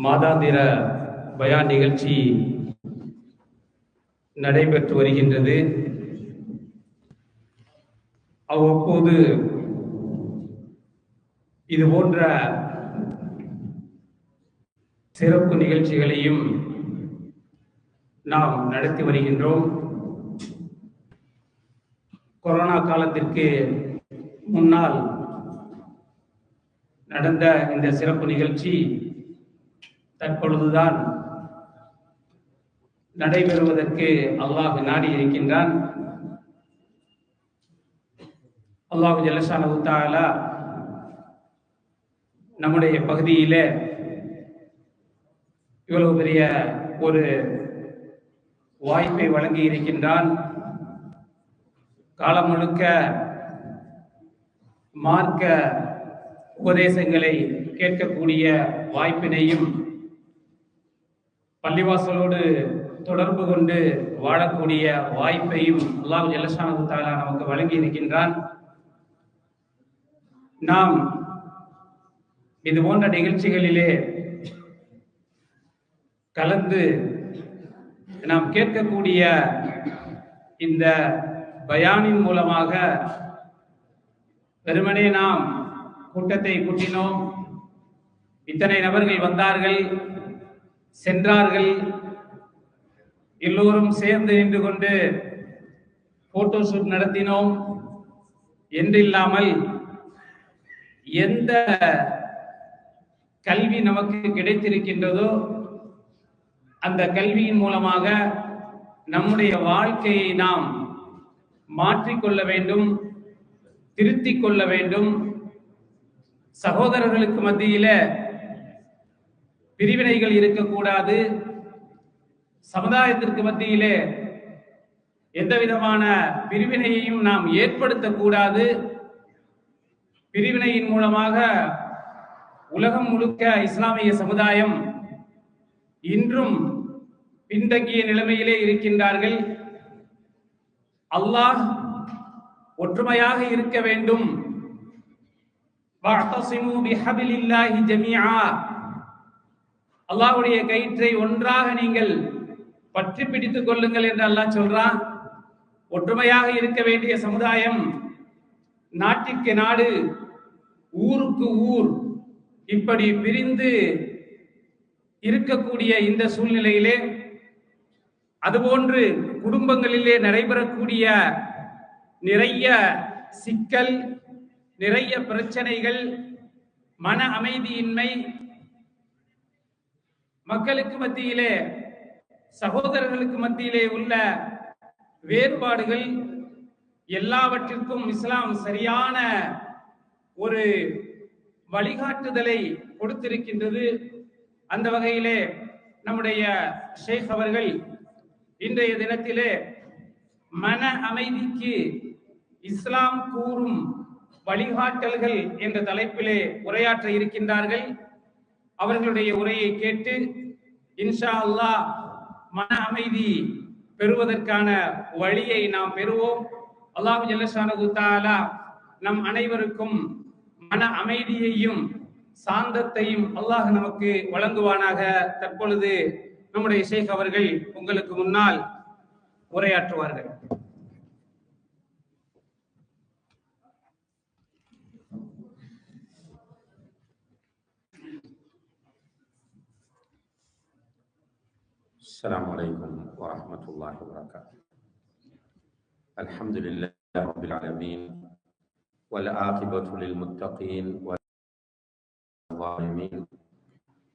மாதாந்திர பயான் நிகழ்ச்சி நடைபெற்று வருகின்றது. அவ்வப்போது இது போன்ற சிறப்பு நிகழ்ச்சிகளையும் நாம் நடத்தி வருகின்றோம். கொரோனா காலத்திற்கு முன்னால் நடந்த இந்த சிறப்பு நிகழ்ச்சி தற்பொழுதுதான் நடைபெறுவதற்கு அல்லாஹ் நாடி இருக்கின்றான். அல்லாஹ் ஜல்லஷானஹு தஆலா நம்முடைய பகுதியிலே இவ்வளவு பெரிய ஒரு வாய்ப்பை வழங்கி இருக்கின்றான். காலம் முழுக்க மார்க்க உபதேசங்களை கேட்கக்கூடிய வாய்ப்பினையும் பள்ளிவாசலோடு தொடர்பு கொண்டு வாழக்கூடிய வாய்ப்பையும் அல்லாஹ் ஜல்லஷானஹு தஆலா நமக்கு வழங்கி இருக்கின்றான். நாம் இது போன்ற நிகழ்ச்சிகளிலே கலந்து நாம் கேட்கக்கூடிய இந்த பயானின் மூலமாக வெறுமனே நாம் கூட்டத்தை கூட்டினோம், இத்தனை நபர்கள் வந்தார்கள் சென்றார்கள், எல்லோரும் சேர்ந்து நின்று கொண்டு போட்டோ ஷூட் நடத்தினோம் என்றில்லாமல் எந்த கல்வி நமக்கு கிடைத்திருக்கின்றதோ அந்த கல்வியின் மூலமாக நம்முடைய வாழ்க்கையை நாம் மாற்றிக்கொள்ள வேண்டும், திருத்திக் கொள்ள வேண்டும். சகோதரர்களுக்கு மத்தியில பிரிவினைகள் இருக்கக்கூடாது. சமுதாயத்திற்கு மத்தியிலே எந்த விதமான பிரிவினையையும் நாம் ஏற்படுத்தக்கூடாது. பிரிவினையின் மூலமாக உலகம் முழுக்க இஸ்லாமிய சமுதாயம் இன்றும் பின்தங்கிய நிலைமையிலே இருக்கின்றார்கள். அல்லாஹ் ஒற்றுமையாக இருக்க வேண்டும். வஅதஸிமு பிஹபிலில்லாஹி ஜமீஆ, அல்லாஹ்வுடைய கயிற்றை ஒன்றாக நீங்கள் பற்றி பிடித்துக் கொள்ளுங்கள் என்று அல்லாஹ் சொல்றான். ஒற்றுமையாக இருக்க வேண்டிய சமுதாயம் நாட்டிற்கு நாடு, ஊருக்கு ஊர் இப்படி பிரிந்து இருக்கக்கூடிய இந்த சூழ்நிலையிலே, அதுபோன்று குடும்பங்களிலே நடைபெறக்கூடிய நிறைய சிக்கல், நிறைய பிரச்சனைகள், மன அமைதியின்மை, மக்களுக்கு மத்தியிலே சகோதரர்களுக்கு மத்தியிலே உள்ள வேறுபாடுகள், எல்லாவற்றிற்கும் இஸ்லாம் சரியான ஒரு வழிகாட்டுதலை கொடுத்திருக்கின்றது. அந்த வகையிலே நம்முடைய ஷேக் அவர்கள் இன்றைய தினத்திலே மன அமைதிக்கு இஸ்லாம் கூறும் வழிகாட்டல்கள் என்ற தலைப்பிலே உரையாற்ற இருக்கின்றார்கள். அவர்களுடைய உரையை கேட்டு இன்ஷா அல்லாஹ் மன அமைதி பெறுவதற்கான வழியை நாம் பெறுவோம். அல்லாஹ் ஜல்லஷானஹு தஆலா நம் அனைவருக்கும் மன அமைதியையும் சாந்தத்தையும் அல்லாஹ் நமக்கு வழங்குவானாக. தற்பொழுது நம்முடைய ஷேக் அவர்கள் உங்களுக்கு முன்னால் உரையாற்றுவார்கள். السلام عليكم ورحمة الله وبركاته. الحمد لله رب العالمين والعاقبة للمتقين والظالمين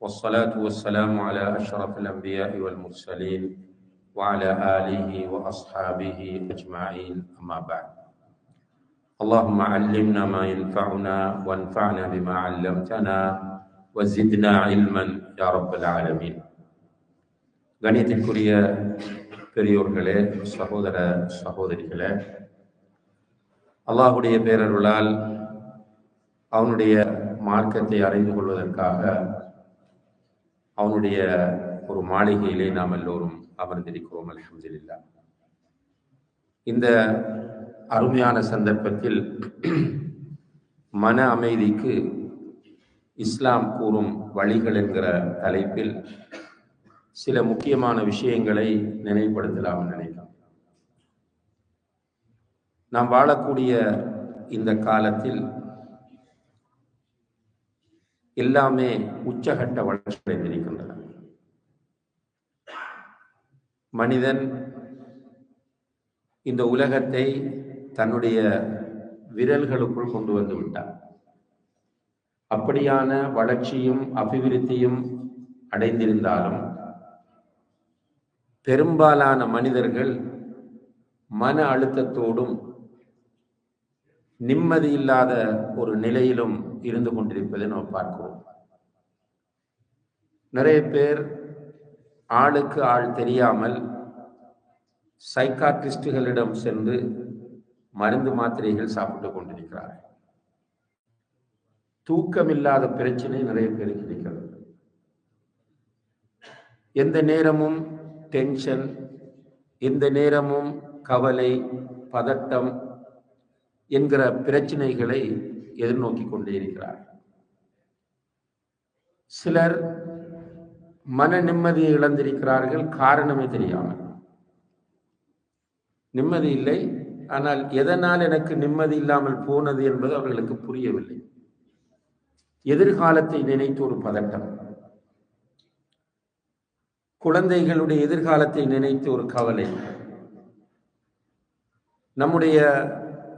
والصلاة والسلام على أشرف الأنبياء والمرسلين وعلى آله وأصحابه أجمعين. أما بعد، اللهم علمنا ما ينفعنا وانفعنا بما علمتنا وزدنا علما يا رب العالمين. கணியத்திற்குரிய பெரியோர்களே, சகோதர சகோதரிகளே, அல்லாஹுடைய பேரருளால் அவனுடைய மார்க்கத்தை அறிந்து கொள்வதற்காக அவனுடைய ஒரு மாளிகையிலே நாம் எல்லோரும் அமர்ந்திருக்கிறோம். அல்ஹம்துலில்லாஹ். இந்த அருமையான சந்தர்ப்பத்தில் மன அமைதிக்கு இஸ்லாம் கூறும் வழிகள் என்கிற தலைப்பில் சில முக்கியமான விஷயங்களை நினைவுபடுத்தலாம் நினைக்கிறேன். நாம் வாழக்கூடிய இந்த காலத்தில் எல்லாமே உச்சகட்ட வளர்ச்சி அடைந்திருக்கின்றன. மனிதன் இந்த உலகத்தை தன்னுடைய விரல்களுக்குள் கொண்டு வந்து விட்டார். அப்படியான வளர்ச்சியும் அபிவிருத்தியும் அடைந்திருந்தாலும் பெரும்பாலான மனிதர்கள் மன அழுத்தத்தோடும் நிம்மதி இல்லாத ஒரு நிலையிலும் இருந்து கொண்டிருப்பதை நாம் பார்க்கிறோம். நிறைய பேர் ஆளுக்கு ஆள் தெரியாமல் சைக்காட்ரிஸ்டுகளிடம் சென்று மருந்து மாத்திரைகள் சாப்பிட்டு கொண்டிருக்கிறார்கள். தூக்கமில்லாத பிரச்சனை நிறைய பேருக்கு இருக்கிறது. எந்த நேரமும் டென்ஷன், எந்த நேரமும் கவலை, பதட்டம் என்கிற பிரச்சனைகளை எதிர்நோக்கி கொண்டே இருக்கிறார். சிலர் மன நிம்மதியை இழந்திருக்கிறார்கள், காரணமே தெரியாமல். நிம்மதி இல்லை, ஆனால் எதனால் எனக்கு நிம்மதி இல்லாமல் போனது என்பது அவர்களுக்கு புரியவில்லை. எதிர்காலத்தை நினைத்து ஒரு பதட்டம், குழந்தைகளுடைய எதிர்காலத்தை நினைத்து ஒரு கவலை, நம்முடைய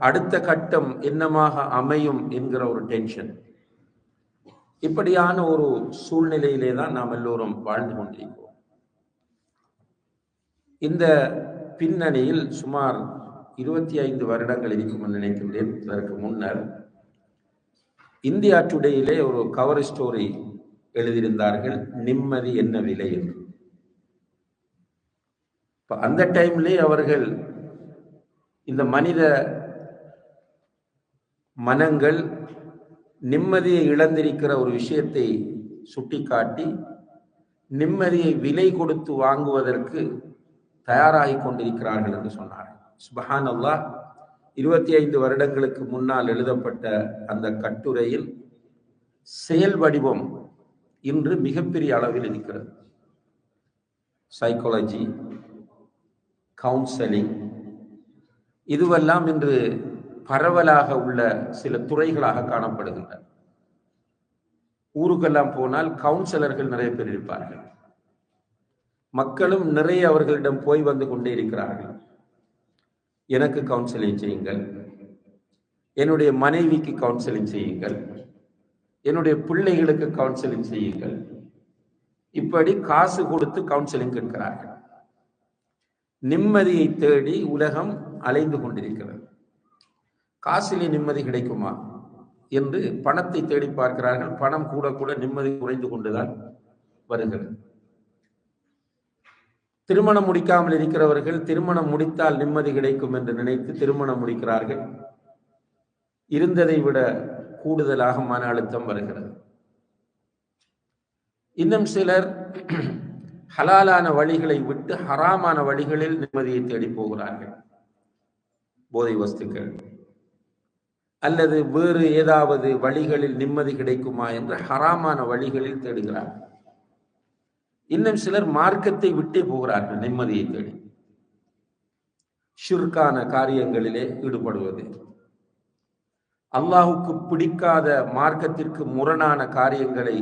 அடுத்த கட்டம் என்னமாக அமையும் என்கிற ஒரு டென்ஷன். இப்படியான ஒரு சூழ்நிலையிலே தான் நாம் எல்லோரும் வாழ்ந்து கொண்டிருக்கிறோம். இந்த பின்னணியில் சுமார் 25 வருடங்கள் இருக்கும் என்று நினைக்கின்றேன். அதற்கு முன்னர் இந்தியா டுடேயிலே ஒரு கவர் ஸ்டோரி எழுதியிருந்தார்கள், நிம்மதி என்ன விலை என்று. அந்த டைம்லே அவர்கள் இந்த மனித மனங்கள் நிம்மதியை இழந்திருக்கிற ஒரு விஷயத்தை சுட்டிக்காட்டி நிம்மதியை விலை கொடுத்து வாங்குவதற்கு தயாராகி கொண்டிருக்கிறார்கள் என்று சொன்னார்கள். சுப்ஹானல்லாஹ், 25 வருடங்களுக்கு முன்னால் எழுதப்பட்ட அந்த கட்டுரையில் செயல் வடிவம் இன்று மிகப்பெரிய அளவில் இருக்கிறது. சைக்காலஜி, கவுன்சிலிங், இதுவெல்லாம் இன்று பரவலாக உள்ள சில துறைகளாக காணப்படுகின்றன. ஊருக்கெல்லாம் போனால் கவுன்சிலர்கள் நிறைய பேர் இருப்பார்கள். மக்களும் நிறைய அவர்களிடம் போய் வந்து கொண்டே இருக்கிறார்கள். எனக்கு கவுன்சிலிங் செய்யுங்கள், என்னுடைய மனைவிக்கு கவுன்சிலிங் செய்யுங்கள், என்னுடைய பிள்ளைகளுக்கு கவுன்சிலிங் செய்யுங்கள். இப்படி காசு கொடுத்து கவுன்சிலிங் கேட்கிறார்கள். நிம்மதியை தேடி உலகம் அலைந்து கொண்டிருக்கிறது. காசிலே நிம்மதி கிடைக்குமா என்று பணத்தை தேடி பார்க்கிறார்கள். பணம் கூட கூட நிம்மதி குறைந்து கொண்டுதான் வருகிறது. திருமணம் முடிக்காமல் இருக்கிறவர்கள் திருமணம் முடித்தால் நிம்மதி கிடைக்கும் என்று நினைத்து திருமணம் முடிக்கிறார்கள். இருந்ததை விட கூடுதலாக மன அழுத்தம் வருகிறது. இன்னும் சிலர் ஹலாலான வழிகளை விட்டு ஹராமான வழிகளில் நிம்மதியை தேடி போகிறார்கள். போதை வஸ்துக்கள் அல்லது வேறு ஏதாவது வழிகளில் நிம்மதி கிடைக்குமா என்று ஹராமான வழிகளில் தேடுகிறார்கள். இன்னும் சிலர் மார்க்கத்தை விட்டே போகிறார்கள் நிம்மதியை தேடி. ஷிர்கான காரியங்களிலே ஈடுபடுவது, அல்லாஹுக்கு பிடிக்காத மார்க்கத்திற்கு முரணான காரியங்களை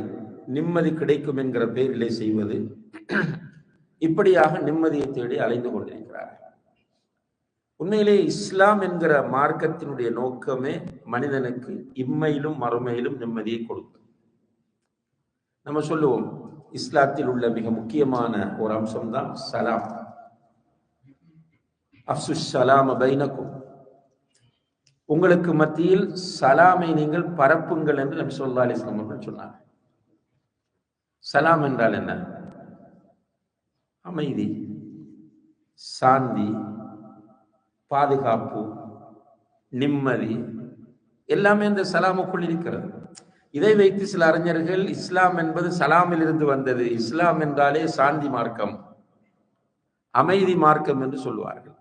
நிம்மதி கிடைக்கும் என்கிற பெயரிலே செய்வது, இப்படியாக நிம்மதியை தேடி அலைந்து கொண்டிருக்கிறார்கள். உண்மையிலே இஸ்லாம் என்கிற மார்க்கத்தினுடைய நோக்கமே மனிதனுக்கு இம்மையிலும் மறுமையிலும் நிம்மதியை கொடுக்கும். நம்ம சொல்லுவோம், இஸ்லாத்தில் உள்ள மிக முக்கியமான ஒரு அம்சம் தான் சலாம். அஃப்சுஸ் ஸலாம பைனக்கும், உங்களுக்கு மத்தியில் சலாமை நீங்கள் பரப்புங்கள் என்று நபி ஸல்லல்லாஹு அலைஹி வஸல்லம் அவர்கள் சொன்னார். சலாம் என்றால் என்ன? அமைதி, சாந்தி, பாதுகாப்பு, நிம்மதி எல்லாமே இந்த சலாமுக்குள் இருக்கிறது. இதை வைத்து சில அறிஞர்கள் இஸ்லாம் என்பது சலாமில் இருந்து வந்தது, இஸ்லாம் என்றாலே சாந்தி மார்க்கம், அமைதி மார்க்கம் என்று சொல்வார்கள்.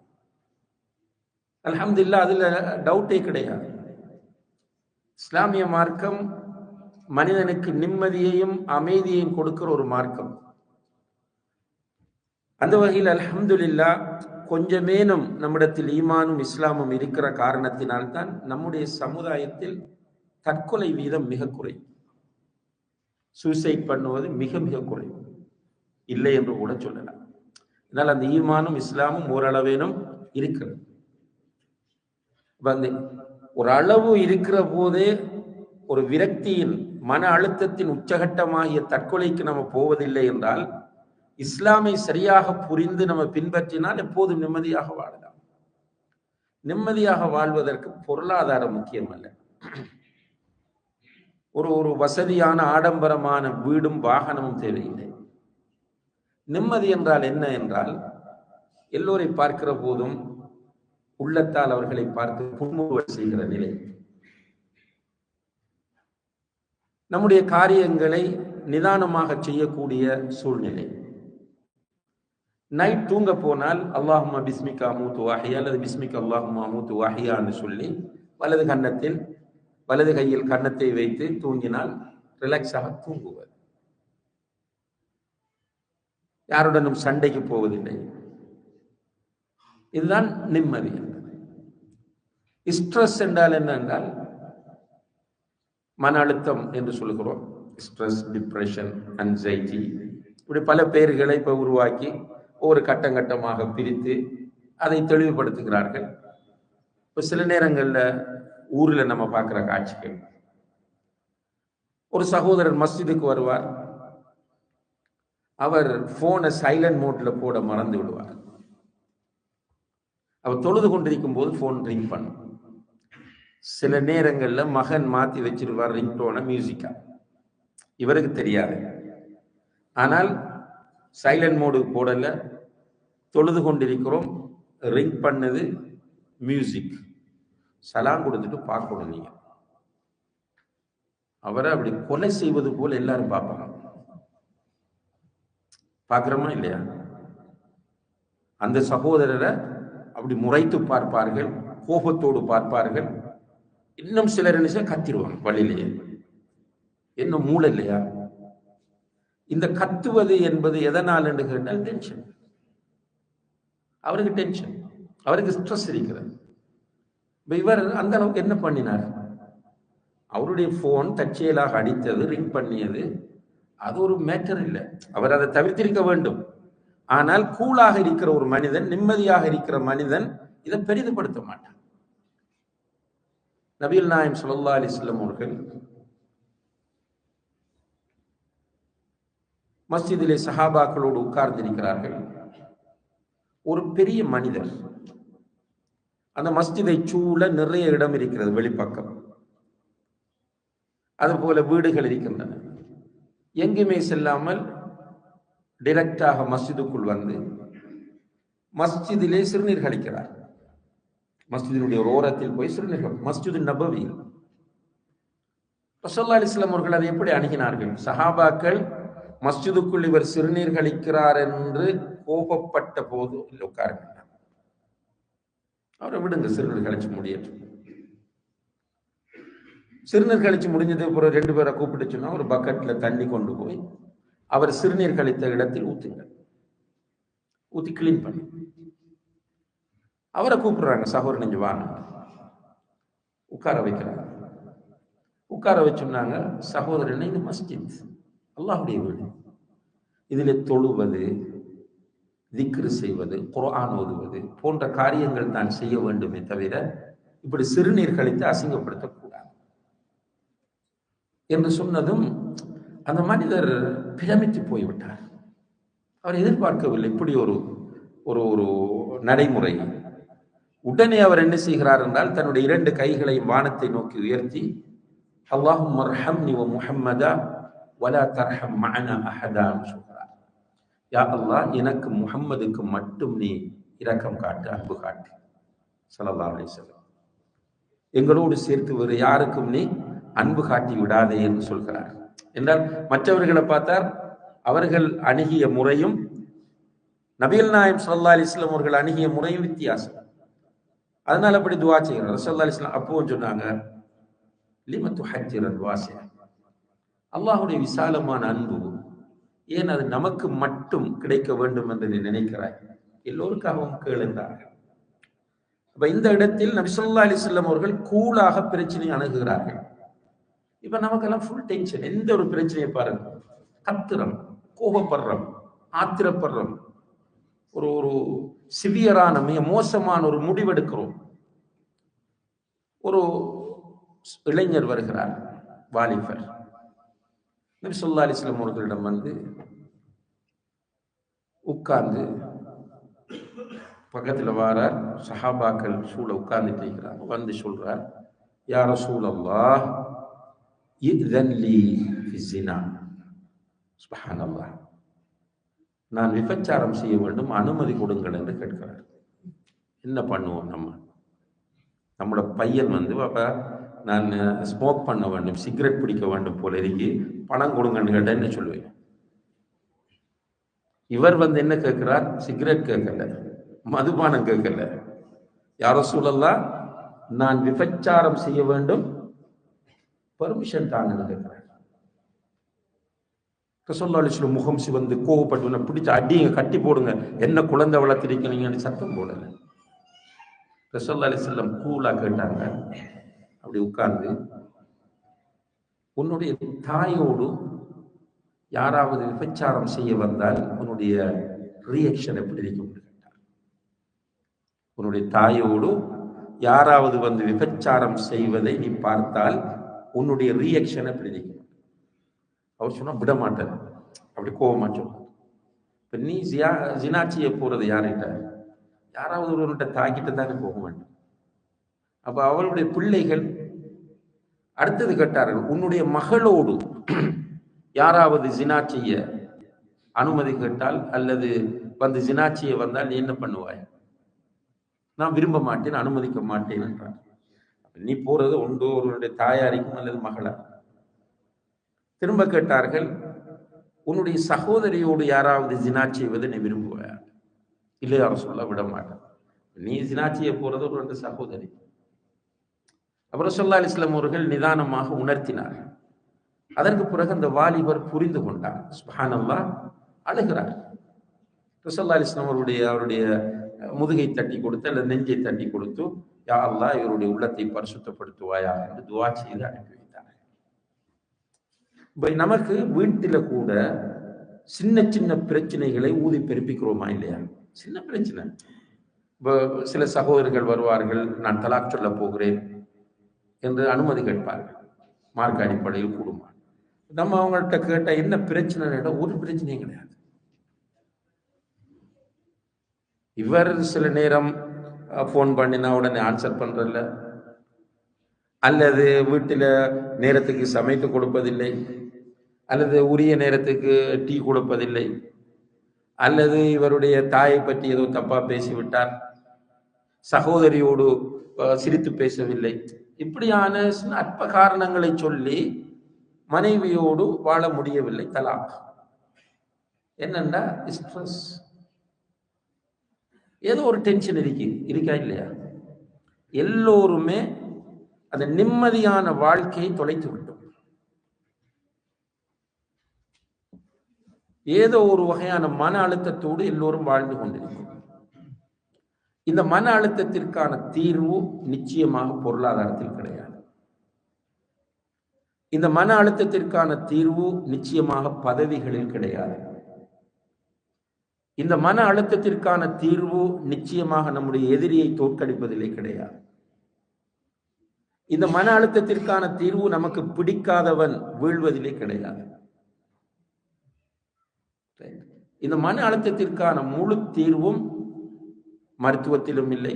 அல்ஹம்துலில்லாஹ், அதுல டவுட்டே கிடையாது. இஸ்லாமிய மார்க்கம் மனிதனுக்கு நிம்மதியையும் அமைதியையும் கொடுக்கிற ஒரு மார்க்கம். அந்த வகையில் அல்ஹம்துலில்லாஹ் கொஞ்சமேனும் நம்மிடத்தில் ஈமானும் இஸ்லாமும் இருக்கிற காரணத்தினால்தான் நம்முடைய சமுதாயத்தில் தற்கொலை வீதம் மிக குறைவு, சூசைட் பண்ணுவது மிக மிக குறைவு, இல்லை என்று கூட சொல்லலாம். அதனால் அந்த ஈமானும் இஸ்லாமும் ஓரளவேனும் இருக்கிறது. ஒரு அளவு இருக்கிற போதே ஒரு விரக்தியின் மன அழுத்தத்தின் உச்சகட்டமாகிய தற்கொலைக்கு நம்ம போவதில்லை என்றால், இஸ்லாமை சரியாக புரிந்து நம்ம பின்பற்றினால் எப்போதும் நிம்மதியாக வாழலாம். நிம்மதியாக வாழ்வதற்கு பொருளாதாரம் முக்கியம் அல்ல. ஒரு வசதியான ஆடம்பரமான வீடும் வாகனமும் தேவையில்லை. நிம்மதி என்றால் என்ன என்றால், எல்லோரை பார்க்கிற போதும் உள்ளத்தால் அவர்களை பார்த்து புன்முறுவல் செய்கிற நிலை, நம்முடைய காரியங்களை நிதானமாக செய்யக்கூடிய சூழ்நிலை. நைட் தூங்க போனால் அல்லாஹும்ம பிஸ்மிகா அமூத்து வாஹியா அல்லது பிஸ்மிகா அல்லாஹும்ம அமூத்து வாஹியான்னு சொல்லி வலது கையில் கன்னத்தை வைத்து தூங்கினால் ரிலாக்ஸாக தூங்குவது. யாருடனும் சண்டைக்கு போவதில்லை. இதுதான் நிம்மதி. ஸ்ட்ரெஸ் என்றால் என்ன என்றால் மன அழுத்தம் என்று சொல்கிறோம். ஸ்ட்ரெஸ், டிப்ரெஷன், அன்சைட்டி, இப்படி பல பெயர்களை இப்ப உருவாக்கி ஒவ்வொரு கட்டமாக பிரித்து அதை தெளிவுபடுத்துகிறார்கள். இப்போ சில நேரங்கள்ல ஊர்ல நம்ம பார்க்கிற காட்சிகள், ஒரு சகோதரர் மஸ்ஜிதுக்கு வருவார், அவர் போனை சைலண்ட் மோட்ல போட மறந்து விடுவார். அவர் தொழுது கொண்டிருக்கும் போது போன் ரிங் பண்ணும். சில நேரங்கள்ல மகன் மாத்தி வச்சிருவார் ரிங்டோன மியூசிக்கா, இவருக்கு தெரியாது. ஆனால் சைலண்ட் மோடு போடல, தொழுது கொண்டிருக்கிறோம், ரிங் பண்ணது மியூசிக். சலாம் கொடுத்துட்டு பார்க்கணும். நீங்க அவரை அப்படி கொலை செய்வது போல எல்லாரும் பார்ப்பாங்க. பார்க்கிறோமா இல்லையா? அந்த சகோதரரை அப்படி முறைத்து பார்ப்பார்கள், கோபத்தோடு பார்ப்பார்கள். இன்னும் சிலர் என்ன கத்திடுவாங்க வழியிலேயே. என்ன மூளை இல்லையா? இந்த கத்துவது என்பது எதனால் என்று கேட்டால் டென்ஷன். அவருக்கு டென்ஷன், அவருக்கு ஸ்ட்ரெஸ் இருக்கிறது. இவர் அந்த அளவுக்கு என்ன பண்ணினார்? அவருடைய போன் தற்செயலாக அடித்தது, ரிங் பண்ணியது, அது ஒரு மேட்டர் இல்லை. அவர் அதை தவிர்த்திருக்க வேண்டும். ஆனால் கூலாக இருக்கிற ஒரு மனிதன், நிம்மதியாக இருக்கிற மனிதன் இதை பெரிதுபடுத்த மாட்டான். நபிகள் நாயகம் ஸல்லல்லாஹு அலைஹி வஸல்லம் அவர்கள் மஸ்ஜிதிலே சஹாபாக்களோடு உட்கார்ந்திருக்கிறார்கள். ஒரு பெரிய மனிதர், அந்த மஸ்ஜிதை சூழ நிறைய இடம் இருக்கிறது, வெளிப்பக்கம். அதுபோல வீடுகள் இருக்கின்றன. எங்குமே செல்லாமல் டைரக்டாக மஸ்ஜிதுக்குள் வந்து மஸ்ஜிதிலே சிறுநீர் கழிக்கிறார். மஸ்ஜிதினுடைய ஒரு ஓரத்தில் போய் சிறுநீர், மஸ்ஜிது நபவி. ரசூலுல்லாஹி அலைஹி வஸல்லம் அவர்கள் அதை எப்படி அணுகினார்கள்? சஹாபாக்கள் மஸ்ஜிதுக்குள் இவர் சிறுநீர் கழிக்கிறார் என்று கோபப்பட்ட போது இல்லை, உட்காருங்க, அவரை விடுங்க, சிறுநீர் கழிச்சு முடியட்டும். சிறுநீர் கழிச்சு முடிஞ்சது பிறகு 2 பேரை கூப்பிட்டு சொன்னா ஒரு பக்கெட்ல தண்ணி கொண்டு போய் அவர் சிறுநீர் கழித்த இடத்தில் ஊத்துங்க, ஊத்தி கிளீன் பண்ணி. அவரை கூப்பிடுறாங்க, சகோதரன் நெஞ்சு வாங்க, உட்கார வைக்கிறாங்க. உட்கார வச்சோம்னாங்க, சகோதரன் இது மஸ்ஜித், அல்லாஹ்வுடைய வீடு, இதில் தொழுவது, திக்ரு செய்வது, குர்ஆன் ஓதுவது போன்ற காரியங்கள் தான் செய்ய வேண்டுமே தவிர இப்படி சிறுநீர் கழித்து அசிங்கப்படுத்தக்கூடாது என்று சொன்னதும் அந்த மனிதர் பிரமித்து போய்விட்டார். அவர் எதிர்பார்க்கவில்லை இப்படி ஒரு ஒரு ஒரு நடைமுறை. உடனே அவர் என்ன செய்கிறார் என்றால், தன்னுடைய 2 கைகளையும் வானத்தை நோக்கி உயர்த்தி, அல்லாஹும்ம அர்ஹம்னி வ முஹம்மதா வலா தர்ஹம் மஅனா அஹதா சொல்கிறார். யா அல்லாஹ், எனக்கு முஹம்மதுக்கு மட்டும் நீ இரக்கம் காட்டு, அன்பு காட்டு. ஸல்லல்லாஹு அலைஹி வஸல்லம், எங்களோடு சேர்த்து வேறு யாருக்கும் நீ அன்பு காட்டி விடாதே என்று சொல்கிறார். என்றால் மற்றவர்களை பார்த்தார், அவர்கள் அணுகிய முறையும் நபிகள் நாயகம் ஸல்லல்லாஹு அலைஹி வஸல்லம் அவர்கள் அணுகிய முறையும் வித்தியாசம். அதனால அப்படி துஆ செய்கிறார். ஸல்லல்லாஹு அலைஹி வஸல்லம் அப்பவும் சொன்னாங்க, லிம துஹஜ்ஜிரல் வாசிஅ, அல்லாஹுடைய விசாலமான அன்பு ஏன் அது நமக்கு மட்டும் கிடைக்க வேண்டும் என்று நீ நினைக்கிறாய்? எல்லோருக்காகவும் கேளுகிறார்கள். அப்ப இந்த இடத்தில் நபி ஸல்லல்லாஹு அலைஹி வஸல்லம் அவர்கள் கூலாக பிரச்சனையை அணுகுகிறார்கள். இப்ப நமக்கெல்லாம் ஃபுல் டென்ஷன். எந்த ஒரு பிரச்சனையை பாருங்க, கத்துறோம், கோபப்படுறோம், ஆத்திரப்படுறோம், ஒரு ஒரு சிவியரான மிக மோசமான ஒரு முடிவெடுக்கிறோம். ஒரு இளைஞர் வருகிறார், வாலிபர், நபி ஸல்லல்லாஹு அலைஹி வஸல்லம் அவர்களிடம் வந்து உட்கார்ந்து பக்கத்துல வாரார். சஹாபாக்கள் சூழ உட்கார்ந்துட்டு இருக்கிறாங்க. வந்து சொல்றார், யா ரசூலல்லாஹ் இத்ன் லீ ஃபி ஸினா. சுப்ஹானல்லாஹ், நான் விபச்சாரம் செய்ய வேண்டும், அனுமதி கொடுங்கள் என்று கேட்கிறார். என்ன பண்ணுவோம் நம்ம? நம்மளோட பையன் வந்து, பாப்பா நான் ஸ்மோக் பண்ண வேண்டும், சிகரெட் பிடிக்க வேண்டும் போல இருக்கு, பணம் கொடுங்கன்னு கேட்டா என்ன சொல்லுவேன்? இவர் வந்து என்ன கேட்கிறார்? சிகரெட் கேட்கல, மதுபானம் கேட்கல. யா ரசூலல்லாஹ், நான் விபச்சாரம் செய்ய வேண்டும், பெர்மிஷன் தாங்கன்னு கேட்கிறார். ரசூலுல்லாஹி அலைஹி வஸல்லம் முகம் சிவந்து கோவப்பட்டு பிடிச்சு அடிங்க, கட்டி போடுங்க, என்ன குழந்தை வளர்த்திருக்கீங்கன்னு சத்தம் போடல. ரசூலுல்லாஹி அலைஹி வஸல்லம் கூலா கேட்டாங்க. அப்படி உட்கார்ந்து, உன்னுடைய தாயோடு யாராவது விபச்சாரம் செய்ய வந்தால் உன்னுடைய ரியாக்ஷன் எப்படி இருக்கும்? உன்னுடைய தாயோடு யாராவது வந்து விபச்சாரம் செய்வதை நீ பார்த்தால் உன்னுடைய ரியாக்ஷன் எப்படி இருக்கும்? அவர் சொன்னா விட மாட்டார், அப்படி கோபமா சொல்றார். இப்ப நீ ஜினா செய்ய போறது யார்கிட்ட? யாராவது ஒருவர்கிட்ட தாக்கிட்டு தானே போக வேண்டும். அப்ப அவளுடைய பிள்ளைகள் அடுத்தது கேட்டார்கள், உன்னுடைய மகளோடு யாராவது ஜினா செய்ய அனுமதி கேட்டால் அல்லது வந்து ஜினா செய்ய வந்தால் நீ என்ன பண்ணுவாய்? நான் விரும்ப மாட்டேன், அனுமதிக்க மாட்டேன் என்றார். நீ போறது ஒன்று ஒருவருடைய தாயாரிக்கும் அல்லது மகளா? திரும்ப கேட்டார்கள், உன்னுடைய சகோதரியோடு யாராவது ஜினா செய்வதை நீ விரும்புவாயா? இல்லை யாரும் சொல்ல விட மாட்டேன். நீ ஜினா செய்ய போறது ஒரு ரெண்டு சகோதரி. அப்புறம் ஸல்லல்லாஹு அலைஹி வஸல்லம் அவர்கள் நிதானமாக உணர்த்தினார். அதற்கு பிறகு அந்த வாலிபர் புரிந்து கொண்டார். சுப்ஹானல்லாஹ், அழுகிறார். ஸல்லல்லாஹு அலைஹி வஸல்லம் அவருடைய முதுகை தட்டி கொடுத்து அல்லது நெஞ்சை தட்டி கொடுத்து, யா அல்லாஹ் இவருடைய உள்ளத்தை பரிசுத்தப்படுத்துவாயா என்று துஆ செய்து அனுப்பி வைத்தார். நமக்கு வீட்டில கூட சின்ன சின்ன பிரச்சனைகளை ஊதி பெருப்பிக்கிறோமா இல்லையா? சின்ன பிரச்சனை. சில சகோதரர்கள் வருவார்கள், நான் தலாக் சொல்ல போகிறேன் என்று அனுமதி கேட்பார்கள். மார்க்க அடிப்படையில் கூடுமா? நம்ம அவங்கள்ட்ட கேட்ட என்ன பிரச்சனை? ஒரு பிரச்சனையும் கிடையாது. இவர் சில நேரம் போன் பண்ணினா உடனே ஆன்சர் பண்றதில்ல, அல்லது வீட்டில் நேரத்துக்கு சமைத்து கொடுப்பதில்லை, அல்லது உரிய நேரத்துக்கு டீ கொடுப்பதில்லை, அல்லது இவருடைய தாயை பற்றி ஏதோ தப்பா பேசிவிட்டார், சகோதரியோடு சிரித்து பேசவில்லை. இப்படியான அற்ப காரணங்களை சொல்லி மனைவியோடு வாழ முடியவில்லை, தலாக். என்னன்னா ஸ்ட்ரெஸ், ஏதோ ஒரு டென்ஷன் இருக்கா இல்லையா? எல்லோருமே அந்த நிம்மதியான வாழ்க்கையை தொலைத்து விட்டோம். ஏதோ ஒரு வகையான மன அழுத்தத்தோடு எல்லோரும் வாழ்ந்து கொண்டிருக்கிறோம். இந்த மன அழுத்தத்திற்கான தீர்வு நிச்சயமாக பொருளாதாரத்தில் கிடையாது. இந்த மன அழுத்தத்திற்கான தீர்வு நிச்சயமாக பதவிகளில் கிடையாது. இந்த மன அழுத்தத்திற்கான தீர்வு நிச்சயமாக நம்முடைய எதிரியை தோற்கடிப்பதிலே கிடையாது. இந்த மன அழுத்தத்திற்கான தீர்வு நமக்கு பிடிக்காதவன் வீழ்வதிலே கிடையாது. இந்த மன அழுத்தத்திற்கான முழு தீர்வும் மருத்துவத்திலும் இல்லை.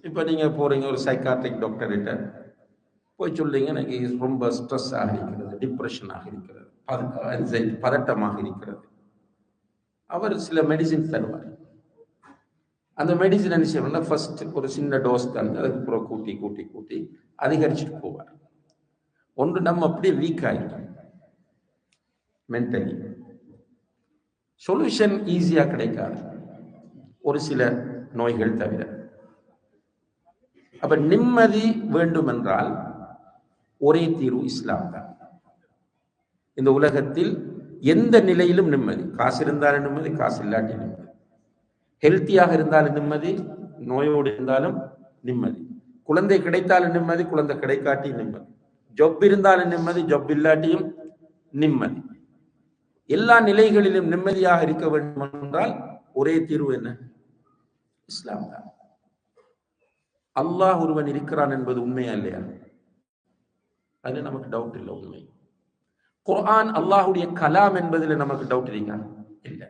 இப்ப நீங்க போறீங்க ஒரு சைக்காட்ரிக் டாக்டர் கிட்ட போய் சொல்றீங்க, எனக்கு ரொம்ப ஸ்ட்ரெஸ் ஆக இருக்கிறது, டிப்ரெஷன் ஆக இருக்கிறது, பதட்டமாக இருக்கிறது. அவர் சில மெடிசின் தருவார். அந்த மெடிசின் என்ன செய்வாங்க, ஃபர்ஸ்ட் ஒரு சின்ன டோஸ் தந்து அதுக்கு அப்புறம் கூட்டி கூட்டி கூட்டி அதிகரிச்சுட்டு போவார். ஒன்று நம்ம அப்படியே வீக் ஆகிடும் மென்டலி. சொல்யூஷன் ஈஸியா கிடைக்காது ஒரு சில நோய்கள் தவிர. அப்ப நிம்மதி வேண்டும் என்றால் ஒரே தீர்வு இஸ்லாம் தான். இந்த உலகத்தில் எந்த நிலையிலும் நிம்மதி. காசு இருந்தாலும் நிம்மதி, காசு இல்லாட்டி நிம்மதி. ஹெல்த்தியாக இருந்தாலும் நிம்மதி, நோயோடு இருந்தாலும் நிம்மதி. குழந்தை கிடைத்தாலும் நிம்மதி, குழந்தை கிடைக்காட்டி நிம்மதி. ஜொப் இருந்தாலும் நிம்மதி, ஜொப் இல்லாட்டியும் நிம்மதி. எல்லா நிலைகளிலும் நிம்மதியாக இருக்க வேண்டும் என்றால் ஒரே தீர்வு என்ன? இஸ்லாம் தான். அல்லாஹ் ஒருவன் இருக்கிறான் என்பது உண்மையா இல்லையா? அது நமக்கு டவுட் இல்லை, உண்மை. குர்ஆன் அல்லாஹுடைய கலாம் என்பதில் நமக்கு டவுட் இருக்கா? இல்லை.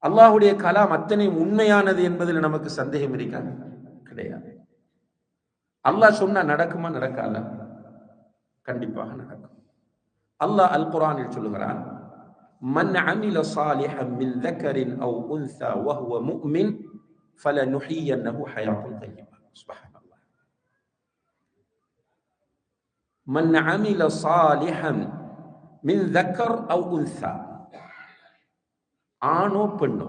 அல்லாஹுடைய கலாம் அத்தனை உண்மையானது என்பதில் நமக்கு சந்தேகம் இருக்கா? கிடையாது. அல்லாஹ் சொன்னா நடக்குமா? நடக்காத? கண்டிப்பாக நடக்கும். அல்லாஹ் அல் குர்ஆனில் சொல்லுகிறான், மன் அமில சாலிஹன் மின் தக்கரின் அவ் உன்ஸா வஹுவ முஃமின் ஃபலனுஹியன்னஹு ஹயாத்தன் தய்யிபா. சுப்ஹானல்லாஹ். மன் அமில சாலிஹன் மின் தக்கர் அவ் உன்ஸா, ஆணோ பெண்ணோ,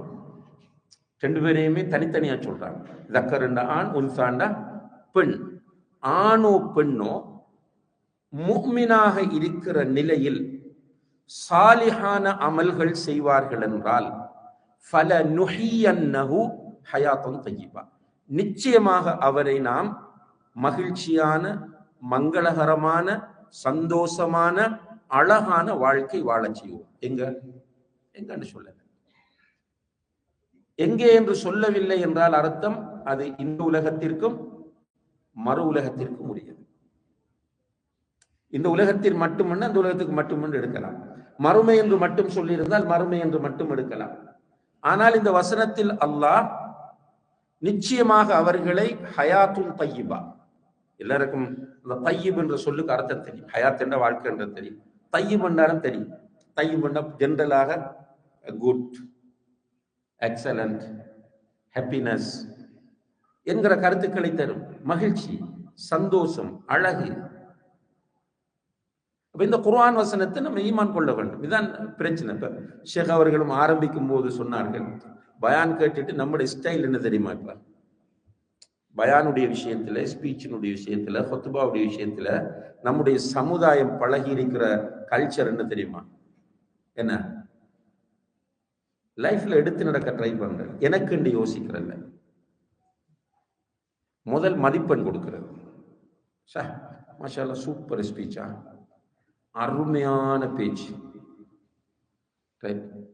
ரெண்டு பேரையுமே தனித்தனியா சொல்றாங்க. தக்கர்ண்டா ஆண், உன்சாண்டா பெண். ஆணோ பெண்ணோ முஃமினாக இருக்கிற நிலையில் சாலிஹான அமல்கள் செய்வார்கள் என்றால் ஃபலனுஹியன்னஹு ஹயாத்தன் தய்யிபா, நிச்சயமாக அவரை நாம் மகிழ்ச்சியான, மங்களகரமான, சந்தோஷமான, அழகான வாழ்க்கை வாழச் செய்வோம். எங்கன்னு சொல்லல. எங்கே என்று சொல்லவில்லை என்றால் அர்த்தம் அது இந்த உலகத்திற்கும் மறு உலகத்திற்கும் உரியது. இந்த உலகத்தில் மட்டுமல்ல, அந்த உலகத்துக்கு மட்டுமென்று எடுக்கலாம். மறுமை என்று மட்டும் சொல்லியிருந்தால் மறுமை என்று மட்டும் எடுக்கலாம். ஆனால் இந்த வசனத்தில் அல்லாஹ் நிச்சயமாக அவர்களை ஹயாத்துல் தய்யிபா, எல்லாருக்கும் இந்த தய்யிப் என்ற சொல்லுக்கு அர்த்தம் தெரியும். ஹயாத் என்ற வாழ்க்கை என்ற தெரியும். தய்யிப் என்றாலும் தெரியும். தய்யிப் என்ற ஜென்ரலாக குட், எக்ஸலண்ட், ஹாப்பினஸ் என்கிற கருத்துக்களை தரும். மகிழ்ச்சி, சந்தோஷம், அழகு. இந்த குர்ஆன் வசனத்தை நம்ம ஈமான் கொள்ள வேண்டும். இதுதான் பிரச்சனை. ஷேக் அவர்களும் ஆரம்பிக்கும் போது சொன்னார்கள், பயான் கேட்டுட்டு நம்முடைய ஸ்டைல் என்ன தெரியுமா? இப்ப பயானுடைய விஷயத்துல, ஸ்பீச்சினுடைய விஷயத்துல, ஹுத்பாவுடைய விஷயத்துல நம்முடைய சமுதாயம் பழகி இருக்கிற கல்ச்சர் என்ன தெரியுமா? என்ன? லைஃப்ல எடுத்து நடக்க ட்ரை பண்றேன், எனக்கு யோசிக்கிறேன். முதல் மதிப்பெண் கொடுக்கிறது. மாஷா அல்லாஹ், சூப்பர் ஸ்பீச்சா, அருமையான பேச்சு.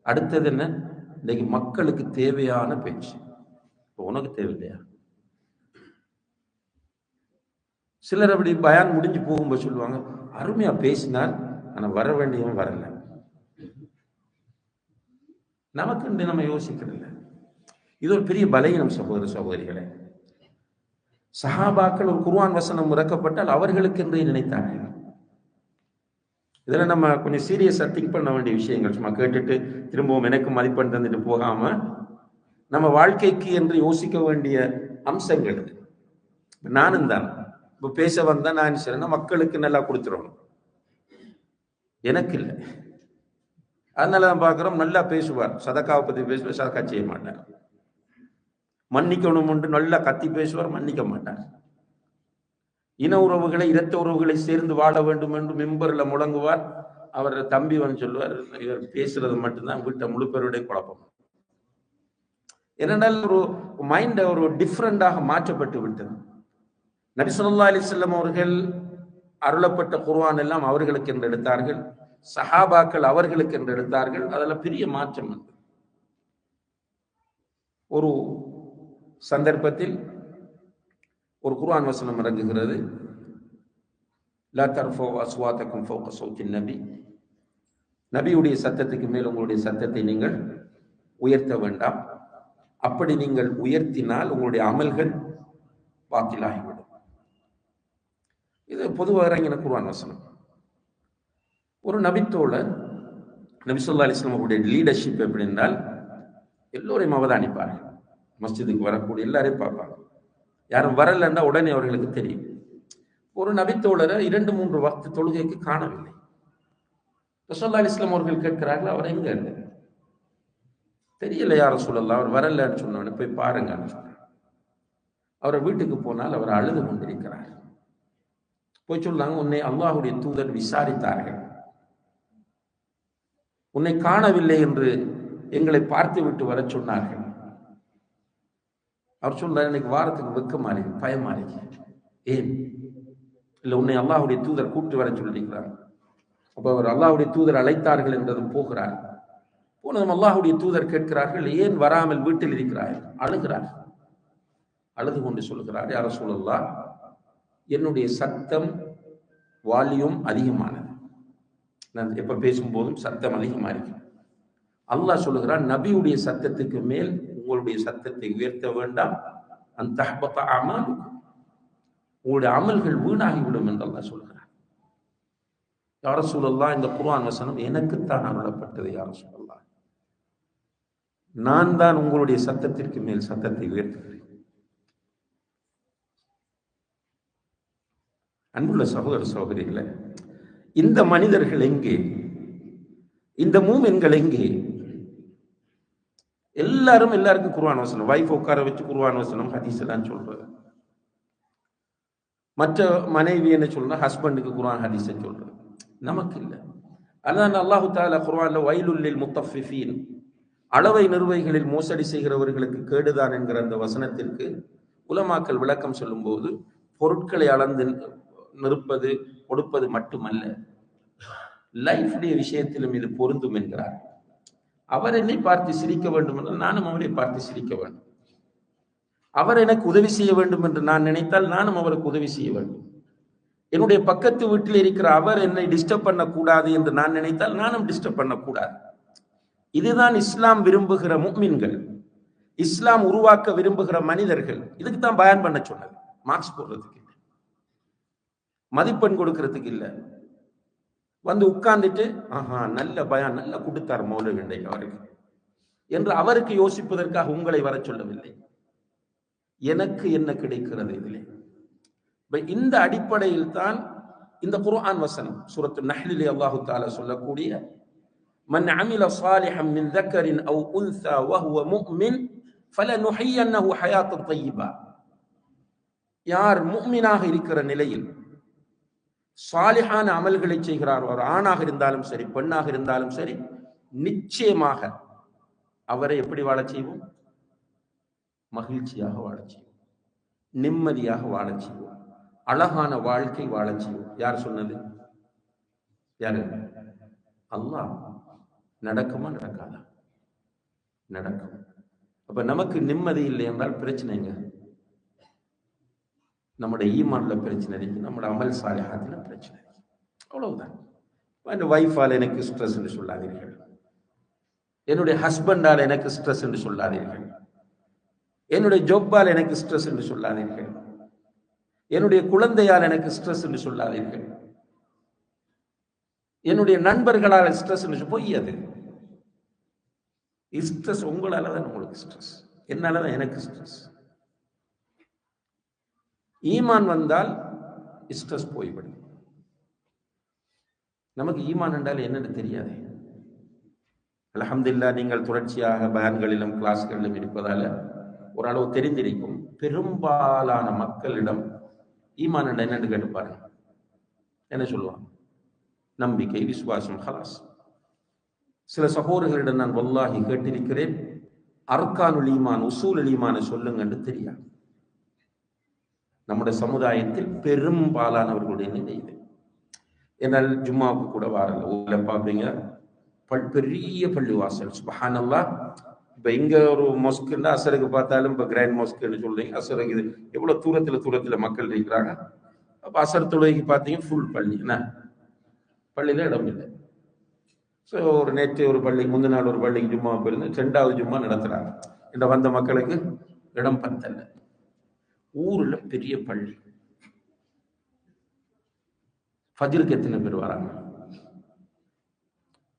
அடுத்தது என்ன? இன்னைக்கு மக்களுக்கு தேவையான பேச்சு. உனக்கு தேவையில்லையா? சிலர் அப்படி பயான் முடிஞ்சு போகும்போது சொல்லுவாங்க, அருமையா பேசினார், ஆனா வர வேண்டியவன் வரல. நமக்கு நம்ம யோசிக்கிறதில்ல. இது ஒரு பெரிய பலகீனம் சகோதர சகோதரிகளே. சஹாபாக்கள் ஒரு குர்ஆன் வசனம் இறக்கப்பட்டால் அவர்களுக்கு என்று நினைத்தார்கள். இதெல்லாம் நம்ம கொஞ்சம் சீரியஸா திங்க் பண்ண வேண்டிய விஷயங்கள். சும்மா கேட்டுட்டு திரும்பவும் எனக்கு மதிப்பெண் தந்துட்டு போகாம நம்ம வாழ்க்கைக்கு என்று யோசிக்க வேண்டிய அம்சங்கள் இது. நானும் தான் இப்ப பேச வந்தா நான் சொல்றேன்னா மக்களுக்கு நல்லா கொடுத்துடணும், எனக்கு இல்லை. அதனால தான் பார்க்கிறோம், நல்லா பேசுவார், சதக்காவை பத்தி பேசுவார், சதக்கா செய்ய மாட்டார். மன்னிக்கணும் என்று நல்லா கத்தி பேசுவார், மன்னிக்க மாட்டார். இன உறவுகளை, இரத்த உறவுகளை சேர்ந்து வாழ வேண்டும் என்று மெம்பர்ல முழங்குவார். அவர் தம்பி வந்து சொல்லுவார், இவர் பேசுறது மட்டும்தான் வீட்டை முழு பேருடைய குழப்பம். ஏனென்றால் ஒரு மைண்ட் ஒரு டிஃப்ரெண்டாக மாற்றப்பட்டு விட்டது. நபி ஸல்லல்லாஹு அலைஹி வஸல்லம் அவர்கள் அருளப்பட்ட குர்ஆன் எல்லாம் அவர்களுக்கு என்று எடுத்தார்கள், சஹாபாக்கள் அவர்களுக்கு என்று எடுத்தார்கள். அதில் பெரிய மாற்றம் உண்டு. ஒரு சந்தர்ப்பத்தில் ஒரு குர்ஆன் வசனம் இறங்குகிறது, லா தர்ஃபஉ அஸ்வாதக்கும் ஃபௌக ஸௌத்தின் நபி, நபியுடைய சத்தத்துக்கு மேல் உங்களுடைய சத்தத்தை நீங்கள் உயர்த்த வேண்டாம். அப்படி நீங்கள் உயர்த்தினால் உங்களுடைய அமல்கள் பாத்திலாகிவிடும். இது பொதுவாக இறங்கின குர்ஆன் வசனம். ஒரு நபித்தோழர், நபி ஸல்லல்லாஹு அலைஹி வஸல்லம் அவருடைய லீடர்ஷிப் எப்படி என்றால் எல்லோரையும் அவதானிப்பார். மஸ்ஜிதுக்கு வரக்கூடிய எல்லாரையும் பார்ப்பாங்க. யாரும் வரலன்னா உடனே அவர்களுக்கு தெரியும். ஒரு நபித்தோழரை 2-3 வக்து தொழுகைக்கு காணவில்லை. ரசூலுல்லாஹி அலைஹி வஸல்லம் அவர்கள் கேட்கிறார்கள், அவர் எங்க? தெரியல யா ரசூலல்லாஹ், அவர் வரலன்னு சொன்னவனே போய் பாருங்கன்னு சொன்னார். அவரை வீட்டுக்கு போனால் அவர் அழுது கொண்டிருக்கிறார். போய் சொல்றாங்க, உன்னை அல்லாஹ்வுடைய தூதர் விசாரித்தார்கள், உன்னை காணவில்லை என்று எங்களை பார்த்து விட்டு வர சொன்னார்கள். அவர் சொல்றார், எனக்கு வாரத்துக்கு வெக்கமா இருக்கு, பயமா இருக்கு. ஏன்? இல்ல, உன்னை அல்லாஹ்வுடைய தூதர் கூப்பிட்டு வர சொல்லியிருக்கிறார். அப்ப அவர் அல்லாஹ்வுடைய தூதர் அழைத்தார்கள் என்றதும் போகிறார். போனதும் அல்லாஹ்வுடைய தூதர் கேட்கிறார்கள், ஏன் வராமல் வீட்டில் இருக்கிறார்கள்? அழுகிறார். அழுது கொண்டு சொல்கிறார், யா ரசூலல்லாஹ், என்னுடைய சத்தம் வால்யூம் அதிகமானது, நான் எப்ப பேசும்போதும் சத்தம் அதிகமா இருக்கு. அல்லாஹ் சொல்லுகிறான், நபியுடைய சத்தத்துக்கு மேல் உங்களுடைய சத்தத்தை உயர்த்த வேண்டாம், அந்த உங்களுடைய அமல்கள் வீணாகிவிடும் என்று அல்லாஹ் சொல்கிறார். யா ரசூலல்லாஹ், இந்த குர்ஆன் வசனம் எனக்குத்தான் அருளப்பட்டது. யா ரசூலல்லாஹ், நான் தான் உங்களுடைய சத்தத்திற்கு மேல் சத்தத்தை உயர்த்துகிறேன். அன்புள்ள சகோதர சகோதரிகளே, இந்த மனிதர்கள் எங்கே? இந்த மூமின்கள் எங்கே? எல்லாருக்கும் குர்ஆன் வசனம், வைஃப் உட்கார வச்சு குர்ஆன் வசனம் ஹதீஸ் எல்லாம் சொல்றது. மற்ற மனைவி என்ன சொல்றா, ஹஸ்பண்டுக்கு குர்ஆன் ஹதீஸ சொல்றது. நமக்கு இல்லை. அதான் அல்லாஹு தஆலா குர்ஆன்ல வைலுல் லில் முத்தஃபிஃபீன், அளவை நிறுவைகளில் மோசடி செய்கிறவர்களுக்கு கேடுதான் என்கிற அந்த வசனத்திற்கு உலமாக்கள் விளக்கம் சொல்லும் போது, பொருட்களை அளந்து நிறுப்பது கொடுப்பது மட்டுமல்ல, லைஃப்டைய விஷயத்திலும் இது பொருந்தும் என்கிறார். அவர் என்னை பார்த்து சிரிக்க வேண்டும் என்றால் நானும் அவரை பார்த்து சிரிக்க வேண்டும். அவர் எனக்கு உதவி செய்ய வேண்டும் என்று நான் நினைத்தால் நானும் அவருக்கு உதவி செய்ய வேண்டும். என்னுடைய பக்கத்து வீட்டில் இருக்கிற அவர் என்னை டிஸ்டர்ப் பண்ணக்கூடாது என்று நான் நினைத்தால் நானும் டிஸ்டர்ப் பண்ணக்கூடாது. இதுதான் இஸ்லாம் விரும்புகிற முஃமின்கள், இஸ்லாம் உருவாக்க விரும்புகிற மனிதர்கள். இதுக்கு தான் பயான் பண்ண சொன்னது. மார்க்ஸ் போடுறதுக்கு இல்லை, மதிப்பெண் கொடுக்கறதுக்கு இல்லை. வந்து உட்கார்ந்துட்டு நல்ல பயான் நல்லா கொடுத்தார் மௌலவி அவருக்கு என்று அவருக்கு யோசிப்பதற்காக உங்களை வர சொல்லவில்லை. எனக்கு என்ன கிடைக்கிறது இதிலே? இந்த அடிப்படையில் தான் இந்த குர்ஆன் வசனம் சூரத்து நஹ்லிலே அல்லாஹு தஆலா சொல்லக்கூடிய, மன் அமில ஸாலிஹன் மின் ذكرின் அவ் உன்ஸா வஹுவ முஃமின் ஃபலனுஹியன்னஹு ஹயாத்தன் தய்யிபா. யார் முஃமினாக இருக்கிற நிலையில் சாலிஹான அமல்களை செய்கிறார், அவர் ஆணாக இருந்தாலும் சரி பெண்ணாக இருந்தாலும் சரி, நிச்சயமாக அவரை எப்படி வாழச் செய்வோம்? மகிழ்ச்சியாக வாழச் செய்வோம், நிம்மதியாக வாழச் செய்வோம், அழகான வாழ்க்கை வாழச் செய்வோம். யார் சொன்னது? யாரு? அல்லாஹ். நடக்குமா நடக்காதா? நடக்கும். அப்ப நமக்கு நிம்மதி இல்லை என்றால் பிரச்சனைங்க. நம்முடைய ஈமான்ல பிரச்சனை இருக்கு, நம்முடைய அமல் சாலிஹாத்துல பிரச்சனை இருக்கு, அவ்வளவுதான். என் வைஃபால் எனக்கு ஸ்ட்ரெஸ் என்று சொல்லாதீர்கள், என்னுடைய ஹஸ்பண்டால் எனக்கு ஸ்ட்ரெஸ் என்று சொல்லாதீர்கள், என்னுடைய ஜொப்பால் எனக்கு ஸ்ட்ரெஸ் என்று சொல்லாதீர்கள், என்னுடைய குழந்தையால் எனக்கு ஸ்ட்ரெஸ் என்று சொல்லாதீர்கள், என்னுடைய நண்பர்களால் ஸ்ட்ரெஸ் என்று பொய். அது ஸ்ட்ரெஸ் உங்களால தான் உங்களுக்கு ஸ்ட்ரெஸ், என்னாலதான் எனக்கு ஸ்ட்ரெஸ். ஈமான் வந்தால் ஸ்ட்ரெஸ் போய்விடும். நமக்கு ஈமான் என்றால் என்னன்னு தெரியாது. அல்ஹம்துலில்லாஹ், நீங்கள் தொடர்ச்சியாக பயான்களிலும் கிளாஸ்களிலும் இருப்பதால ஓரளவு தெரிந்திருக்கும். பெரும்பாலான மக்களிடம் ஈமான் என்ற என்னன்னு கேட்டு பாருங்க, என்ன சொல்லுவாங்க? நம்பிக்கை, விசுவாசம், ஹலாஸ். சில சகோதரர்களிடம் நான் வல்லாஹி கேட்டிருக்கிறேன், அர்கானுல் ஈமான், உசூலுல் ஈமானை சொல்லுங்க என்று தெரியாது. நம்முடைய சமுதாயத்தில் பெரும்பாலானவர்களுடைய நிலை இது. என்னால் ஜும்மாவுக்கு கூட வாரல ஊர்ல பாப்பீங்க, பெரிய பள்ளிவாசல், சுப்ஹானல்லாஹ். இப்ப இங்க ஒரு மொஸ்குன்னா அசருக்கு பார்த்தாலும் இப்ப கிராண்ட் மொஸ்குன்னு சொல்றீங்க, அசருக்கு இது எவ்வளவு தூரத்துல மக்கள் இருக்கிறாங்க. அப்ப அசர் தொழுகைக்கு பார்த்தீங்க ஃபுல் பள்ளி, என்ன பள்ளியில இடம் இல்லை. ஸோ ஒரு நேற்று ஒரு பள்ளிக்கு முந்தின நாள் ஒரு பள்ளிக்கு ஜும்மா போயிருந்து 2வது ஜும்மா நடத்துறாங்க. இந்த வந்த மக்களுக்கு இடம் பத்தல. ஊர்ல பெரிய பள்ளி, ஃபஜ்ருக்கு எத்தனை பேர் வராங்க?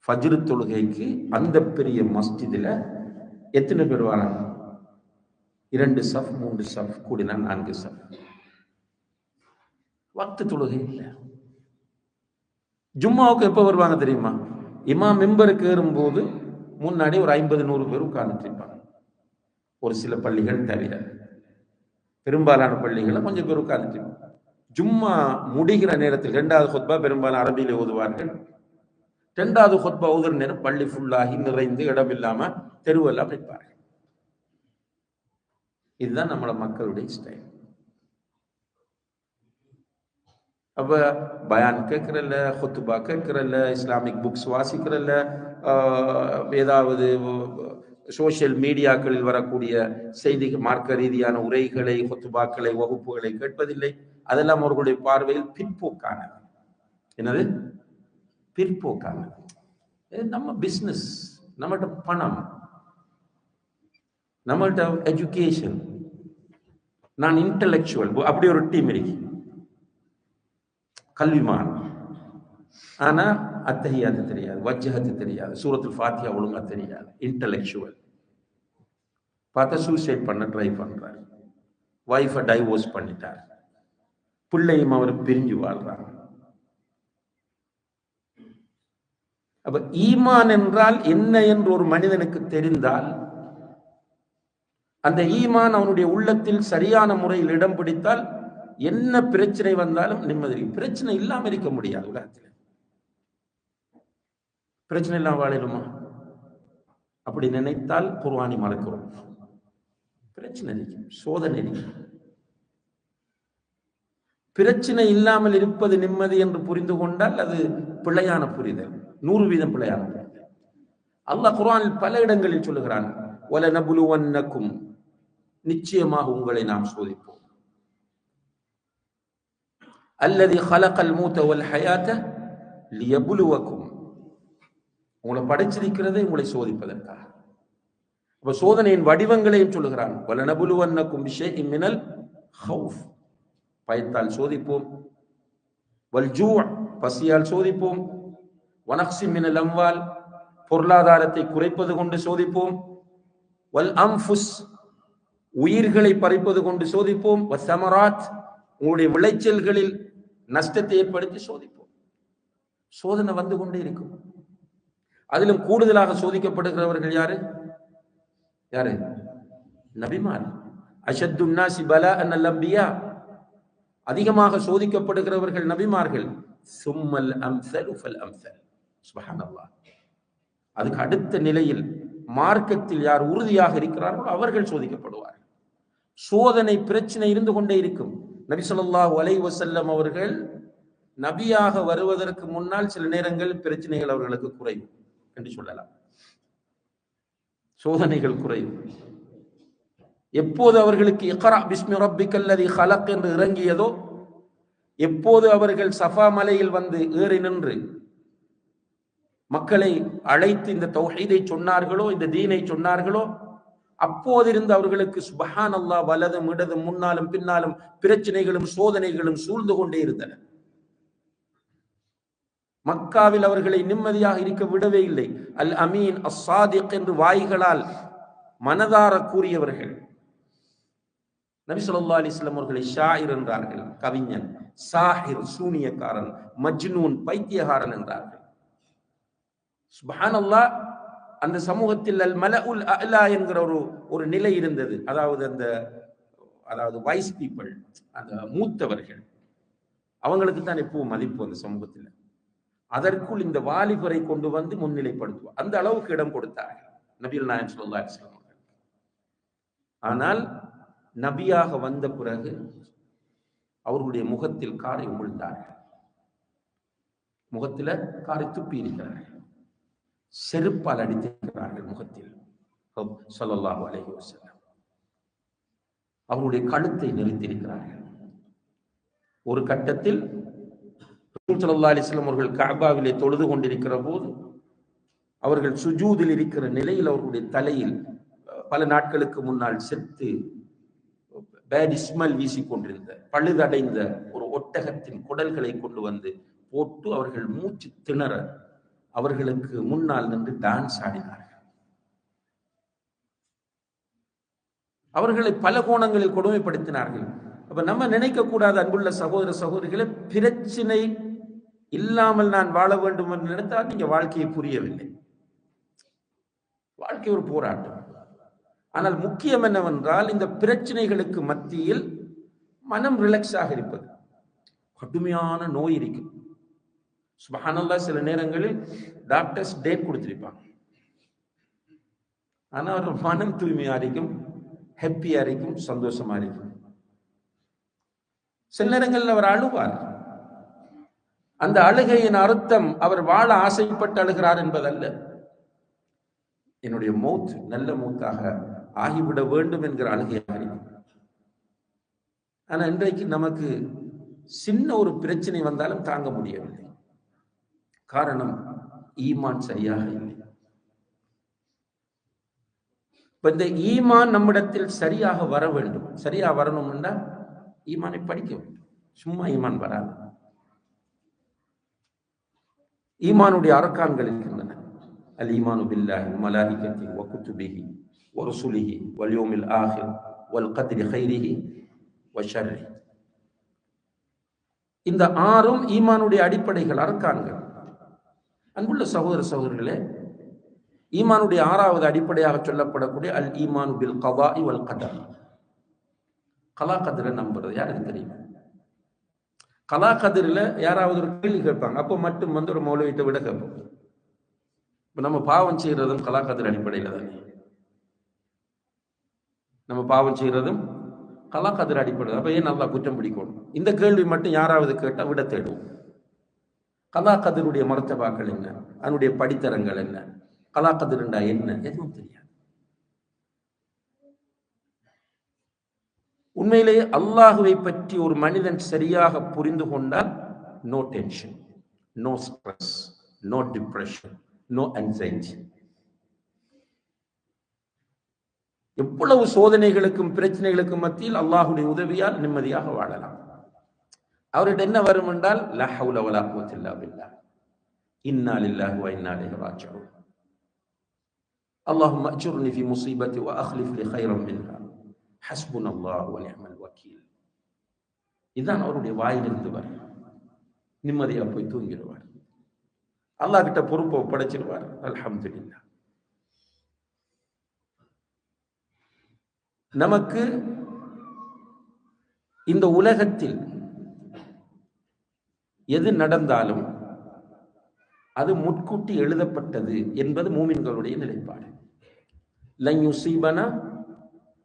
ஃபஜ்ரு தொழுகைக்கு அந்த பெரிய மஸ்ஜிதுல எத்தனை பேர் வராங்க? 2 சஃப் 3 சஃப் கூடினா 4 சஃப். வக்து தொழுகை இல்லை. ஜும்மாவுக்கு எப்ப வருவாங்க தெரியுமா? இமாம் மிம்பருக்கு ஏறும்போது முன்னாடி ஒரு 50-100 பேர் உட்கார்ந்துட்டு இருப்பாங்க. ஒரு சில பள்ளிகள் தவிர பெரும்பாலான பள்ளிகளை கொஞ்சம் பேர் உட்கார்ந்துட்டு இருப்பாங்க. ஜும்மா முடிகிற நேரத்தில் 2வது ஹுத்பா பெரும்பாலும் அரபியிலே ஓதுவார்கள். 2வது ஹுத்பா ஓதுற நேரம் பள்ளி ஃபுல்லாகி நிறைந்து இடம் இல்லாம தெருவெல்லாம் நிற்பார்கள். இதுதான் நம்மளோட மக்களுடைய ஸ்டைல். அப்ப பயான் கேட்கறல்ல, ஹுத்பா கேட்கறல்ல, இஸ்லாமிக் புக்ஸ் வாசிக்கிறல்ல, ஏதாவது சோசியல் மீடியாக்களில் வரக்கூடிய செய்தி மார்க்க ரீதியான உரைகளை, ஹுத்பாக்களை, வகுப்புகளை கேட்பதில்லை. அதெல்லாம் அவர்களுடைய பார்வையில் பிற்போக்கானது. என்னது? பிற்போக்கானது. நம்ம பிசினஸ், நம்மகிட்ட பணம், நம்மகிட்ட எஜுகேஷன், நான் இன்டலெக்சுவல், அப்படி ஒரு டீம் இருக்கு, கல்விமான். ஆனா அத்தஹியாத்து தெரியாது, வஜ்ஹத்து தெரியாது, சூரத்துல் ஃபாத்திஹா ஒழுங்கா தெரியாது, இன்டலெக்சுவல். பார்த்தா சூசைட் பண்ண ட்ரை பண்றார், வைஃபை டைவோர்ஸ் பண்ணிட்டார், பிள்ளையும் அவர் பிரிஞ்சு வாழ்றாங்க. அப்ப ஈமான் என்றால் என்ன என்று ஒரு மனிதனுக்கு தெரிந்தால், அந்த ஈமான் அவனுடைய உள்ளத்தில் சரியான முறையில் இடம் பிடித்தால் என்ன பிரச்சனை வந்தாலும் நிம்மதி. பிரச்சனை இல்லாம இருக்க முடியாது உலகத்தில். பிரச்சனை இல்லாம வாழலுமா? அப்படி நினைத்தால் குர்ஆனை மறக்கிறோம். பிரச்சனை இருக்கும், சோதனை இருக்கும். பிரச்சனை இல்லாமல் இருப்பது நிம்மதி என்று புரிந்து கொண்டால் அது பிழையான புரிதல், 100% பிழையான புரிதல். அல்லாஹ் குர்ஆனில் பல இடங்களில் சொல்லுகிறான், வலனபுலுவன்னக்கும், நிச்சயமாக உங்களை நாம் சோதிப்போம். அல்லதி ஹலகல் மூத வல் ஹயாத லியபுலுவக்கும், உங்களை படைச்சிருக்கிறதை உங்களை சோதிப்பதற்காக. அப்ப சோதனையின் வடிவங்களையும் சொல்லுகிறான். வலனபுலுவன்னக்கும் பிஷைஇன் மினல் ஹவுஃப், பயத்தால் சோதிப்போம், வல் ஜூ', பசியால் சோதிப்போம், வனக்ஸி மினல் அம்வால், பொருளாதாரத்தை குறைப்பது கொண்டு சோதிப்போம், வல் அன்ஃபுஸ், உயிர்களை பறிப்பது கொண்டு சோதிப்போம், வஸமராத், உங்களுடைய விளைச்சல்களில் நஷ்டத்தை ஏற்படுத்தி சோதிப்போம். சோதனை வந்து கொண்டே இருக்கும். அதிலும் கூடுதலாக சோதிக்கப்படுகிறவர்கள் யாரு? யாரு? நபிமார். அஷத்துன் நாஸி பலாஅன் அல் அன்பியா, அதிகமாக சோதிக்கப்படுகிறவர்கள் நபிமார்கள். சும்மல் அம்ஸலு ஃபல் அம்ஸல், சுப்ஹானல்லாஹ். அதுக்கு அடுத்த நிலையில் மார்க்கத்தில் யார் உறுதியாக இருக்கிறார்களோ அவர்கள் சோதிக்கப்படுவார்கள். சோதனை பிரச்சனை இருந்து கொண்டே இருக்கும். நபி ஸல்லல்லாஹு அலைஹி வஸல்லம் அவர்கள் நபியாக வருவதற்கு முன்னால் சில நேரங்கள் பிரச்சனைகள் அவர்களுக்கு குறையும் என்று சொல்லலாம். சோதனைகள் குறையும். எப்போது அவர்களுக்கு இக்ரா பிஸ்மி ரப்பிக்கல்லதி ஹலக் என்று இறங்கியதோ, எப்போது அவர்கள் சஃபா மலையில் வந்து ஏறி நின்று மக்களை அழைத்து இந்த தௌஹீதை சொன்னார்களோ, இந்த தீனை சொன்னார்களோ, அப்போதிருந்து அவர்களுக்கு சுப்ஹானல்லாஹ் வலதும் இடதும் முன்னாலும் பின்னாலும் பிரச்சனைகளும் சோதனைகளும் சூழ்ந்து கொண்டே இருந்தன. மக்காவில் அவர்களை நிம்மதியாக இருக்க விடவே இல்லை. அல் அமீன் அஸ் சாதிக் என்று வாய்களால் மனதார கூறியவர்கள். நபி ஸல்லல்லாஹு அலைஹி வஸல்லம் அவர்களை ஷாயிர் என்றார்கள், கவிஞன், சாஹிர் சூனியக்காரன், மஜ்னூன் பைத்தியகாரன் என்றார்கள். சுப்ஹானல்லாஹ். அந்த சமூகத்தில் அல் மலஉல் அலா என்கிற ஒரு நிலை இருந்தது. அதாவது வைஸ் பீப்பிள், அந்த மூத்தவர்கள், அவங்களுக்கு தான் எப்பவும் மதிப்பு அந்த சமூகத்தில். அதற்குள் இந்த வாலிபரை கொண்டு வந்து முன்னிலைப்படுத்துவார். அந்த அளவுக்கு இடம் கொடுத்தார்கள் நபிகள் நாயகம் ஸல்லல்லாஹு அலைஹி வஸல்லம் அவர்கள். ஆனால் நபியாக வந்த பிறகு அவர்களுடைய முகத்தில் காரை உமிழ்ந்தார்கள், முகத்தில் காரை துப்பி இருக்கிறார்கள், செருப்பால் அடித்திருக்கிறார்கள் முகத்தில். ஸல்லல்லாஹு அலைஹி வஸல்லம் அவருடைய கழுத்தை நெரித்திருக்கிறார்கள். ஒரு கட்டத்தில் ரசூல் ஸல்லல்லாஹு அலைஹி வஸல்லம் அவர்கள் கஅபாவிலே தொழுது கொண்டிருக்கிற போது அவர்கள் சுஜூதில் இருக்கிற நிலையில் அவர்களுடைய தலையில் பல நாட்களுக்கு முன்னால் செத்து பேட் ஸ்மெல் வீசிக்கொண்டிருந்த பழுதடைந்த ஒரு ஒட்டகத்தின் குடல்களை கொண்டு வந்து போட்டு அவர்கள் மூச்சு திணற அவர்களுக்கு முன்னால் நின்று டான்ஸ் ஆடினார்கள். அவர்களை பல கோணங்களில் கொடுமைப்படுத்தினார்கள். அப்ப நம்ம நினைக்க கூடாது, அன்புள்ள சகோதர சகோதரிகளை, பிரச்சனை இல்லாமல் நான் வாழ வேண்டும் என்று நினைத்தால் நீங்க வாழ்க்கையை புரியவில்லை. வாழ்க்கை ஒரு போராட்டம். ஆனால் முக்கியம் என்னவென்றால் இந்த பிரச்சனைகளுக்கு மத்தியில் மனம் ரிலாக்ஸாக இருப்பது. கடுமையான நோய் இருக்கும். சுப்ஹானல்லாஹ், சில நேரங்களில் டாக்டர்ஸ் டேட் கொடுத்திருப்பாங்க. ஆனா அவர் மனம் தூய்மையா இருக்கும், ஹாப்பியா இருக்கும், சந்தோஷமா இருக்கும். சில நேரங்களில் அவர் அழுவார். அந்த அழுகையின் அர்த்தம் அவர் வாழ ஆசைப்பட்டு அழுகிறார் என்பதல்ல. என்னுடைய மௌத் நல்ல மௌத்தாக ஆகிவிட வேண்டும் என்கிற அழுகையாக இருக்கும். ஆனா இன்றைக்கு நமக்கு சின்ன ஒரு பிரச்சனை வந்தாலும் தாங்க முடியவில்லை. காரணம், ஈமான் சரியாக இல்லை. இந்த ஈமான் நம்மிடத்தில் சரியாக வர வேண்டும். சரியாக வரணும் என்றால் ஈமானை படிக்க வேண்டும். சும்மா ஈமான் வராது. ஈமானுடைய அரக்கான்கள் இருக்கின்றன. அல் ஈமானு பில்லாஹி மலாயிகத்தி வ குதுபிஹி வ ருசுலிஹி வல் யௌமில் ஆஹிர் வல் கத்ரி கைரிஹி வ ஷர்ரிஹி. இந்த 6ம் ஈமானுடைய அடிப்படைகள், அரக்கான்கள். அன்புள்ள சகோதர சகோதரர்களே, ஈமானுடைய 6வது அடிப்படையாக சொல்லப்படக்கூடிய அல் ஈமானு பில் கதாஇ வல் கதர். கலா கதிரை நம்புறது. யாருக்கு தெரியும்? கலா கதிரில் யாராவது ஒரு கேள்வி கேட்பாங்க, அப்போ மட்டும் வந்து ஒரு மௌலவிட்ட விட கேட்போம். இப்போ நம்ம பாவம் செய்யறதும் கலா கதிர் அடிப்படையில் தானே. நம்ம பாவம் செய்யறதும் கலா கதிர் அடிப்படை. அப்போ ஏன் நல்லா குற்றம் பிடிக்கணும்? இந்த கேள்வி மட்டும் யாராவது கேட்டால் விட தேடுவோம். கலா கதிருடைய மரத்தபாக்கள் என்ன, அதனுடைய படித்தரங்கள் என்ன, கலா கதிர்ண்டா என்ன, எதுவும் தெரியாது. உண்மையிலேயே அல்லாஹுவை பற்றி ஒரு மனிதன் சரியாக புரிந்து கொண்டால் no tension, no stress, no depression, no anxiety. எவ்வளவு சோதனைகளுக்கும் பிரச்சனைகளுக்கும் மத்தியில் அல்லாஹுடைய உதவியால் நிம்மதியாக வாழலாம். அவர்கிட்ட என்ன வரும் என்றால் லா ஹவுல வலா குவத்த இல்லா பில்லாஹ், இன்னா லில்லாஹி வ இன்னா இலைஹி ராஜிஊன், அல்லாஹும்ம அஜுர்னி ஃபி முஸீபத்தி வ அக்லிஃப் லி கைரன் மின்ஹா, ஹஸ்புனல்லாஹு வ நிஅமல் வக்கீல். இதுதான் அவருடைய வாயிலிருந்து வர. நிம்மதியா போய் தூங்கிடுவார். அல்லாஹ் கிட்ட பொறுப்பை ஒப்படைச்சிருவார். அல்ஹம்துலில்லாஹ். நமக்கு இந்த உலகத்தில் எது நடந்தாலும் அது முன்கூட்டி எழுதப்பட்டது என்பது மூமின்களுடைய நிலைப்பாடு. லன் யுஸீபனா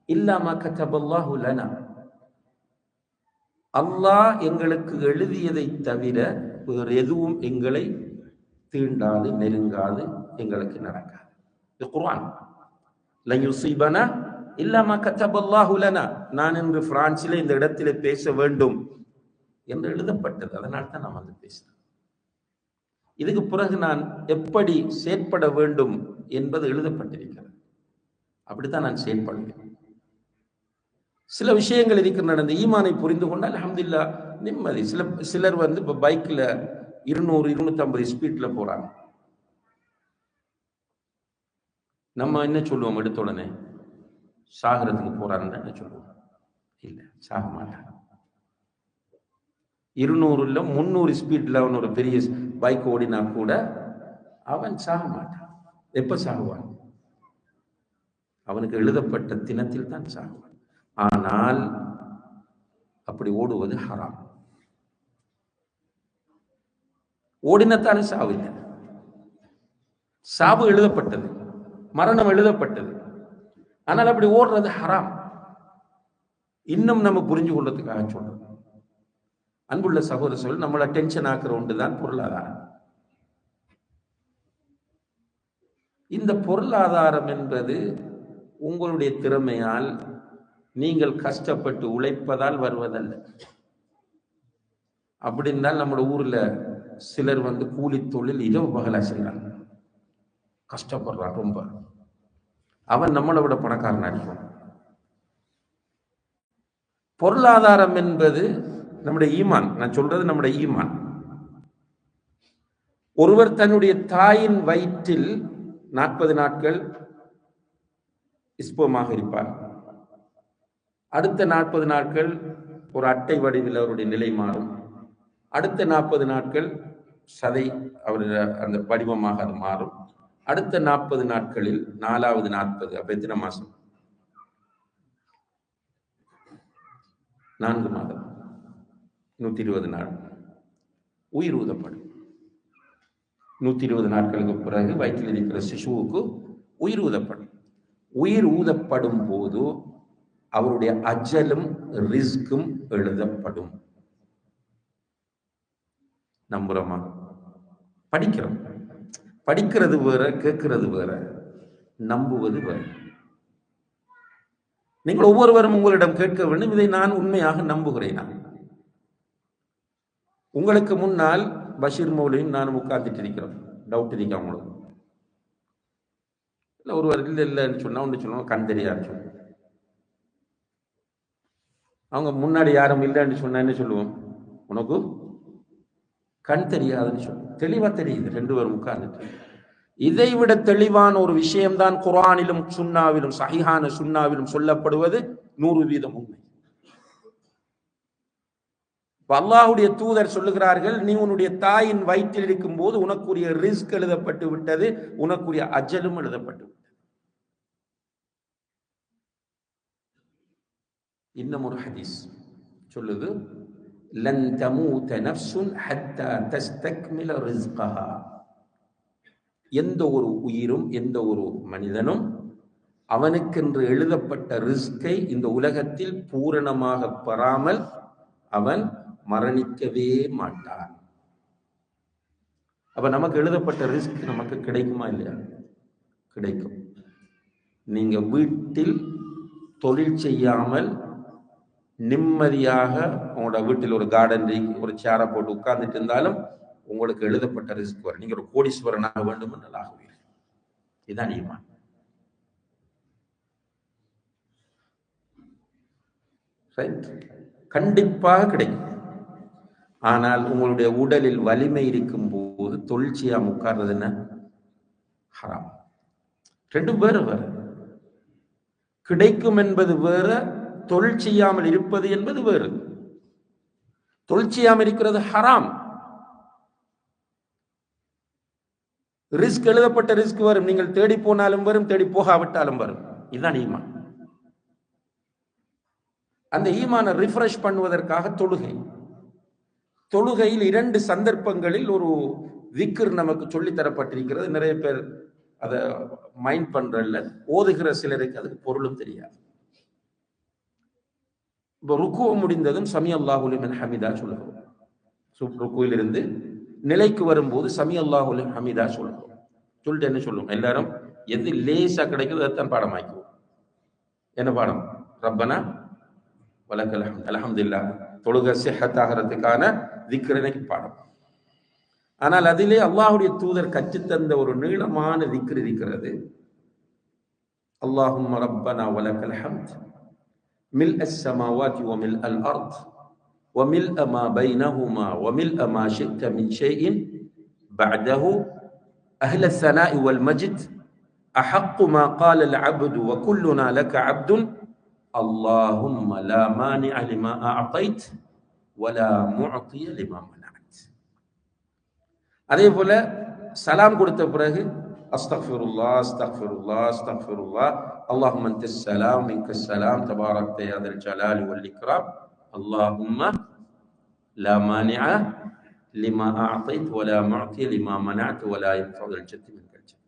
இல்லா மா கதபல்லாஹு லனா. அல்லாஹ் எங்களுக்கு எழுதியதை தவிர வேறு எதுவும் எங்களை தீண்டாது, நெருங்காது, எங்களுக்கு நடக்காது. இது குர்ஆன். லன் யுஸீபனா இல்லா மா கதபல்லாஹு லனா. நான் இன்று பிரான்சிலே இந்த இடத்திலே பேச வேண்டும் என்று எழுதப்பட்டது. அதனால் தான் நான் வந்து பேசுறேன். இதுக்கு பிறகு நான் எப்படி செயற்பட வேண்டும் என்பது எழுதப்பட்டிருக்கிறது. அப்படித்தான் நான் செயற்படுவேன். சில விஷயங்கள் இருக்கின்றன. இந்த ஈமானை புரிந்து கொண்டால் அல்ஹம்துலில்லாஹ் நிம்மதி. சிலர் வந்து இப்போ பைக்கில் 200-250 ஸ்பீட்ல போறாங்க. நம்ம என்ன சொல்லுவோம்? எடுத்த உடனே சாகரத்துக்கு போறான்னு என்ன சொல்லுவோம்? இல்லை, சாக மாட்டாங்க. 200-300 ஸ்பீட்ல அவன் ஒரு பெரிய பைக் ஓடினா கூட அவன் சாக மாட்டான். எப்ப சாகுவான்? அவனுக்கு எழுதப்பட்ட தினத்தில் தான் சாகுவான். ஆனால் அப்படி ஓடுவது ஹராம். ஓடினத்தாலே சாவு இல்லை. சாவு எழுதப்பட்டது, மரணம் எழுதப்பட்டது. ஆனால் அப்படி ஓடுறது ஹராம். இன்னும் நம்ம புரிஞ்சு கொள்றதுக்காக சொல்றோம். அன்புள்ள சகோதர சொல், நம்மளை டென்ஷன் ஆக்குற ஒன்றுதான் பொருளாதாரம். இந்த பொருளாதாரம் என்பது உங்களுடைய திறமையால், நீங்கள் கஷ்டப்பட்டு உழைப்பதால் வருவதல்ல. அப்படி இருந்தால் நம்மளோட ஊர்ல சிலர் வந்து கூலி தொழில் இரவு பகலா செய்யறாங்க, கஷ்டப்படுறான் ரொம்ப. அவன் நம்மளை விட பணக்காரன் அடிக்கும். பொருளாதாரம் என்பது நம்முடைய ஈமான். நான் சொல்றது நம்முடைய ஈமான். ஒருவர் தன்னுடைய தாயின் வயிற்றில் 40 நாட்கள் இஸ்பமாக இருப்பார். அடுத்த 40 நாட்கள் ஒரு அட்டை வடிவில் அவருடைய நிலை மாறும். அடுத்த 40 நாட்கள் சதை அவருடைய அந்த வடிவமாக அது மாறும். அடுத்த 40 நாட்களில் 4வது 40, அப்ப எத்தனை மாசம்? 4 மாதம். 120 நாள் உயிர் ஊதப்படும். 120 நாட்களுக்கு பிறகு வயிற்றில் இருக்கிற சிசுவுக்கு உயிர் ஊதப்படும். உயிர் ஊதப்படும் போது அவருடைய அஜலும் ரிஸ்கும் எழுதப்படும். நம்புறோமா? படிக்கிறோம். படிக்கிறது வேற, கேட்கிறது வேற, நம்புவது வேற. நீங்கள் ஒவ்வொருவரும் உங்களிடம் கேட்க வேண்டும், இதை நான் உண்மையாக நம்புகிறேன். உங்களுக்கு முன்னால் பஷீர் மௌலியும் நானும் உட்கார்ந்துட்டு இருக்கிறோம். டவுட் இருக்கா உங்களுக்கு? இல்லை, ஒருவர் இல்லைன்னு சொன்னா ஒன்று சொல்லுவோம், கண் தெரியாதுன்னு சொல்லுவோம். அவங்க முன்னாடி யாரும் இல்லைன்னு சொன்னா என்ன சொல்லுவோம்? உனக்கு கண் தெரியாதுன்னு சொல்லுவோம். தெளிவா தெரியுது, 2 பேரும் உட்கார்ந்துட்டு. இதை விட தெளிவான ஒரு விஷயம்தான் குர்ஆனிலும் சுன்னாவிலும், சஹீஹான சுன்னாவிலும் சொல்லப்படுவது 100% உண்மை. அல்லாஹ்வுடைய தூதர் சொல்லுகிறார்கள், நீ உன்னுடைய தாயின் வயிற்றில் இருக்கும் போது உனக்குரிய ரிஸ்க் எழுதப்பட்டு விட்டது, உனக்குரிய அஜலும் எழுதப்பட்டு விட்டது. இன்னும் ஒரு ஹதீஸ் சொல்லுது, லன் தமூத நஃப்ஸுன் ஹத்தா தஸ்தக்மில ரிஸ்கஹா. எந்த ஒரு உயிரும், எந்த ஒரு மனிதனும் அவனுக்கென்று எழுதப்பட்ட ரிஸ்கை இந்த உலகத்தில் பூரணமாக பெறாமல் அவன் மரணிக்கவே மாட்டான். அப்ப நமக்கு எழுதப்பட்ட ரிஸ்க் நமக்கு கிடைக்குமா இல்லையா? கிடைக்கும். நீங்க வீட்டில் தொழில் செய்யாமல் நிம்மதியாக உங்களோட வீட்டில் ஒரு கார்டன், ஒரு சேரை போட்டு உட்கார்ந்துட்டு இருந்தாலும் உங்களுக்கு எழுதப்பட்ட ரிஸ்க் வரும். நீங்க ஒரு கோடீஸ்வரனாக வேண்டும் என்று ஆகுவீர்கள். இதுதான் ஈமான். கண்டிப்பாக கிடைக்கும். ஆனால் உங்களுடைய உடலில் வலிமை இருக்கும் போது தொழில் செய்யாம உட்கார்றது என்ன? ஹராம். 2 வேற வேற. கிடைக்கும் என்பது வேற, தொழில் செய்யாமல் இருப்பது என்பது வேறு. தொழில் செய்யாமல் இருக்கிறது ஹராம். ரிஸ்க், எழுதப்பட்ட ரிஸ்க் வரும். நீங்கள் தேடி போனாலும் வரும், தேடி போகாவிட்டாலும் வரும். இதுதான் ஈமான். அந்த ஈமானை ரிஃப்ரெஷ் பண்ணுவதற்காக தொழுகையில் 2 சந்தர்ப்பங்களில் ஒரு விக்ர் நமக்கு சொல்லித் தரப்பட்டிருக்கிறது. நிறைய பேர் அதை மைண்ட் பண்றதில்ல. ஓதுகிற சிலருக்கு அதுக்கு பொருளும் தெரியாது. இப்போ ருக்கு முடிந்ததும் சமி அல்லாஹு லிமன் ஹமிதா சொல்லுகிறோம். ருக்குவில் இருந்து நிலைக்கு வரும்போது சமி அல்லாஹு லிமன் ஹமிதா சொல்லுகிறோம். சொல்லிட்டு என்ன சொல்லுவோம்? எல்லாரும் எது லேசா கிடைக்குதோ அதைத்தான் பாடமாக்குவோம். என்ன பாடம்? ரப்பனா வலக்கல் ஹம்த், அல்ஹம்துலில்லாஹ். தொழுகை சிஹத் ஆகிறதுக்கான திக்ரனைக்கு பாடம். ஆனால் அதிலே அல்லாஹ்வுடைய தூதர் கற்றுத்தந்த ஒரு நீளமான திக்ர் இருக்கிறது. அல்லாஹும்ம ரப்பனா வலக்கல் ஹம்த் மில்அ ஸமாவாதி வ மில்அல் அர்த் வ மில்அ மா பைனஹுமா வ மில்அ மா ஷி'த மின் ஷைஇன் பஅதஹு அஹ்ல ஸனாஇ வல் மஜ்த் அஹqqு மா قال العبد وكلنا لك عبد اللهم لا مانع لما أعطيت ولا معطي لما منعت. அதே போல சலாம் கொடுத்த பிறகு அஸ்தக்ஃபிருல்லாஹ் அஸ்தக்ஃபிருல்லாஹ் அஸ்தக்ஃபிருல்லாஹ் அல்லாஹும்ம அன்தஸ் ஸலாம் மின்கஸ் ஸலாம் தபாரக்த யா தல் ஜலாலி வல் இக்ராம் அல்லாஹும்ம லா மானிஅ லிமா அஅதைத் வலா முஅதி லிமா மனஅத் வலா யன்ஃபுல் ஜத் மின்கல் ஜத்.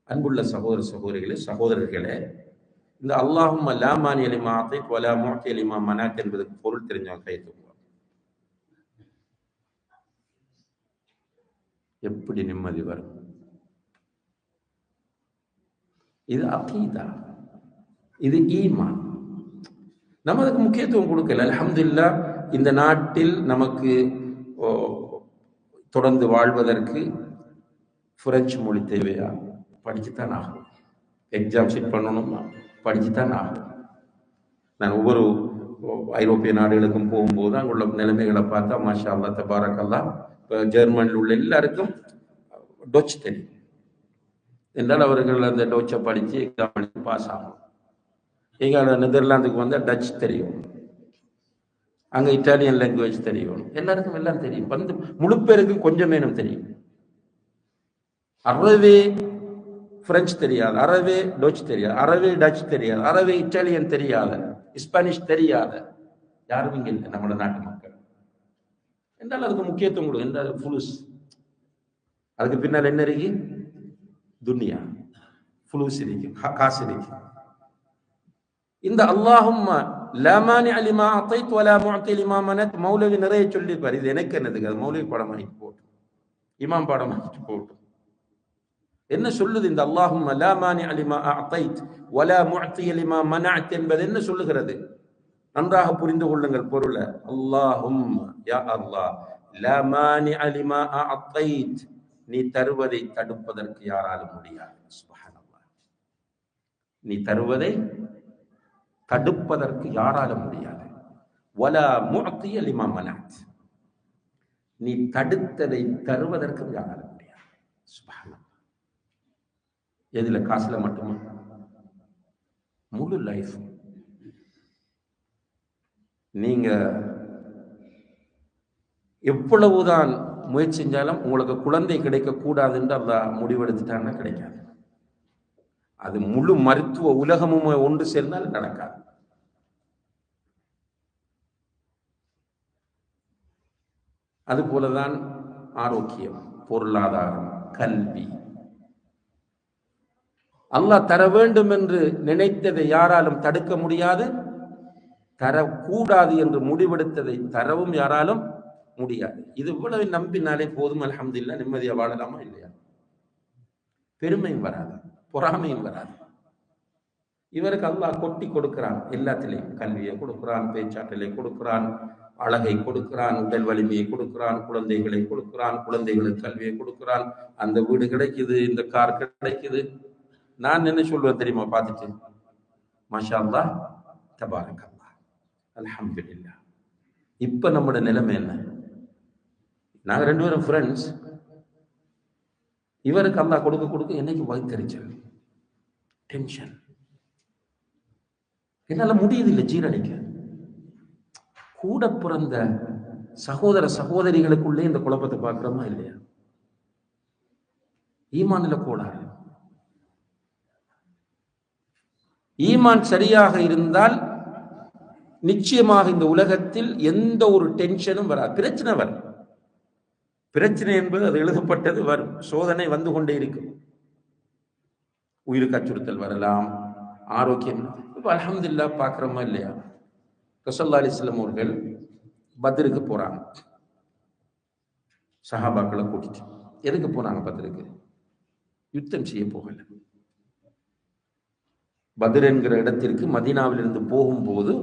அன்புள்ள சகோதரர்களே, இந்த அல்லாஹும்ம லா மானிஅ லிமா அஅதைத் வலா முஅதி லிமா மனஅத் என்பதுக்கு பொருள் தெரிஞ்சவங்க கை தூக்குங்க. எப்படி நிம்மதி வரும்? இது அகீதா, இது ஈமான். நம்ம அதுக்கு முக்கியத்துவம் கொடுக்கல. அல்ஹம்துலில்லாஹ், இந்த நாட்டில் நமக்கு தொடர்ந்து வாழ்வதற்கு பிரெஞ்சு மொழி தேவையா? படிச்சுத்தான் ஆகும். எக்ஸாம் ஷீட் பண்ணணும்னா படிச்சுத்தான் ஆகும். நான் ஒவ்வொரு ஐரோப்பிய நாடுகளுக்கும் போகும்போது அங்குள்ள நிலைமைகளை பார்த்தா மாஷா அல்லாஹ் தபாரக்கல்லாஹ். இப்போ ஜெர்மனியில் உள்ள எல்லாருக்கும் டொச் தெரியும் என்றால் அவர்கள் அந்த டொச்சை படித்து எக்ஸாம் படித்து பாஸ் ஆகும். எங்கள் நெதர்லாந்துக்கு வந்தால் டச் தெரியும், அங்கே இட்டாலியன் லாங்குவேஜ் தெரியும். எல்லாருக்கும் எல்லாம் தெரியும். வந்து முழு பேருக்கும் கொஞ்சம் மேலும் தெரியும். அறவே பிரெஞ்சு தெரியாது, அறவே டொச் தெரியாது, அறவே டச் தெரியாது, அறவே இட்டாலியன் தெரியாத, ஸ்பானிஷ் தெரியாத யாரும் இங்கே இல்லை நம்மளோட நாட்டு மக்கள். என்றால் அதுக்கு முக்கியத்துவம் கொடு என்றால் ஃபுலுஸ். அதுக்கு பின்னால் என்ன இருக்கு? துன்யா, ஃபுலுஸ் இருக்கு, காசு இருக்கு. இந்த அல்லாஹும்ம லா மானிஅ லிமா அதைத் வலா முஅத்தி லிமா மனத் மௌலவி நிறைய சொல்லியிருப்பார். இது எனக்கு என்னதுக்கு? அது மௌலவி பாடமாகிட்டு போட்டு, இமாம் பாடமாகிட்டு போட்டு. என்ன சொல்லுது இந்த அல்லாஹும்ம லா மானிஅ லிமா அதைத் வலா முஅத்தி லிமா மனஅத் என்பது என்ன சொல்லுகிறது? நன்றாக புரிந்து கொள்ளுங்கள் பொருளை. அல்லாஹும்ம, யா அல்லாஹ், லா மானிஅ லிமா அதைத், நீ தருவதை தடுப்பதற்கு யாராலும் முடியாது. சுப்ஹானல்லாஹ். நீ தருவதை தடுப்பதற்கு யாராலும் முடியாது. வலா முஅத்திய லிமா மனஅத், நீ தடுத்ததை தருவதற்கும் யாராலும் முடியாது. சுப்ஹானல்லாஹ். எதுல? காசுல மட்டுமா? முழு லைஃப். நீங்க எவ்வளவுதான் முயற்சி செஞ்சாலும் உங்களுக்கு குழந்தை கிடைக்க கூடாது என்று அல்லாஹ் முடிவெடுத்துட்டான்னா கிடைக்காது. அது முழு மருத்துவ உலகமும் ஒன்று சேர்ந்தால் நடக்காது. அது போலதான் ஆரோக்கியம், பொருளாதாரம், கல்வி. அல்லாஹ் தர வேண்டும் என்று நினைத்ததை யாராலும் தடுக்க முடியாது, தரக்கூடாது என்று முடிவெடுத்ததை தரவும் யாராலும் முடியாது. இது இவ்வளவு நம்பினாலே போதும், அல்ஹம்துலில்லாஹ், நிம்மதியா வாழலாமா இல்லையா? பெருமையும் வராது, பொறாமையும் வராது. இவருக்கு அல்லாஹ் கொட்டி கொடுக்கிறான், எல்லாத்திலையும் கல்வியை கொடுக்கிறான், பேச்சாற்றலை கொடுக்கிறான், அழகை கொடுக்கிறான், உடல் வலிமையை கொடுக்கிறான், குழந்தைகளை கொடுக்கிறான், குழந்தைகளுக்கு கல்வியை கொடுக்கிறான், அந்த வீடு கிடைக்குது, இந்த கார் கிடைக்குது. நான் என்ன சொல்லுவேன் தெரியுமா? பார்த்துட்டு, மாஷா அல்லாஹ், தபாரக் அல்லாஹ், அல்ஹம்துலில்லாஹ். இப்ப நம்மளோட நிலைமை என்ன? நாங்க 2 பேரும் ஃப்ரெண்ட்ஸ். இவருக்கு அல்லாஹ் கொடுக்க கொடுக்க என்னைக்கு வயிற்றெரிச்சல், டென்ஷன், என்னால முடியுதில்லை ஜீரணிக்க. கூட பிறந்த சகோதர சகோதரிகளுக்குள்ளே இந்த குழப்பத்தை பார்க்கிறோமா இல்லையா? ஈமான்ல கோளாறு. ஈமான் சரியாக இருந்தால் நிச்சயமாக இந்த உலகத்தில் எந்த ஒரு டென்ஷனும் வராது. பிரச்சனை வரும், பிரச்சனை என்பது அது எழுதப்பட்டது வரும், சோதனை வந்து கொண்டே இருக்கும். உயிருக்கு அச்சுறுத்தல் வரலாம், ஆரோக்கியம். இப்ப அல்ஹம்துலில்லாஹ் பார்க்கிறோமா இல்லையா? ரசூலுல்லாஹி அலைஹி வஸல்லம் அவர்கள் பத்ருக்கு போறாங்க, சஹாபாக்களை கூட்டிட்டு. எதுக்கு போனாங்க பத்ருக்கு? யுத்தம் செய்ய போகல. பத்ர் என்கிற இடத்திற்கு மதீனாவிலிருந்து போகும்போது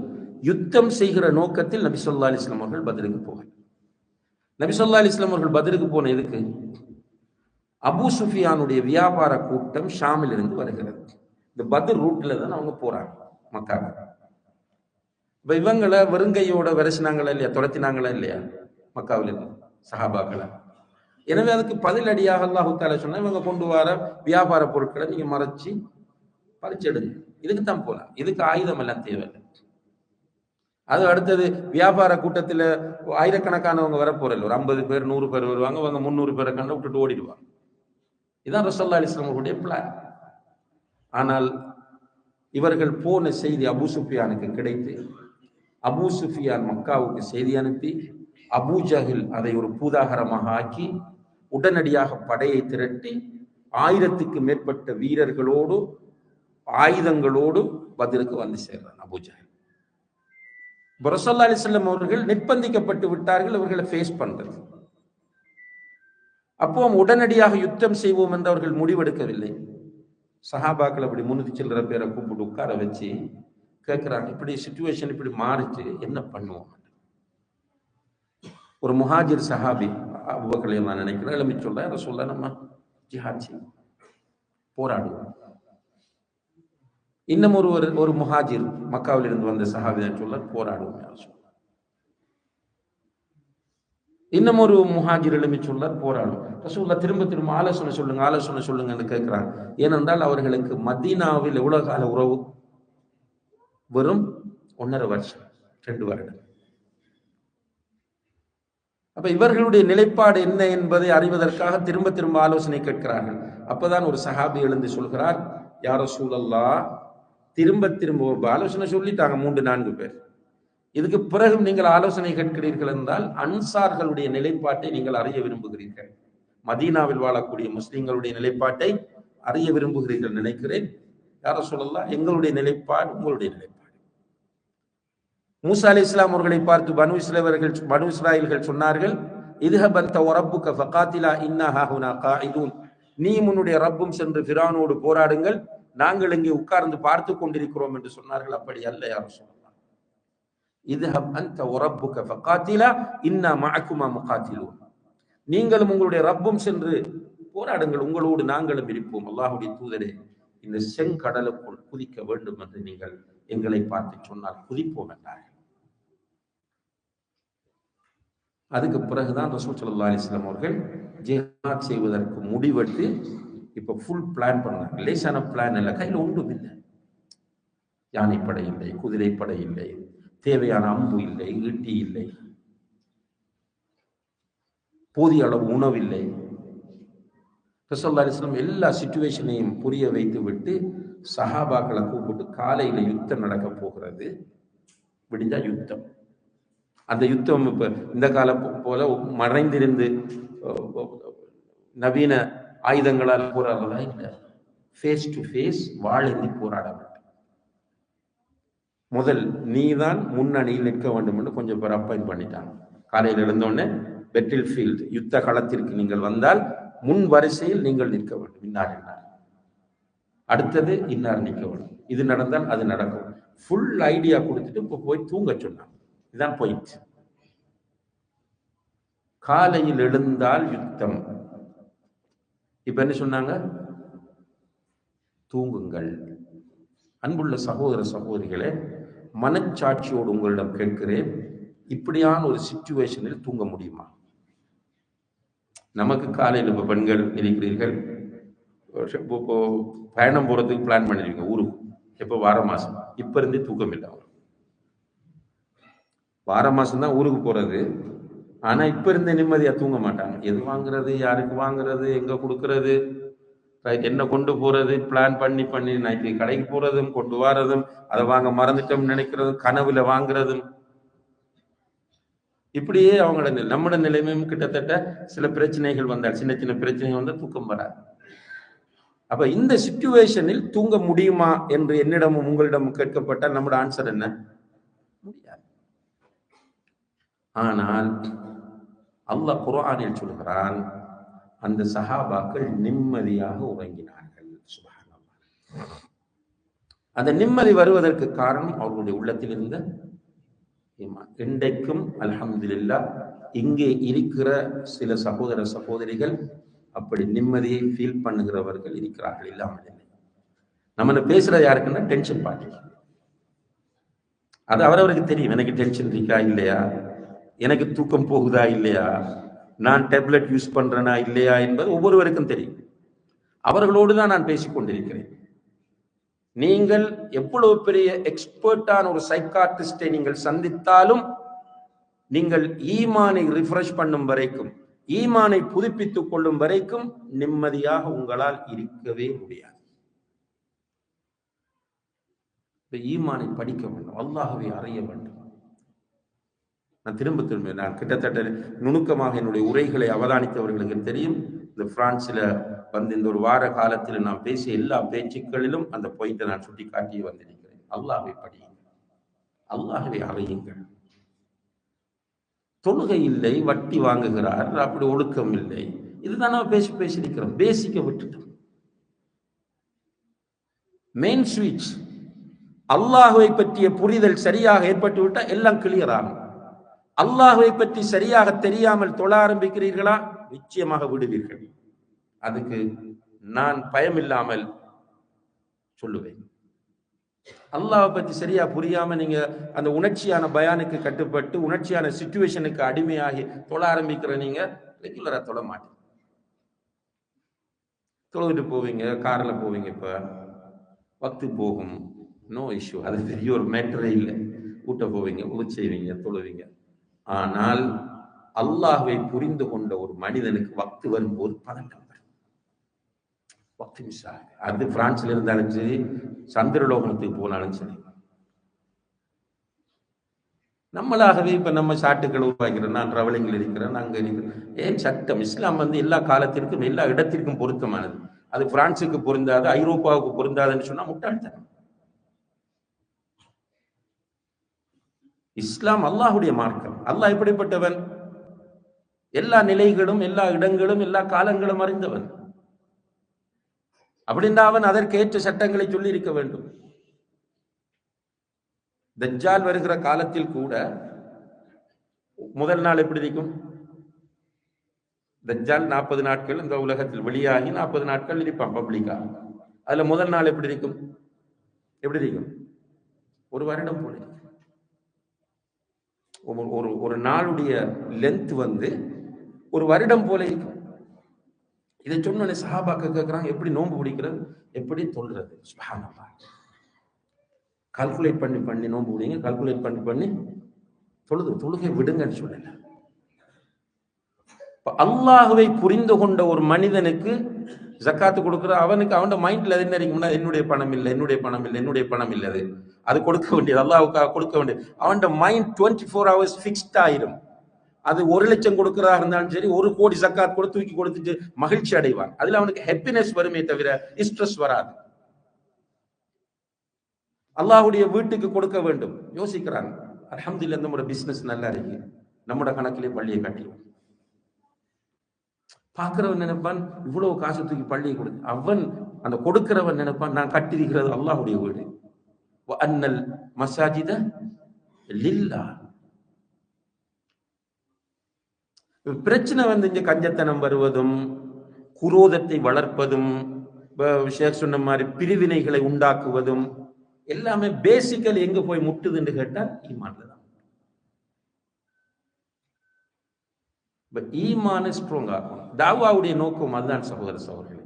யுத்தம் செய்கிற நோக்கத்தில் நபி ஸல்லல்லாஹு அலைஹி வஸல்லம் அவர்கள் பத்ருக்கு போகல. நபி ஸல்லல்லாஹு அலைஹி வஸல்லம் அவர்கள் பத்ருக்கு போன எதுக்கு? அபூ சுஃபியானுடைய வியாபார கூட்டம் ஷாமில் இருந்து வருகிறது. இந்த பத்ர் ரூட்ல தான் அவங்க போறாங்க மக்காவுக்கு. இப்ப இவங்களை வெறுங்கையோட விரசினாங்களா இல்லையா, துரத்தினாங்களா இல்லையா மக்காவில் இருந்து சஹாபாக்களை? எனவே அதுக்கு பதிலடியாக அல்லாஹ் தஆலா சொன்னா, இவங்க கொண்டு வர வியாபார பொருட்களை நீங்க மறைச்சு பறிச்செடுங்க. இதுக்கு தான் போலாம், இதுக்கு ஆயுதம் எல்லாம் தேவையில்லை. அது அடுத்தது வியாபார கூட்டத்தில் ஆயிரக்கணக்கானவங்க வர போறல, ஒரு 50 பேர் 100 பேர் வருவாங்க, அவங்க 300 பேரை கண்ட விட்டுட்டு ஓடிடுவாங்க. இதான் ரசூலுல்லாஹி அலைஹி வஸல்லம் அவர்களுடைய பிளான். ஆனால் இவர்கள் போன செய்தி அபூ சுஃபியானுக்கு கிடைத்து, அபூ சுஃபியான் மக்காவுக்கு செய்தி அனுப்பி, அபூ ஜஹில் அதை ஒரு பூதாகரமாக ஆக்கி உடனடியாக படையை திரட்டி 1000க்கு மேற்பட்ட வீரர்களோடு ஆயுதங்களோடு பத்ருக்கு வந்து சேர்றான் அபூ ஜஹில். ரசூலுல்லாஹி அலைஹி வஸல்லம் அவர்கள் நிர்பந்திக்கப்பட்டு விட்டார்கள் இவர்களை ஃபேஸ் பண்றது. அப்போ உடனடியாக யுத்தம் செய்வோம் என்று அவர்கள் முடிவெடுக்கவில்லை. சஹாபாக்கள் அப்படி 300 சில்லற பேரை கூப்பிட்டு உட்கார வச்சு கேட்கிறாங்க, இப்படி சிச்சுவேஷன் இப்படி மாறிச்சு, என்ன பண்ணுவோம்? ஒரு முஹாஜிர் சஹாபி அபூபக்கர் நான் நினைக்கிறேன் எழுப்பி சொல்றேன், ரசூலுல்லாஹ் நம்ம ஜிஹாத் செய்வோம், போராடுவோம். இன்னும் ஒரு முஹாஜிர் மக்காவில் இருந்து வந்த சஹாபி தான் சொல்ல, போராடுவோம் யார் சொல்ல. இன்னும் ஒரு முஹாஜிர் எழுப்பி சொல்ல, போராடும். ரசூலுல்லாஹ் திரும்ப ஆலோசனை சொல்லுங்கன்னு கேட்கிறாங்க. ஏனென்றால் அவர்களுக்கு மதீனாவில் எவ்வளவு கால உறவு? வெறும் 1.5 வருஷம், 2 வருடம். அப்ப இவர்களுடைய நிலைப்பாடு என்ன என்பதை அறிவதற்காக திரும்ப ஆலோசனை கேட்கிறார்கள். அப்பதான் ஒரு சஹாபி எழுந்து சொல்கிறார், யா ரசூலல்லாஹ், திரும்ப ஆலோசனை சொல்லிட்டாங்க 3-4 பேர். இதுக்கு பிறகு நீங்கள் ஆலோசனை கேட்கிறீர்கள் என்றால் அன்சார்களுடைய நிலைப்பாட்டை நீங்கள் அறிய விரும்புகிறீர்கள். மதீனாவில் வாழக்கூடிய முஸ்லிம்களுடைய நிலைப்பாட்டை அறிய விரும்புகிறீர்கள் நினைக்கிறேன். யார சொல்லலாம், எங்களுடைய நிலைப்பாடு உங்களுடைய நிலைப்பாடு. மூசா அலைஹிஸ்ஸலாம் அவர்களை பார்த்து பனு இஸ்ராயல்கள் சொன்னார்கள், இத்ஹப் அன்த வரப்புக ஃபகாத்திலா இன்னா ஹாஹுனா காயிதூன். நீ உன்னுடைய ரப்பும் சென்று ஃபிரௌனோடு போராடுங்கள், நாங்கள் இங்கே உட்கார்ந்து பார்த்து கொண்டிருக்கிறோம் என்று சொன்னார்கள். அப்படி அல்ல யா ரசூலல்லாஹ். இத்ஹப் அன்த வரப்புக ஃபகாத்திலா இன்னா மஅகுமா முகாத்திலூன். நீங்களும் உங்களுடைய ரப்பும் சென்று போராடுங்கள், உங்களோடு நாங்களும் இருப்போம். அல்லாஹ்வுடைய தூதரே, இந்த செங்கடலுக்குள் குதிக்க வேண்டும் என்று நீங்கள் எங்களை பார்த்து சொன்னால் குதிப்போம் என்றார்கள். அதுக்கு பிறகுதான் ரசூல் ஸல்லல்லாஹு அலைஹி வஸல்லம் அவர்கள் ஜிஹாத் செய்வதற்கு முடிவெடுத்து இப்ப ஃபுல் பிளான் பண்ணாங்க. லேசான பிளான் இல்லை, கையில் ஒன்றும் இல்லை. யானைப்படை இல்லை, குதிரைப்படை இல்லை, தேவையான அம்பு இல்லை, ஈட்டி இல்லை, போதிய அளவு உணவில்லை. ரசூலுல்லாஹி அலைஹி வஸல்லம் எல்லா சிச்சுவேஷனையும் புரிய வைத்து விட்டு சஹாபாக்களை கூப்பிட்டு, காலையில யுத்தம் நடக்க போகிறது, விடிஞ்சா யுத்தம். அந்த யுத்தம் இப்ப இந்த காலம் போல மறைந்திருந்து நவீன ஆயுதங்களால் போராடுறதா இல்லை, ஃபேஸ் டு ஃபேஸ் வாழேந்தி போராட வேண்டும். முதல் நீதான் முன்னணியில் நிற்க வேண்டும் என்று கொஞ்சம் பேர் அப்பாயிண்ட் பண்ணிட்டாங்க. காலையில் எழுந்தோடனே பெட்டில் ஃபீல்டு யுத்த களத்திற்கு நீங்கள் வந்தால் முன் வரிசையில் நீங்கள் நிற்க வேண்டும். இன்னார் இன்னார், அடுத்தது இன்னார் நிற்க வேண்டும், இது நடந்தால் அது நடக்கும். ஃபுல் ஐடியா கொடுத்துட்டு இப்போ போய் தூங்க சொன்னாங்க. இதுதான் பாயிண்ட். காலையில் எழுந்தால் யுத்தம். இப்ப என்ன சொன்னாங்க? தூங்குங்கள். அன்புள்ள சகோதர சகோதரிகளே, மனச்சாட்சியோடு உங்களிடம் கேட்கிறேன், இப்படியான ஒரு சிச்சுவேஷனில் தூங்க முடியுமா? நமக்கு காலையில் இப்போ பெண்கள் இருக்கிறீர்கள், இப்போ பயணம் போறதுக்கு பிளான் பண்ணிருக்கீங்க ஊருக்கு, எப்போ வார மாசம், இப்ப இருந்தே தூக்கம் இல்லை. வார மாசம் தான் ஊருக்கு போறது, ஆனா இப்ப இருந்தே நிம்மதியா தூங்க மாட்டாங்க. எது வாங்குறது, யாருக்கு வாங்குறது, எங்க கொடுக்கறது, என்ன கொண்டு போறது, பிளான் பண்ணி நைட்டு கடைக்கு போறதும் கொண்டு வாரதும், அதை வாங்க மறந்துட்டோம் நினைக்கிறதும், கனவுல வாங்குறதும், இப்படியே அவங்களோட நம்மளோட நிலைமையும் கிட்டத்தட்ட சில பிரச்சனைகள் வந்தால், சின்ன சின்ன பிரச்சனைகள் வந்தால் தூக்கம் வராது. அப்ப இந்த சிச்சுவேஷனில் தூங்க முடியுமா என்று என்னிடமும் உங்களிடமும் கேட்கப்பட்டால் நம்மளோட ஆன்சர் என்ன? முடியாது. ஆனால் அல்லாஹ் குர்ஆனில் சொல்கிறான், அந்த சஹாபாக்கள் நிம்மதியாக உறங்கினார்கள். சுப்ஹானல்லாஹ். அந்த நிம்மதி வருவதற்கு காரணம் அவர்களுடைய உள்ளத்தில் இருந்த ஈமான். இன்றைக்கும் அல்ஹம்துலில்லாஹ் இங்கே இருக்கிற சில சகோதர சகோதரிகள் அப்படி நிம்மதியை ஃபீல் பண்ணுகிறவர்கள் இருக்கிறார்கள், இல்லாமல் இல்லை. நம்ம பேசுறது யாருக்குன்னா டென்ஷன் பார்ட்டி. அது அவரவருக்கு தெரியும், எனக்கு டென்ஷன் இருக்கா இல்லையா, எனக்கு தூக்கம் போகுதா இல்லையா, நான் டேப்லெட் யூஸ் பண்றேனா இல்லையா என்பது ஒவ்வொருவருக்கும் தெரியும். அவர்களோடு தான் நான் பேசிக் கொண்டிருக்கிறேன். நீங்கள் எவ்வளவு பெரிய எக்ஸ்பர்ட்டான ஒரு சைக்காட்ரிஸ்டை நீங்கள் சந்தித்தாலும், நீங்கள் ஈமானை ரிஃப்ரெஷ் பண்ணும் வரைக்கும், ஈமானை புதுப்பித்துக் கொள்ளும் வரைக்கும் நிம்மதியாக உங்களால் இருக்கவே முடியாது. ஈமானை படிக்க வேண்டும், அல்லாஹ்வை அறிய வேண்டும். நான் திரும்ப நான் கிட்டத்தட்ட நுணுக்கமாக என்னுடைய உரைகளை அவதானித்தவர்களுக்கு தெரியும். இந்த பிரான்ஸ்ல வந்து இந்த ஒரு வார காலத்தில் நான் பேசிய எல்லா பேச்சுக்களிலும் அந்த பாயிண்டை நான் சுட்டி காட்டி வந்திருக்கிறேன். அல்லாஹ்வை படியுங்கள், அல்லாஹ்வை அறியுங்கள். தொழுகை இல்லை, வட்டி வாங்குகிறார், அப்படி ஒழுக்கம் இல்லை, இதுதான் நம்ம பேசியிருக்கிறோம். பேசிக்க விட்டுட்டோம். மெயின் ஸ்விட்ச் அல்லாஹ்வை பற்றிய புரிதல் சரியாக ஏற்பட்டு விட்டால் எல்லாம் கிளியர் ஆகும். அல்லாஹ்வை பற்றி சரியாக தெரியாமல் தொழ ஆரம்பிக்கிறீர்களா, நிச்சயமாக விடுவீர்கள். அதுக்கு நான் பயமில்லாமல் சொல்லுவேன். அல்லாஹ்வை பற்றி சரியா புரியாம நீங்க அந்த உணர்ச்சியான பயானுக்கு கட்டுப்பட்டு உணர்ச்சியான சிச்சுவேஷனுக்கு அடிமையாகி தொழ ஆரம்பிக்கிற நீங்க ரெகுலரா தொழ மாட்டீங்க. தொழுவிட்டு போவீங்க, கார்ல போவீங்க, இப்ப வக்து போகும், நோ இஷ்யூ, அது பெரிய ஒரு மேட்டரே இல்லை. கூட்ட போவீங்க, உதவி செய்வீங்க, தொழுவீங்க. ஆனால் அல்லாஹ்வை புரிந்து கொண்ட ஒரு மனிதனுக்கு வக்து வரும்போது பதட்டம் வரும். வக்து மிஸ் ஆகுது. அது பிரான்ஸ்ல இருந்தாலும் சரி, சந்திரலோகத்துக்கு போனாலும் சரி. நம்மளாகவே இப்ப நம்ம சாட்டுக்கள் உருவாக்கிறோம். நான் டிராவலிங்கில் இருக்கிறேன், அங்க இருக்கிறேன். ஏன் சட்டம்? இஸ்லாம் எல்லா காலத்திற்கும் எல்லா இடத்திற்கும் பொருத்தமானது. அது பிரான்சுக்கு பொருந்தாது, ஐரோப்பாவுக்கு பொருந்தாதுன்னு சொன்னா முட்டாள்தனம். இஸ்லாம் அல்லாஹுடைய மார்க்கம். அல்லாஹ் எப்படிப்பட்டவன்? எல்லா நிலைகளும், எல்லா இடங்களும், எல்லா காலங்களும் அறிந்தவன். அப்படின்னா அவன் அதற்கேற்ற சட்டங்களை சொல்லி இருக்க வேண்டும். தஜ்ஜால் வருகிற காலத்தில் கூட முதல் நாள் எப்படி இருக்கும்? தஜ்ஜால் 40 நாட்கள் இந்த உலகத்தில் வெளியாகி 40 நாட்கள் இருப்பான் பப்ளிக்கா. அதுல முதல் நாள் எப்படி இருக்கும்? எப்படி இருக்கும்? ஒரு வருடம் போல. ஒரு நாளுடைய லென்த் ஒரு வருடம் போல இருக்கும். இதை சொன்ன சஹாபாக்க கேட்கிறாங்க, எப்படி நோன்பு பிடிக்கிறது, எப்படி தொல்றது? சுப்ஹானல்லாஹ். கால்குலேட் பண்ணி நோன்பு பிடிங்க, கால்குலேட் பண்ணி தொழுகை விடுங்கன்னு சொல்லல. அல்லாஹுவை புரிந்து கொண்ட ஒரு மனிதனுக்கு ஜக்காத்து கொடுக்கிற அவனுக்கு அவன் மைண்ட்ல என்ன இருக்கும்னா, என்னுடைய பணம் இல்லை, என்னுடைய பணம் இல்லை, என்னுடைய பணம் இல்லை, அது கொடுக்க வேண்டியது அல்லாஹ்வுக்காக கொடுக்க வேண்டியது. அவன் மைண்ட் 24 hours ஃபிக்ஸ்ட் ஆயிரும். அது 1 லட்சம் கொடுக்கிறதா இருந்தாலும் சரி, 1 கோடி ஜக்காத் கூட தூக்கி கொடுத்துட்டு மகிழ்ச்சி அடைவான். அதுல அவனுக்கு ஹாப்பினஸ் வருமே தவிர ஸ்ட்ரெஸ் வராது. அல்லாஹ்வுடைய வீட்டுக்கு கொடுக்க வேண்டும் யோசிக்கிறாங்க. அல்ஹம்துலில்லாஹ், நம்மளோட பிசினஸ் நல்லா இருக்கு, நம்மளோட கணக்கிலே பள்ளியை கட்டிடுவோம். பார்க்கிறவன் நினைப்பான், இவ்வளவு காசு தூக்கி பள்ளியை கொடுத்து. அவன் அந்த கொடுக்கிறவன் நினைப்பான், நான் கட்டிருக்கிறது அல்லாஹ்வுடைய வீடு. அன்னல் மசாஜித லில்லாஹ். பிரச்சனை இங்க கஞ்சத்தனம் வருவதும், குரோதத்தை வளர்ப்பதும், ஷேக் சொன்ன மாதிரி பிரிவினைகளை உண்டாக்குவதும் எல்லாமே பேசிக்கல் எங்க போய் முட்டுதுன்னு கேட்டால் ஈமான்ல தான். ஈமான ஸ்ட்ராங் ஆகும். தாவாவுடைய நோக்கம் அதுதான் சகோதர சகோதரர்களே.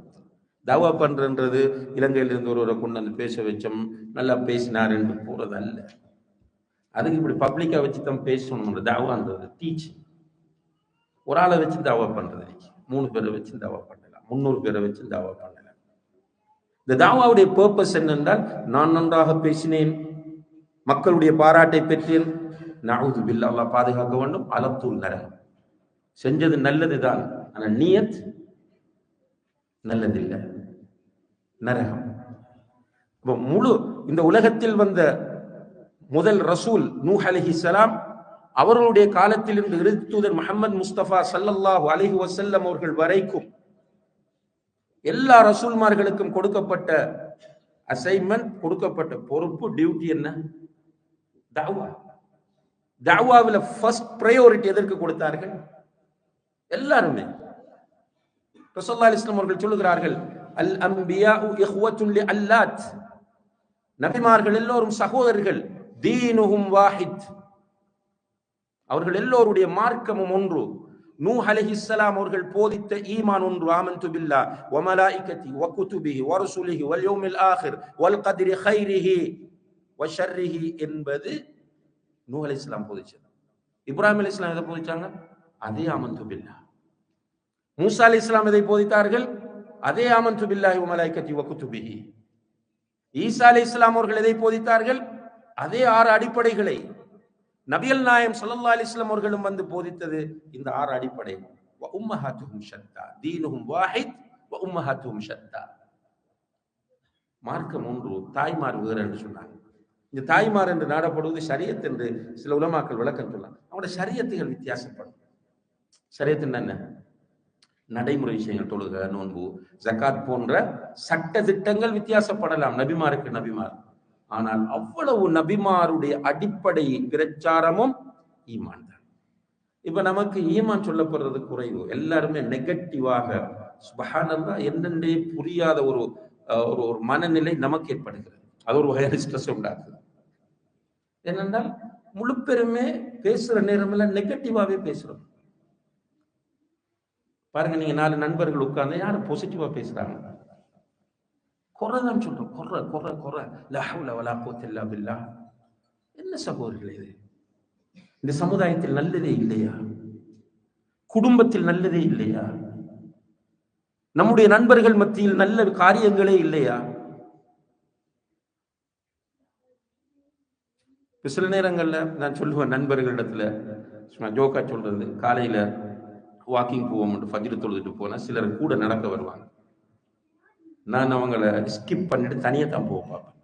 தாவா பண்றது இலங்கையில இருந்து ஒருவரை கொண்டு வந்து பேச வச்சோம், நல்லா பேசினார் என்று போறது அல்ல. அதுக்கு இப்படி பப்ளிக்கா வச்சு தான் பேசணும். தாவான்றது டீச்சிங். ஒரு ஆளை வச்சு தாவா பண்றது, 3 பேரை வச்சு தாவா பண்ணலாம், 300 பேரை வச்சு தாவா பண்ணலாம். இந்த தாவாவுடைய பர்பஸ் என்னென்றால், நான் நன்றாக பேசினேன், மக்களுடைய பாராட்டை பெற்றேன், நஊது பில்லாஹ், அல்லாஹ் பாதுகாக்க வேண்டும், அலத்துல் நரகம். செஞ்சது நல்லதுதான், ஆனா நியத் நல்லதில்லை, நரகம். முழு இந்த உலகத்தில் வந்த முதல் ரசூல் நூஹ் அலைஹிஸ்ஸலாம், அவர்களுடைய காலத்தில் இருந்து இறுதி தூதர் முஹம்மது முஸ்தபா ஸல்லல்லாஹு அலைஹி வஸல்லம் அவர்கள் வரைக்கும் எல்லா ரசூல்மார்களுக்கும் கொடுக்கப்பட்ட அசைன்மெண்ட், கொடுக்கப்பட்ட பொறுப்பு, டியூட்டி என்ன? தாவா. தாவாவில் ஃபர்ஸ்ட் பிரையாரிட்டி எதற்கு கொடுத்தார்கள்? எல்லாருமே ரசூலுல்லாஹி அலைஹி வஸல்லம் அவர்கள் சொல்லுகிறார்கள், அல் அன்பியாஉ இஹ்வத்துன் லி அல்லாத். நபிமார்கள் எல்லோரும் சகோதரர்கள். தீனுஹும் வாஹித், அவர்கள் எல்லோருடைய மார்க்கமும் ஒன்று. நூஹ் அலைஹிஸ்ஸலாம் அவர்கள் போதித்த ஈமான் ஒன்று. ஆமன்து பில்லாஹ் வ மலாயிகதி வ குதுபிஹி வ ரசூலிஹி வல் யௌமில் ஆகிர் வல் கத்ரி கைரிஹி வ ஷர்ரிஹி என்பது நூஹ் அலைஹிஸ்ஸலாம் போதிச்சது. இப்ராஹிம் அலைஹிஸ்ஸலாம் எதை போதிச்சாங்க? அதே ஆமன்து பில்லாஹ். மூசா அலைஹிஸ்ஸலாம் எதை போதித்தார்கள்? அதே ஆமன்து பில்லாஹி வ மலாயிகதி வ குதுபிஹி. ஈசா அலைஹிஸ்ஸலாம் அவர்கள் எதை போதித்தார்கள்? அதே 6 அடிப்படைகளை. நபிகள் நாயகம் ஸல்லல்லாஹு அலைஹி வஸல்லம் அவர்களும் வந்து போதித்தது இந்த 6 அடிப்படை. வ உம்மஹாத்துஹும் ஷத்தா, தீனுஹும் வாஹித் வ உம்மஹாத்துஹும் ஷத்தா. மார்க்கம் ஒன்று, தாய்மார் வேறு என்று சொன்னாங்க. இந்த தாய்மார் என்று நாடப்படுவது ஷரியத் என்று சில உலமாக்கள் விளக்கம் சொன்னாங்க. அவங்களோட ஷரியத்துகள் வித்தியாசப்படும். ஷரியத் என்ன? நடைமுறை விஷயங்கள், தொழுக, நோன்பு, ஜகாத் போன்ற சட்ட திட்டங்கள் வித்தியாசப்படலாம் நபிமாருக்கு நபிமார். ஆனால் அவ்வளவு நபிமாருடைய அடிப்படை பிரச்சாரமும் ஈமான் தான். இப்ப நமக்கு ஈமான் சொல்லப்படுறது குறைவு. எல்லாருமே நெகட்டிவாக சுப்ஹானல்லாஹ் என்னென்றே புரியாத ஒரு ஒரு மனநிலை நமக்கு ஏற்படுகிறது. அது ஒரு வகையான ஸ்ட்ரெஸ் உண்டாக்குது. ஏனென்றால் முழு பெருமே பேசுற நேரமெல்லாம் நெகட்டிவாவே பேசுறோம். பாருங்க, நீங்க 4 நண்பர்கள் உட்கார்ந்து யாரும் பாசிட்டிவா பேசுறாங்க? குறைதான் சொல்றோம். குறை லா ஹவ்ல வலா குவத்த இல்லா பில்லாஹ். என்ன சகோதரர்களே இது? இந்த சமுதாயத்தில் நல்லதே இல்லையா? குடும்பத்தில் நல்லதே இல்லையா? நம்முடைய நண்பர்கள் மத்தியில் நல்ல காரியங்களே இல்லையா? இப்போ சில நேரங்களில் நான் சொல்லுவேன் நண்பர்களிடத்துல சும்மா ஜோக்கா சொல்றது, காலையில் வாக்கிங் போவோம், ஃபஜ்ர் தொழுதுட்டு போனால் சிலர் கூட நடக்க வருவாங்க. நான் அவங்கள ஸ்கிப் பண்ணிட்டு தனியாக தான் போக பார்ப்பேன்.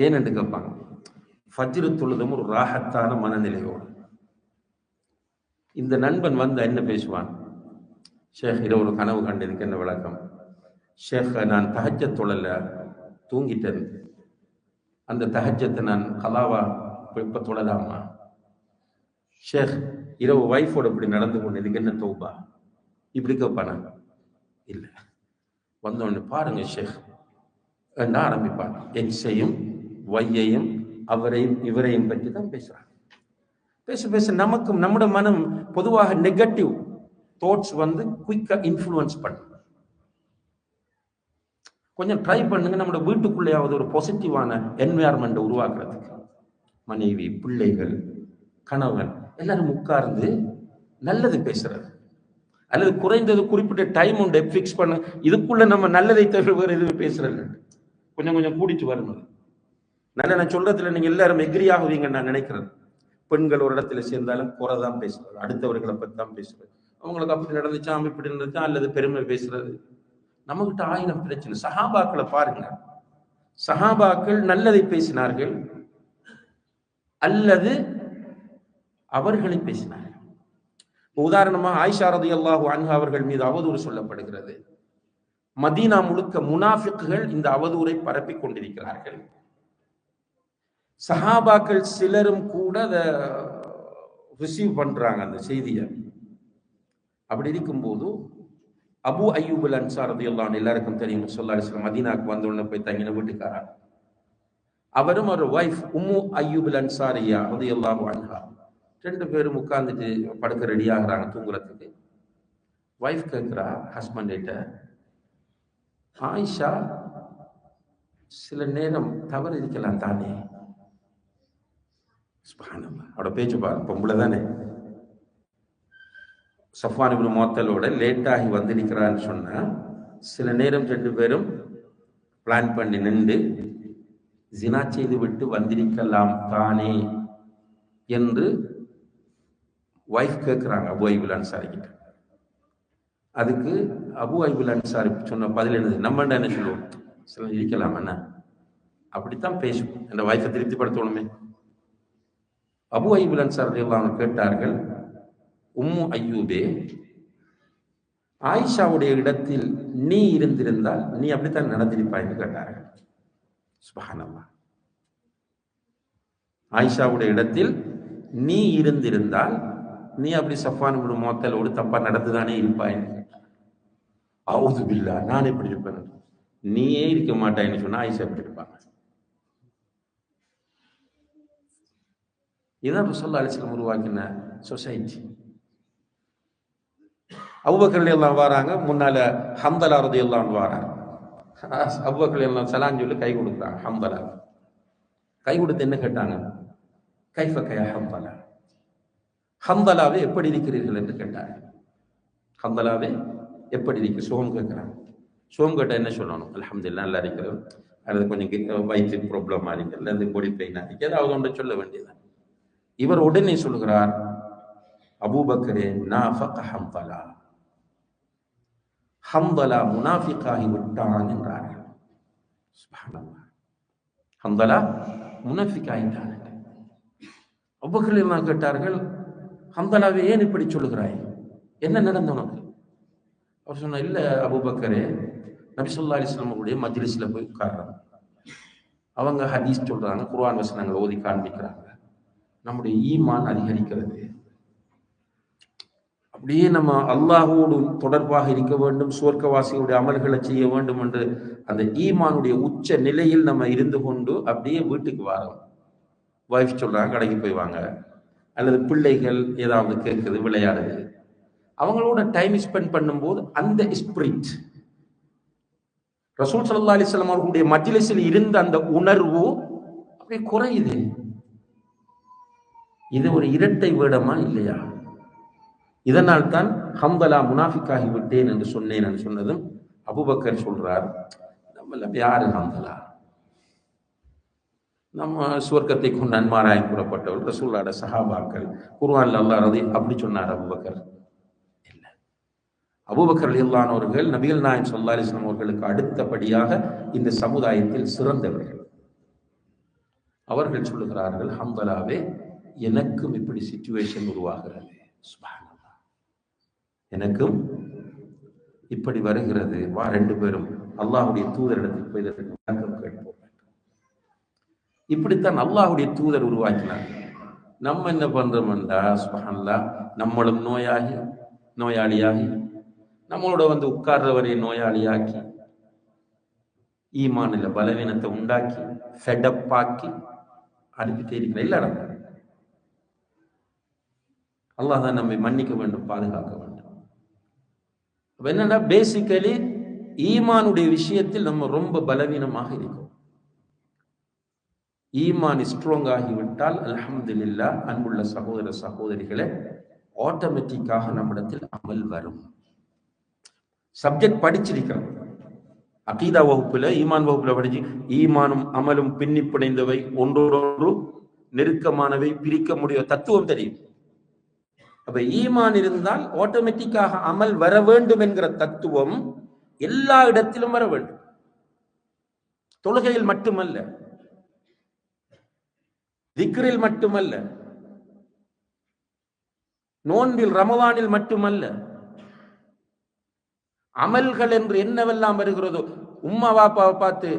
ஏன்னு கேட்பாங்க. ஃபஜ்ர் தொழுதும் ஒரு ராகத்தான மனநிலையோடு. இந்த நண்பன் வந்து என்ன பேசுவான், ஷேக் இரவு ஒரு கனவு கண்டதுக்கு என்ன விளக்கம், ஷேக் நான் தஹஜ்ஜத் தொழல, தூங்கிட்டேன், அந்த தஹஜ்ஜத்தை நான் கலாவா இப்போ தொழலாமா, ஷேக் இரவு வைஃபோட இப்படி நடந்து கொண்டு இதுக்கு என்ன தௌபா, இப்படி கேட்பானா? இல்லை. வந்தோடனே பாருங்க ஷேக் என்ன ஆரம்பிப்பான், எக்ஸையும் ஒய்யையும் அவரையும் இவரையும் பற்றி தான் பேசுறாங்க. பேச பேச நமக்கும் நம்முடைய மனம் பொதுவாக நெகட்டிவ் தாட்ஸ் வந்து குயிக்கா இன்ஃப்ளூயன்ஸ் பண்ணும். கொஞ்சம் ட்ரை பண்ணுங்க, நம்மளோட வீட்டுக்குள்ளேயாவது ஒரு பாசிட்டிவான என்வாயர்மெண்ட்டை உருவாக்குறதுக்கு. மனைவி, பிள்ளைகள், கணவன் எல்லாரும் உட்கார்ந்து நல்லது பேசுறது, அல்லது குறைந்தது குறிப்பிட்ட டைம் உண்டு ஃபிக்ஸ் பண்ண, இதுக்குள்ள நம்ம நல்லதை தவிர வேறு எதுவும் பேசுறது கொஞ்சம் கொஞ்சம் கூடிட்டு வரணும். நல்ல நான் சொல்றதுல நீங்க எல்லாரும் எக்ரி ஆகுவீங்கன்னு நான் நினைக்கிறேன். பெண்கள் ஒரு இடத்துல சேர்ந்தாலும் குறைதான் பேசுறது, அடுத்தவர்களை பற்றி தான் பேசுறது, அவங்களுக்கு அப்படி நடந்துச்சா இப்படி இருந்துச்சா, அல்லது பெருமை பேசுறது. நம்மகிட்ட 1000 பிரச்சனை. சஹாபாக்களை பாருங்க, சஹாபாக்கள் நல்லதை பேசினார்கள் அல்லது அவர்களை பேசினார்கள். உதாரணமாக ஆயிஷா ரலியல்லாஹு அன்ஹா அவர்கள் மீது அவதூறு சொல்லப்படுகிறது. மதீனா முழுக்க முனாஃபிக்குகள் இந்த அவதூறை பரப்பி கொண்டிருக்கிறார்கள். சஹாபாக்கள் சிலரும் கூட அதை ரிசீவ் பண்றாங்க அந்த செய்தியை. அப்படி இருக்கும்போது அபு அய்யூப் அல் அன்சாரி ரலியல்லாஹு அன்ஹு எல்லாருக்கும் தெரியும், ஸல்லல்லாஹு அலைஹி வஸல்லம் மதீனாக்கு வந்த உடனே போய் தங்கின வீட்டுக்காரர். அவரும் ஒரு வைஃப் உம்மு அய்யூப் அல் அன்சாரியா ரலியல்லாஹு அன்ஹா, 2 பேரும் உட்கார்ந்துட்டு படுக்க ரெடி ஆகுறாங்க தூங்குறதுக்கு. வைஃப் கேட்கிறா ஹஸ்பண்ட் கிட்ட, ஆயிஷா சில நேரம் தவறு இருக்கலாம் தானே? சுப்ஹானல்லாஹ், அவட பேச்சு பாரு, பொம்பளை தானே. சஃப்வான் இப்னு முஅத்தலோட லேட்டாகி வந்திருக்கிறான்னு சொன்னா, சில நேரம் 2 பேரும் பிளான் பண்ணி நின்று ஜினா செய்து விட்டு வந்திருக்கலாம் தானே என்று வைஃப் கேட்கிறாங்க அபு அய்யூப் அல் அன்சாரி கிட்ட. அதுக்கு அபு அய்யூப் அல் அன்சாரி சொன்ன பதில் என்னது, நம்ம என்ன சொல்லுவோம், சில இருக்கலாம் என்ன, அப்படித்தான் பேசுவோம், என்ற வைஃபை திருப்திப்படுத்தணுமே. அபு அய்யூப் அல் அன்சாரி ரலியல்லாஹு அன்ஹு கேட்டார்கள், உம்மு அய்யூபே, ஆயிஷாவுடைய இடத்தில் நீ இருந்திருந்தால் நீ அப்படித்தான் நடந்திருப்பாய் என்று கேட்டார்கள். சுப்ஹானல்லாஹ், ஆயிஷாவுடைய இடத்தில் நீ இருந்திருந்தால் நீ அப்படி சஃப்வான் இப்னு முஅத்தலோடு தப்பா நடந்துதானே இருப்பாய். அஊது பில்லாஹ், நான் எப்படி இருப்பேன், நீயே இருக்க மாட்டாய்ன்னு சொன்னா ஆயிஷா எப்படி இருப்பாங்க? இதுதான் ஸல்லல்லாஹு அலைஹி வஸல்லம் உருவாக்கின சொசைட்டி. அபூபக்கர் ரலியல்லாஹு அன்ஹு வராங்க, முன்னால ஹம்தலா ரலியல்லாஹு அன்ஹு வராங்க. அபூபக்கர் ரலியல்லாஹு அன்ஹு சலாம் சொல்லி கை கொடுக்குறாங்க. ஹம்தலா கை கொடுத்து என்ன கேட்டாங்க, கைஃபக யா ஹம்தலா, ஹம்தலாவே எப்படி இருக்கிறீர்கள் என்று கேட்டாங்க. ஹம்தலாவே எப்படி இருக்கு, சோம் கேட்கிறாங்க. சோம் கேட்டா என்ன சொல்லணும், அல்ஹம்துலில்லாஹ் நல்லா இருக்கிறோம், அல்லது கொஞ்சம் வயிற்று ப்ராப்ளமா இருக்கு, அல்லது பொடி பெயினா இருக்கு, ஏதாவது ஒன்று சொல்ல வேண்டியது. இவர் உடனே சொல்கிறார், அபூபக்கரே நாஃபக ஹம்தலா, ஹம்தலா முனாஃபிகாகி விட்டான் என்றார்கள். சுப்ஹானல்லாஹ், ஹம்தலா முனாஃபிகாயிட்டான். அபூபக்கர் எல்லாம் கேட்டார்கள், ஹம்தலாவே ஏன் இப்படி சொல்லுகிறாய், என்ன நடந்த உனக்கு? அவர் சொன்ன, இல்ல அபூபக்கரே, நபி ஸல்லல்லாஹு அலைஹி வஸல்லம் உடைய மஜ்லிஸ்ல போய் உட்கார்றாங்க, அவங்க ஹதீஸ் சொல்றாங்க, குர்ஆன் வசனங்களை ஓதி காண்பிக்கிறாங்க, நம்முடைய ஈமான் அதிகரிக்கிறது, அப்படியே நம்ம அல்லாஹ்வோடு தொடர்பாக இருக்க வேண்டும், சுவர்க்கவாசிகளுடைய அமல்களை செய்ய வேண்டும் என்று அந்த ஈமானுடைய உச்ச நிலையில் நம்ம இருந்து கொண்டு அப்படியே வீட்டுக்கு வரோம். வைஃப் சொல்றாங்க கடைக்கு போய் வாங்க, அல்லது பிள்ளைகள் ஏதாவது கேட்குது விளையாடுது, அவங்களோட டைம் ஸ்பெண்ட் பண்ணும்போது அந்த ஸ்பிரிட் ரசூல் ஸல்லல்லாஹு அலைஹி வஸல்லம் அவர்களுடைய மஜ்லிஸில் இருந்த அந்த உணர்வு அப்படியே குறையுது. இது ஒரு இரட்டை வேடமா இல்லையா? இதனால் தான் ஹம்தலா முனாஃபிக்காகி விட்டேன் என்று சொன்னேன் என்று சொன்னதும் அபூபக்கர் சொல்றார், நம்மள யாரு ஹம்தலா, நம்ம சுவர்க்கத்தை கொண்டு நன்மாராய் கூறப்பட்டவர் ரசூலுல்லாஹ்வுடைய சஹாபாக்கள். குர்ஆன்ல அல்லாஹ் அப்படி சொன்னார். அபூபக்கர் இல்லை. அபூபக்கர் ரலியல்லாஹு அன்ஹு அவர்கள் நபிகள் நாயகம் ஸல்லல்லாஹு அலைஹி வஸல்லம் அவர்களுக்கு அடுத்தபடியாக இந்த சமுதாயத்தில் சிறந்தவர்கள். அவர்கள் சொல்லுகிறார்கள், ஹம்பலாவே, எனக்கும் இப்படி சிச்சுவேஷன் உருவாகிறது. சுப்ஹானல்லாஹ், எனக்கும் இப்படி வருகிறது. வா, 2 பேரும் அல்லாஹ்வுடைய தூதரிடத்தில் போய் இதற்கு விளக்கம் கேட்போம். இப்படித்தான் அல்லாஹ்வுடைய தூதர் உருவாக்கினார். நம்ம என்ன பண்றோம்டா, சுப்ஹானல்லாஹ், நம்மளும் நோயாளியாகி நம்மளோட வந்து உட்கார்றவரை நோயாளியாக்கி, ஈமானில் பலவீனத்தை உண்டாக்கி, ஃபெடப்பாக்கி அனுப்பிட்டே இருக்கிற. இல்ல, அல்லாஹ் தான் நம்மை மன்னிக்க வேண்டும், பாதுகாக்க வேண்டும். என்னன்னா, பேசிக்கலி ஈமானுடைய விஷயத்தில் நம்ம ரொம்ப பலவீனமாக இருக்கும். ஈமான் ஸ்ட்ராங் ஆகிவிட்டால் அல்ஹம்துலில்லாஹ், அன்புள்ள சகோதர சகோதரிகளை, ஆட்டோமேட்டிக்காக நம்மிடத்தில் அமல் வரும். சப்ஜெக்ட் படிச்சிருக்கிறோம், அகீதா வகுப்புல, ஈமான் வகுப்புல படிச்சு, ஈமானும் அமலும் பின்னி பிணைந்தவை, ஒன்றோடு நெருக்கமானவை, பிரிக்க முடிய தத்துவம் தெரியும். அப்ப ஈமான் இருந்தால் ஆட்டோமேட்டிக்காக அமல் வர வேண்டும் என்கிற தத்துவம் எல்லா இடத்திலும் வர வேண்டும். தொழுகையில் மட்டுமல்ல, திக்ரில் மட்டுமல்ல, நோன்பில் ரமவானில் மட்டுமல்ல, அமல்கள் என்று என்னவெல்லாம் வருகிறதோ, உம்மா வாப்பாவை பார்த்து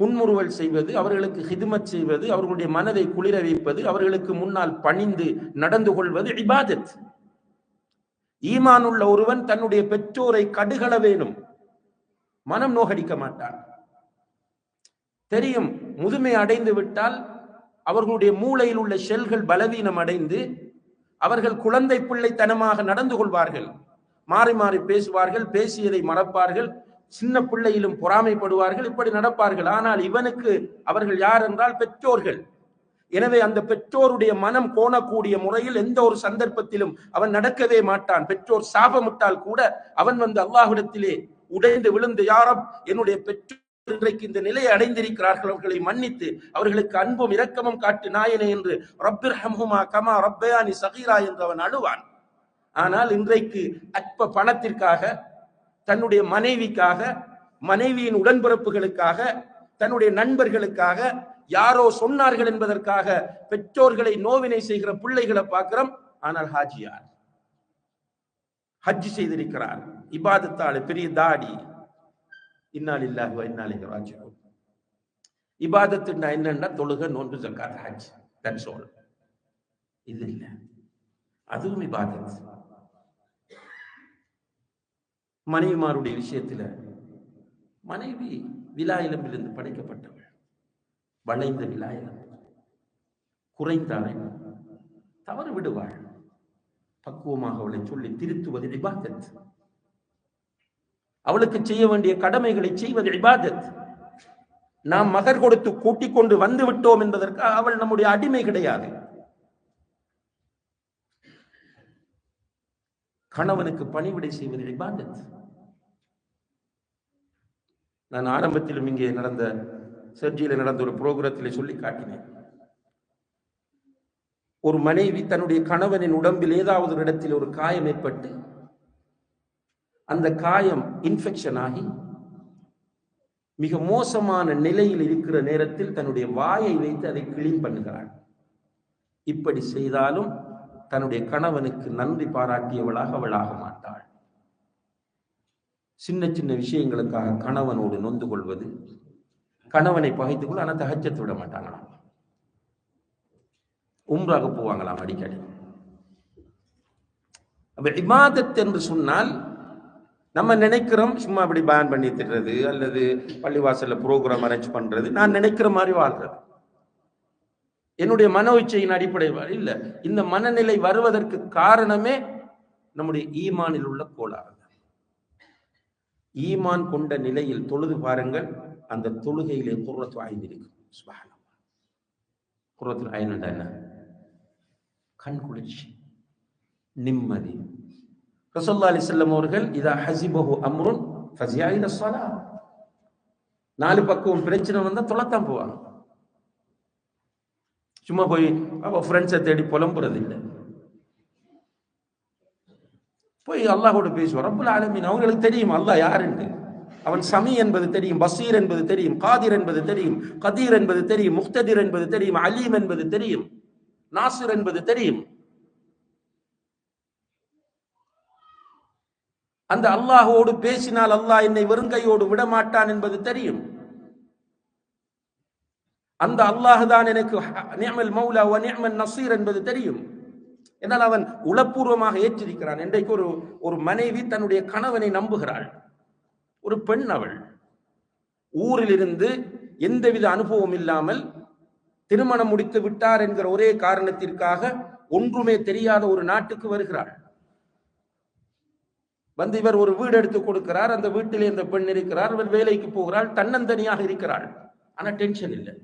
புன்முறுவல் செய்வது, அவர்களுக்கு ஹிதுமத் செய்வது, அவர்களுடைய மனதை குளிர வைப்பது, அவர்களுக்கு முன்னால் பணிந்து நடந்து கொள்வது இபாதத். ஈமான் உள்ள ஒருவன் தன்னுடைய பெற்றோரை கடுகள வேணும், மனம் நோகடிக்க மாட்டான். தெரியும், முதுமை அடைந்து விட்டால் அவர்களுடைய மூளையில் உள்ள செல்கள் பலவீனம் அடைந்து அவர்கள் குழந்தை பிள்ளைத்தனமாக நடந்து கொள்வார்கள், மாறி மாறி பேசுவார்கள், பேசியதை மறப்பார்கள், சின்ன பிள்ளையிலும் பொறாமைப்படுவார்கள், இப்படி நடப்பார்கள். ஆனால் இவனுக்கு அவர்கள் யார் என்றால் பெற்றோர்கள். எனவே அந்த பெற்றோருடைய மனம் கோணக்கூடிய முறையில் எந்த ஒரு சந்தர்ப்பத்திலும் அவன் நடக்கவே மாட்டான். பெற்றோர் சாபமிட்டால் கூட அவன் வந்து அல்லாஹ்விடத்திலே உடைந்து விழுந்து, யா ரப், என்னுடைய பெற்றோர் இன்றைக்கு இந்த நிலையை அடைந்திருக்கிறார்கள், அவர்களை மன்னித்து அவர்களுக்கு அன்பும் இரக்கமும் காட்டு நாயனே என்று ரப்பிர்ஹம்ஹுமா கமா ரப்பயானி சகீரா என்று அவன் அழுவான். ஆனால் இன்றைக்கு அற்ப பணத்திற்காக, தன்னுடைய மனைவிக்காக, மனைவியின் உடன்பிறப்புகளுக்காக, தன்னுடைய நண்பர்களுக்காக, யாரோ சொன்னார்கள் என்பதற்காக பெற்றோர்களை நோவினை செய்கிற பிள்ளைகளை பார்க்கிறோம். ஆனால் ஹாஜியார் ஹஜ் செய்திருக்கிறார், இபாதத்தாளு, பெரிய தாடி, இன்னா லில்லாஹி வ இன்னா இலைஹி ராஜிஊன். இபாதத்துன்னா என்னன்னா தொழுகை, நோன்பு, ஜக்காத், ஹஜ், தட்ஸ் ஆல். இது இல்ல, அதுவும் இபாதத். மனைவிமாருடைய விஷயத்துல, மனைவி விலாயிலமிலிருந்து படைக்கப்பட்டவள், வளைந்த விலாயிலம், குறைந்தாள், தவறு விடுவாள், பக்குவமாக அவளை சொல்லி திருத்துவது இபாதத். அவளுக்கு செய்ய வேண்டிய கடமைகளை செய்வது இபாதத். நாம் மகர் கொடுத்து கூட்டிக் கொண்டு வந்து விட்டோம் என்பதற்காக அவள் நம்முடைய அடிமை கிடையாது. கணவனுக்கு பணிவிடை செய்வது இபாதத். நான் ஆரம்பத்திலும் இங்கே நடந்த சர்ஜியில நடந்த ஒரு புரோகிரத்திலே சொல்லி காட்டினேன். ஒரு மனைவி தன்னுடைய கணவனின் உடம்பில் ஏதாவது ஒரு இடத்தில் ஒரு காயம் ஏற்பட்டு அந்த காயம் இன்ஃபெக்ஷன் ஆகி மிக மோசமான நிலையில் இருக்கிற நேரத்தில் தன்னுடைய வாயை வைத்து அதை கிளீன் பண்ணுகிறாள். இப்படி செய்தாலும் தன்னுடைய கணவனுக்கு நன்றி பாராட்டியவளாக அவள் ஆக மாட்டாள். சின்ன சின்ன விஷயங்களுக்காக கணவனோடு நொந்து கொள்வது, கணவனை பகைத்துக் கொள்ள, ஆனால் தஹஜ்ஜத் விட மாட்டாங்களாம், உம்ராக போவாங்களாம் அடிக்கடி. அப்ப இபாதத் என்று சொன்னால் நம்ம நினைக்கிறோம் சும்மா அப்படி பேன் பண்ணி திடுறது அல்லது பள்ளிவாசல்ல ப்ரோக்ராம் அரேஞ்ச் பண்றது, நான் நினைக்கிற மாதிரி வாழ்றது, என்னுடைய மன இச்சையின் அடிப்படையில் இல்ல. இந்த மனநிலை வருவதற்கு காரணமே நம்முடைய ஈமானில் உள்ள கோளாறு. ஈமான் கொண்ட நிலையில் தொழுது பாருங்கள், அந்த தொழுகையிலே குர்ரத்து ஐன் இருக்கும். சுப்ஹானல்லாஹ். குர்ரத்து ஐன் என்ன? கண் குளிர்ச்சி, நிம்மதி. ரசூலுல்லாஹி அலைஹி வஸல்லம் அவர்கள் இதா ஹஸிபஹு அம்ருன் ஃபஸியா இலா ஸலாத், 4 பக்கம் பிரச்சனை வந்தா தொழத்தான் போவாங்க. சும்மா போய் அவ ஃப்ரெண்ட்ஸை தேடி புலம்புறது இல்லை. போய் அல்லாஹோடு பேசுவார். ரப்புல் ஆலமீன் அவங்களுக்கு தெரியும் அல்லாஹ் யாருன்னு. அவன் சமி என்பது தெரியும், பசீர் என்பது தெரியும், காதிர் என்பது தெரியும், கதீர் என்பது தெரியும், முக்ததிர் என்பது தெரியும், அலீம் என்பது தெரியும், நாசிர் என்பது தெரியும். அந்த அல்லாஹோடு பேசினால் அல்லாஹ் என்னை வெறுங்கையோடு விடமாட்டான் என்பது தெரியும். அந்த அல்லாஹ் தான் எனக்கு நிஅமல் மௌலா வ நிஅமன் நஸீர் என்பது தெரியும். என்னால் அவன் உளப்பூர்வமாக ஏற்றிருக்கிறான். இன்றைக்கு ஒரு மனைவி தன்னுடைய கணவனை நம்புகிறாள். ஒரு பெண், அவள் ஊரில் இருந்து எந்தவித அனுபவம் இல்லாமல் திருமணம் முடித்து விட்டார் என்கிற ஒரே காரணத்திற்காக ஒன்றுமே தெரியாத ஒரு நாட்டுக்கு வருகிறாள். வந்து இவர் ஒரு வீடு எடுத்து கொடுக்கிறார். அந்த வீட்டிலே இந்த பெண் இருக்கிறார். இவர் வேலைக்கு போகிறாள். தன்னந்தனியாக இருக்கிறாள். ஆனா டென்ஷன் இல்லை.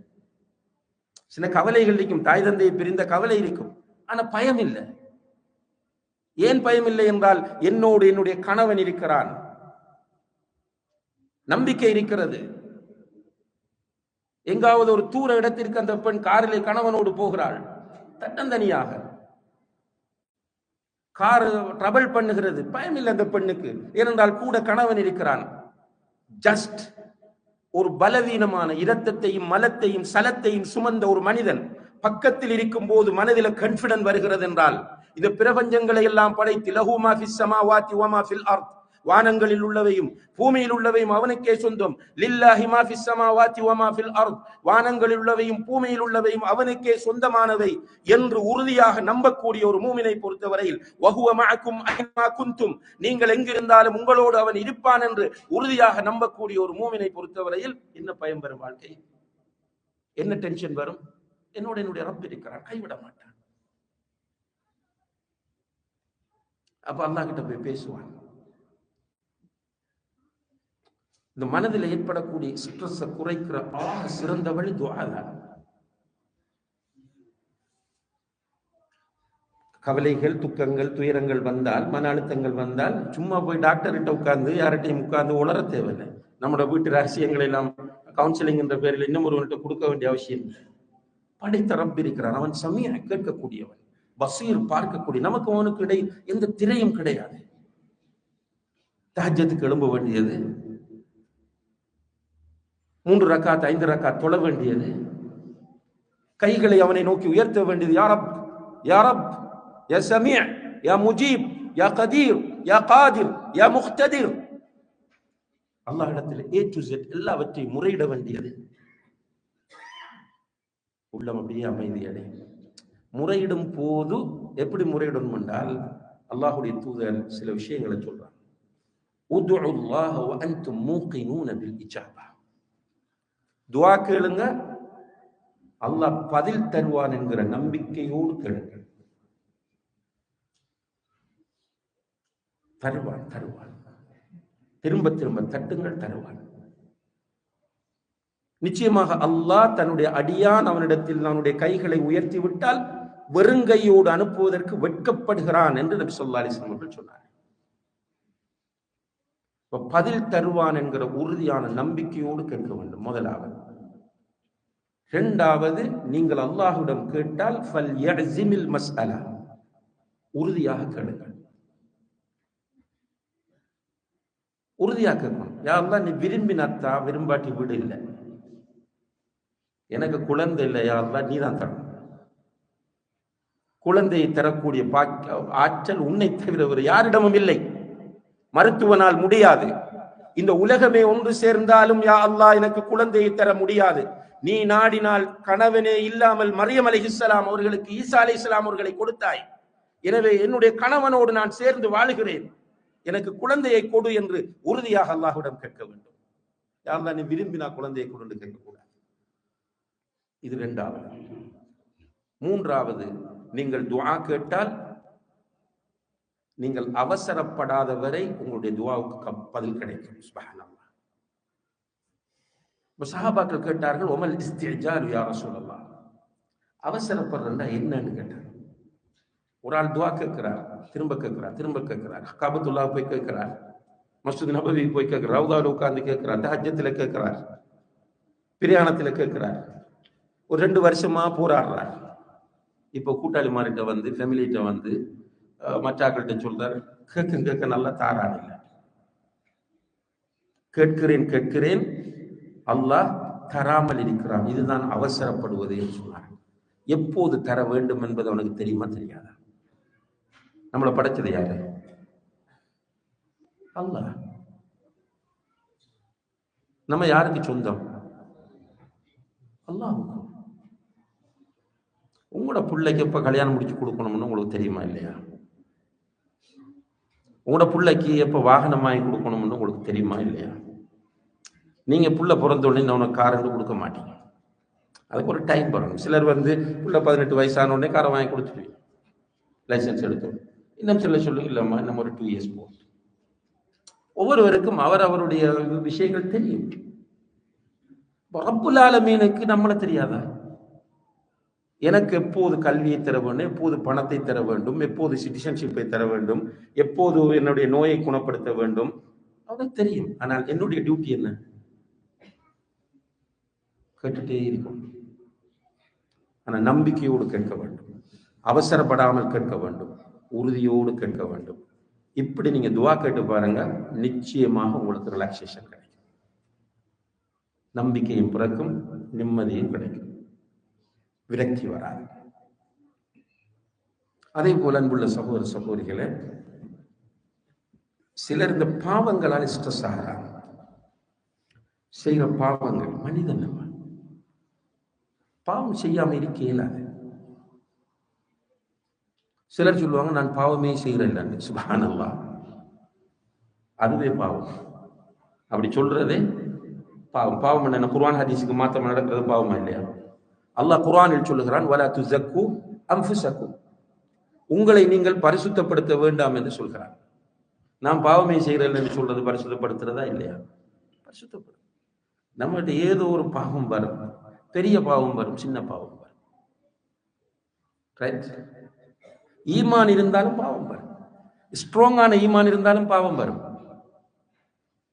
சில கவலைகள் இருக்கும். தாய் தந்தையை பிரிந்த கவலை இருக்கும். ஆனா பயம் இல்லை. ஏன் பயம் இல்லை என்றால், என்னோடு என்னுடைய கணவன் இருக்கிறான், நம்பிக்கை இருக்கிறது. எங்காவது ஒரு தூர இடத்திற்கு அந்த பெண் காரிலே கணவனோடு போகிறாள், தன்னந்தனியாக. கார் ட்ரபிள் பண்ணுகிறது, பயம் இல்லை அந்த பெண்ணுக்கு. ஏனென்றால் கூட கணவன் இருக்கிறான். ஜஸ்ட் ஒரு பலவீனமான இரத்தத்தையும் மலத்தையும் சலத்தையும் சுமந்த ஒரு மனிதன் பக்கத்தில் இருக்கும் போது மனதில் கான்ஃபிடன்ஸ் வருகிறது என்றால், இந்த பிரபஞ்சங்களை எல்லாம் படைத்து லஹு மா ஃபிஸ் ஸமாவாதி வ மா ஃபில் அர்த், வானங்களில் உள்ளவையும் பூமியில் உள்ளவையும் அவனுக்கே சொந்தம். லில்லாஹி மா ஃபிஸ் ஸமாவாதி வ மா ஃபில் அர்த், வானங்களில் உள்ளவையும் பூமியில் உள்ளவையும் அவனுக்கே சொந்தமானவை என்று உறுதியாக நம்பக்கூடிய ஒரு மூமினை பொறுத்தவரையில், வஹுவ மஅக்கும் ஐனா குன்தும், நீங்கள் எங்கிருந்தாலும் உங்களோடு அவன் இருப்பான் என்று உறுதியாக நம்பக்கூடிய ஒரு மூமினை பொறுத்தவரையில் என்ன பயம் வரும்? வாழ்க்கை என்ன டென்ஷன் வரும்? என்னுடைய ரப் இருக்கிறான், கைவிட மாட்டான். அப்ப அல்லாஹ் கிட்ட போய் பேசுவான். இந்த மனதில் ஏற்படக்கூடிய ஸ்ட்ரெஸ் குறைக்கிற ஆக சிறந்த வழி துஆ தான். கவலைகள், துக்கங்கள், துயரங்கள் வந்தால், மன அழுத்தங்கள் வந்தால், சும்மா போய் டாக்டர்கிட்ட உட்கார்ந்து யார்கிட்டையும் உட்கார்ந்து உளர தேவையில்லை. நம்மளோட வீட்டு ரகசியங்களை எல்லாம் கவுன்சிலிங் என்ற பேரில் இன்னும் ஒருவன்கிட்ட கொடுக்க வேண்டிய அவசியம் இல்லை. படைத்த ரப் இருக்கிறான். அவன் சமீஅ, கேட்கக்கூடியவன், பசீர், பார்க்கக்கூடிய. நமக்கு அவனுக்கு இடையில் எந்த திரையும் கிடையாது. தஹஜ்ஜுக்கு எழும்ப வேண்டியது, 3 ரக்காத் 5 ரக்காத் தொழ வேண்டியது, கைகளை அவனை நோக்கி உயர்த்த வேண்டியது. யா ரப், யா ரப், யா சமீஅ, யா முஜீப், யா கதீர், யா காதிர், யா முக்ததிர். அல்லாஹ்விடத்தில் A to Z எல்லாவற்றையும் முறையிட வேண்டியது. உள்ளம் அப்படியே அமைதியடை. முறையிடும் போது எப்படி முறையிடணும் என்றால், அல்லாஹ்வுடைய தூதர் சில விஷயங்களை சொல்றாங்க. உதுல்லாஹ வ அன்தும் மூகினூன பில் இஜாபா, துஆ கேளுங்க, அல்லாஹ் பதில் தருவான் என்கிற நம்பிக்கையோடு கேளுங்க. தருவான், தருவான். திரும்ப திரும்ப தட்டுங்கள், தருவான். நிச்சயமாக அல்லாஹ் தன்னுடைய அடியான் அவனிடத்தில் அவனுடைய கைகளை உயர்த்தி விட்டால் வெறுங்கையோடு அனுப்புவதற்கு வெட்கப்படுகிறான் என்று நபி ஸல்லல்லாஹு அலைஹி வஸல்லம் அவர்கள் சொன்னார். பதில் தருவான் என்கிற உறுதியான நம்பிக்கையோடு கேட்க வேண்டும், முதலாவது. இரண்டாவது, நீங்கள் அல்லாஹ்விடம் கேட்டால் ஃபல் யஅஸிமில் மஸ்அலா, உறுதியாக கேளுங்கள். உறுதியாக கேட்கணும். யா அல்லாஹ், நீ விரும்பினத்தா, விரும்பாட்டி வீடு இல்லை, எனக்கு குழந்தை இல்லை, யா அல்லாஹ் நீ தான் தரணும். குழந்தையை தரக்கூடிய ஆற்றல் உன்னை தவிர வேறு யாரிடமும் இல்லை. மருத்துவனால் முடியாது. இந்த உலகமே ஒன்று சேர்ந்தாலும் யா அல்லாஹ் எனக்கு குழந்தையை தர முடியாது. நீ நாடினால் கணவனே இல்லாமல் மரியம் அலைஹிஸ்ஸலாம் அவர்களுக்கு ஈசா அலைஹிஸ்ஸலாம் அவர்களை கொடுத்தாய். எனவே என்னுடைய கணவனோடு நான் சேர்ந்து வாழுகிறேன், எனக்கு குழந்தையை கொடு என்று உறுதியாக அல்லாஹ்விடம் கேட்க வேண்டும். யா அல்லாஹ் நீ விரும்பினா குழந்தையை கொடு என்று கேட்கக்கூடாது. இது இரண்டாவது. மூன்றாவது, நீங்கள் துஆ கேட்டால் நீங்கள் அவசரப்படாத வரை உங்களுடைய துஆவுக்கு பதில் கிடைக்கும். சுப்ஹானல்லாஹ். சஹாபாக்கள் கேட்டார்கள், ஒமல் இஸ்திஜால் யா ரசூலல்லாஹ், அவசரப்படுறா என்னன்னு கேட்டார். ஒரு ஆள் துஆ கேட்கிறார், திரும்ப கேட்கிறார், திரும்ப கேட்கிறார், காபத்துல்லாஹ் போய் கேட்கிறார், மஸ்ஜித் நபவி போய் கேட்கிறார், ரவுதால உட்கார்ந்து கேட்கிறார், தஹஜ்ஜுல கேட்கிறார், பிரயாணத்துல கேட்கிறார், ஒரு 2 வருஷமா போராடுறார். இப்போ கூட்டாளிமார்கிட்ட வந்து ஃபேமிலிகிட்ட வந்து மற்றாக்கள்கிட்ட சொல்றாரு, கேட்க நல்லா தாரான் இல்லை, கேட்கிறேன் அல்லாஹ் தராமல் இருக்கிறான், இதுதான் அவசரப்படுவது என்று சொன்னார். எப்போது தர வேண்டும் என்பது அவனுக்கு தெரியுமா தெரியாதா? நம்மளை படைச்சது யாரு? அல்லாஹ். நம்ம யாருக்கு சொந்தம்? அல்லாஹ்வுக்கு. உங்களோட பிள்ளைக்கு எப்ப கல்யாணம் முடிச்சு கொடுக்கணும்னு உங்களுக்கு தெரியுமா இல்லையா? உங்களோட பிள்ளைக்கு எப்ப வாகனம் வாங்கி கொடுக்கணும்னு உங்களுக்கு தெரியுமா இல்லையா? நீங்க புள்ள பிறந்த உடனே உனக்கு கார் வந்து கொடுக்க மாட்டீங்க, அதுக்கு ஒரு டைம் வரணும். சிலர் வந்து புள்ள 18 வயசான உடனே காரை வாங்கி கொடுத்துருவீங்க, லைசன்ஸ் எடுத்தோம். இன்னும் சில சொல்லுங்க, இல்லம்மா இன்னும் ஒரு 2 இயர்ஸ் போகும். ஒவ்வொருவருக்கும் அவருடைய விஷயங்கள் தெரியும். ரப்புல் ஆலமீனுக்கு நம்மள தெரியாதா? எனக்கு எப்போது கல்வியை தர வேண்டும், எப்போது பணத்தை தர வேண்டும், எப்போது சிட்டிசன்ஷிப்பை தர வேண்டும், எப்போது என்னுடைய நோயை குணப்படுத்த வேண்டும், அவனுக்கு தெரியும். ஆனால் என்னுடைய டியூட்டி என்ன? கேட்டுட்டே இருக்கும். ஆனால் நம்பிக்கையோடு கேட்க வேண்டும், அவசரப்படாமல் கேட்க வேண்டும், உறுதியோடு கேட்க வேண்டும். இப்படி நீங்க துவா கேட்டு பாருங்க, நிச்சயமாக உங்களுக்கு ரிலாக்ஸேஷன் கிடைக்கும், நம்பிக்கையும் பிறக்கும், நிம்மதியும் கிடைக்கும், விரக்தி வராது. அதே போல அன்புள்ள சகோதர சகோதரிகளே, சிலர் இந்த பாவங்களால் ஸ்ட்ரெஸ் ஆகிறாங்க. செய்கிற பாவங்கள், மனிதன் நம்ம பாவம் செய்யாம இருக்க இயலாது. சிலர் சொல்லுவாங்க, நான் பாவமே செய்கிறேன். சுப்ஹானல்லாஹ், அதுவே பாவம். அப்படி சொல்றதே பாவம். பாவம் என்ன? குர்ஆன் ஹதீஸுக்கு மாத்தம் நடக்கிறது பாவமா இல்லையா? அல்லாஹ் குர்ஆனில் சொல்லுகிறான், வலா துஸக்கு அன்ஃபுஸக்கும், உங்களை நீங்கள் பரிசுத்தப்படுத்த வேண்டாம் என்று சொல்கிறான். நாம் பாவமே செய்கிறேன் என்று சொல்றது பரிசுத்தப்படுத்துறதா இல்லையா? பரிசுத்தப்படும். நம்மகிட்ட ஏதோ ஒரு பாவம் வரும், பெரிய பாவம் வரும், சின்ன பாவம் வரும். ரைட்? ஈமான் இருந்தாலும் பாவம் வரும், ஸ்ட்ராங்கான ஈமான் இருந்தாலும் பாவம் வரும்.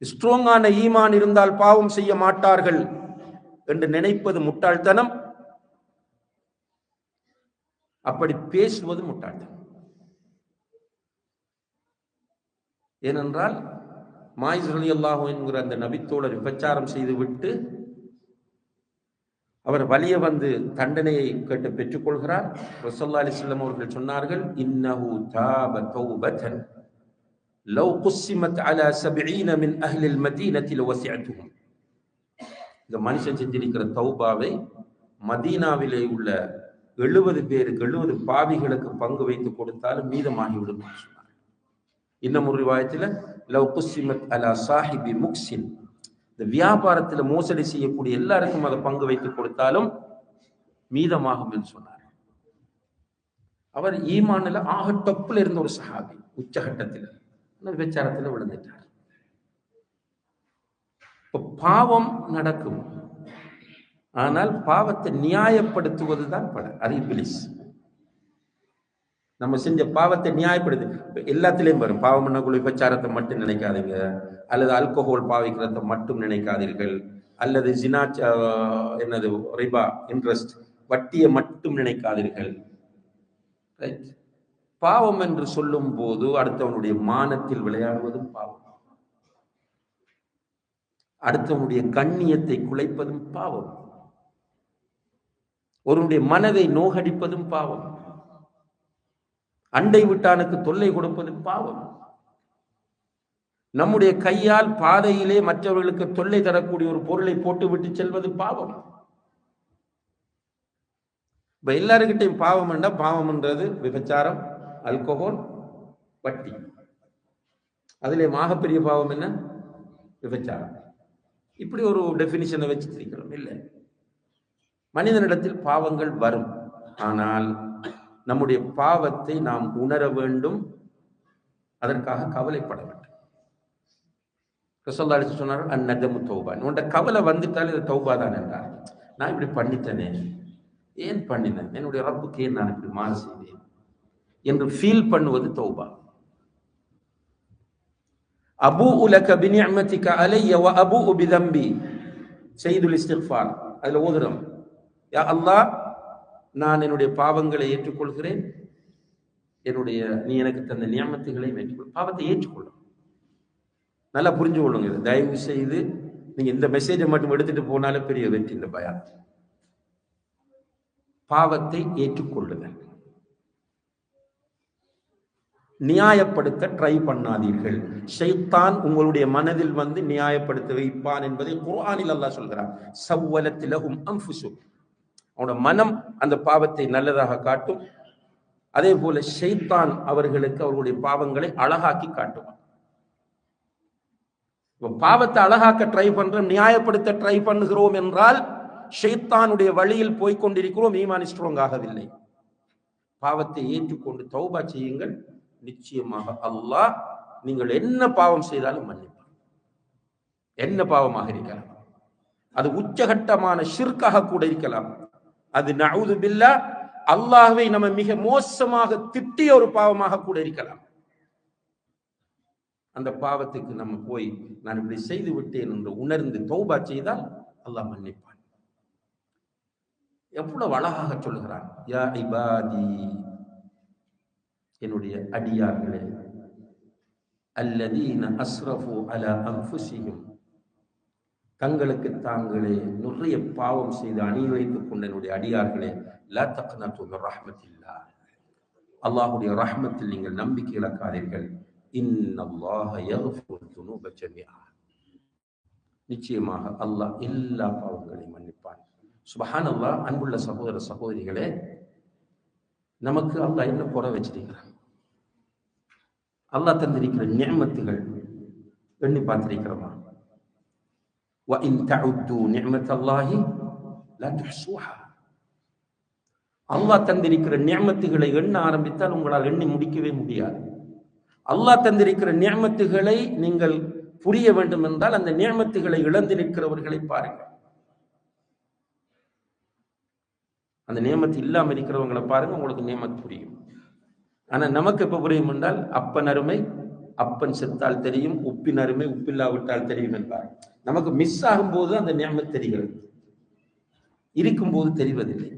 ஸ்ட்ராங்கான ஈமான் இருந்தால் பாவம் செய்ய மாட்டார்கள் என்று நினைப்பது முட்டாள்தனம், அப்படி பேசுவது முட்டாள்தனம். ஏனென்றால் மாயிஸ் ரலியல்லாஹு என்கிற அந்த நபித்தோழர் விபச்சாரம் செய்துவிட்டு அவர் வலிய வந்து தண்டனையை கேட்டு பெற்றுக்கொள்கிறார். ரசூலுல்லாஹி அலைஹி வஸல்லம் அவர்கள் சொன்னார்கள், இன்னஹு தாப தௌபத்தன் லவ் குஸ்ஸிமத் அலா 70 மின் அஹ்லில் மதீனத்தி லவஸிஅத்துஹும். இந்த மனுஷன் செஞ்சிருக்கிற தௌபாவை மதீனாவிலே உள்ள 70 பேருக்கு, 70 பாவிகளுக்கு பங்கு வைத்து கொடுத்தாலும் மீதமாகிவிடும் சொன்னார். இன்னும் ஒரு ரிவாயத்தில் லவ் குஸ்ஸிமத் அலா சாஹிபி முக்ஸின், இந்த வியாபாரத்தில் மோசடி செய்யக்கூடிய எல்லாருக்கும் அதை பங்கு வைத்து கொடுத்தாலும் மீதமாகும் என்று சொன்னார். அவர் ஈமான்ல ஆக டொப்புல இருந்த ஒரு சஹாபி, உச்சகட்டத்தில் விபச்சாரத்தில் விழுந்துட்டார். இப்ப பாவம் நடக்கும், ஆனால் பாவத்தை நியாயப்படுத்துவதுதான் அது இப்லீஸ். நம்ம செஞ்ச பாவத்தை நியாயப்படுத்து எல்லாத்திலையும் வரும். பாவம் பண்ணக்குள்ள விபச்சாரத்தை மட்டும் நினைக்காதீங்க, அல்லது ஆல்கஹால் பாவிக்கிறத மட்டும் நினைக்காதீர்கள், அல்லது ஜினா என்னது ரிபா இன்ட்ரெஸ்ட் வட்டியை மட்டும் நினைக்காதீர்கள். பாவம் என்று சொல்லும் போது அடுத்தவனுடைய மானத்தில் விளையாடுவதும் பாவம், அடுத்தவனுடைய கண்ணியத்தை குலைப்பதும் பாவம், ஒருவனுடைய மனதை நோகடிப்பதும் பாவம், அண்டை விட்டானுக்கு தொல்லை கொடுப்பது பாவம், நம்முடைய கையால் பாதையிலே மற்றவர்களுக்கு தொல்லை தரக்கூடிய ஒரு பொருளை போட்டு விட்டு செல்வது பாவம். இப்ப எல்லாருக்கிட்டையும் பாவம் என்றா, பாவம்ன்றது விபச்சாரம், ஆல்கஹால், வட்டி. அதிலே மாகப்பெரிய பாவம் என்ன? விபச்சாரம். இப்படி ஒரு டெபினிஷனை வச்சிருக்கிறோம். இல்லை, மனிதனிடத்தில் பாவங்கள் வரும், ஆனால் நம்முடைய பாவத்தை நாம் உணர வேண்டும், அதற்காக கவலைப்பட வேண்டும். ரசூலுல்லாஹி அலைஹி சொன்னார், அந்நதமு தௌபா, உன்ட கவலை வந்துட்டால் இது தௌபா தான் என்றார். நான் இப்படி பண்ணிட்டேனே, ஏன் பண்ணினேன், என்னுடைய ரப்புக்கு ஏன் நான் இப்படி மாறு செய்தேன் என்று ஃபீல் பண்ணுவது தௌபா. அபூஉ லக பினிஅமதிக அலைய வ அபூஉ பிதம்பி, சையதுல் இஸ்திக்ஃபார். அதுல ஓதுறோம், யா அல்லாஹ் நான் என்னுடைய பாவங்களை ஏற்றுக்கொள்கிறேன், நீ எனக்கு தந்த நியமத்துகளையும் ஏற்றுக்கொள். பாவத்தை ஏற்றுக்கொள்ளும். நல்லா புரிஞ்சு கொள்ளுங்க. தயவு செய்து நீங்க இந்த மெசேஜை மட்டும் எடுத்துட்டு போனாலே பெரிய வெற்றி. இந்த பயான், பாவத்தை ஏற்றுக்கொள்ளுங்கள். நியாயப்படுத்த ட்ரை பண்ணாதீர்கள். ஷைத்தான் உங்களுடைய மனதில் வந்து நியாயப்படுத்த வைப்பான் என்பதை குர்ஆனில் அல்லாஹ் சொல்கிறான். சவ்வலத் லஹும் அன்ஃபுசுஹும், அவனோட மனம் அந்த பாவத்தை நல்லதாக காட்டும். அதே போல ஷைத்தான் அவர்களுக்கு அவர்களுடைய பாவங்களை அழகாக்கி காட்டும். பாவத்தை அழகாக்க ட்ரை பண்றோம், நியாயப்படுத்த ட்ரை பண்ணுகிறோம் என்றால் ஷைத்தானுடைய வழியில் போய்கொண்டிருக்கிறோம், ஈமான் ஸ்ட்ராங் ஆகவில்லை. பாவத்தை ஏற்றுக்கொண்டு தௌபா செய்யுங்கள். நிச்சயமாக அல்லாஹ் நீங்கள் என்ன பாவம் செய்தாலும் மன்னிப்பார். என்ன பாவமாக இருக்கலாம், அது உச்சகட்டமான ஷிர்காக கூட இருக்கலாம். அது நஊது பில்லாஹ், அல்லாஹ்வை நம்ம மிக மோசமாக திட்டிய ஒரு பாவமாக கூட இருக்கலாம். அந்த பாவத்துக்கு நம்ம போய் நான் இப்படி செய்து விட்டேன் என்று உணர்ந்து தௌபா செய்தால் அல்லாஹ் மன்னிப்பான். எவ்வளவு அழகாக சொல்கிறான், யா இபாதி, என்னுடைய அடியார்களே, அல்லதீன அஸ்ரஃபு அலா அன்ஃபுஸிஹிம், தங்களுக்கு தாங்களே நிறைய பாவம் செய்து அணி வைத்துக் கொண்ட என்னுடைய அடியார்களே, லா தக்னது மின் ரஹ்மத்தில்லாஹ், அல்லாஹ்வுடைய ரஹ்மத்தில் நீங்கள் நம்பிக்கை இழக்காதீர்கள். இன்னல்லாஹ யக்ஃபிரு ذுனூப ஜமீஆ, நிச்சயமாக அல்லாஹ் எல்லா பாவங்களையும் மன்னிப்பான். சுப்ஹானல்லாஹ். அன்புள்ள சகோதர சகோதரிகளே, நமக்கு அல்லாஹ் என்ன குறை வச்சிருக்கிறான்? அல்லாஹ் தந்திருக்கிற நிஅமத்துகள் எண்ணி பார்த்திருக்கிறோமா? வ இன் தஉது நிஅமத்தல்லாஹி லா துஹ்ஸூஹா, அல்லாஹ் தந்திருக்கிற நிஅமத்துகளை எண்ண ஆரம்பித்தால் உங்களால் எண்ணி முடிக்கவே முடியாது. அல்லாஹ் தந்திருக்கிற நிஅமத்துகளை நீங்கள் புரிய வேண்டும் என்றால் அந்த நிஅமத்துகளை இழந்திருக்கிறவர்களை பாருங்கள். அந்த நியமத்து இல்லாமல் இருக்கிறவங்களை பாருங்க, உங்களுக்கு நியமத்து புரியும். ஆனா நமக்கு எப்ப புரியும் என்றால், அப்பன் அருமை அப்பன் செத்தால் தெரியும், உப்பின் அருமை உப்பில்லாவிட்டால் தெரியும் என்பார். நமக்கு மிஸ் ஆகும் போது அந்த நியமத்து தெரிகிறது, இருக்கும் போது தெரிவதில்லை.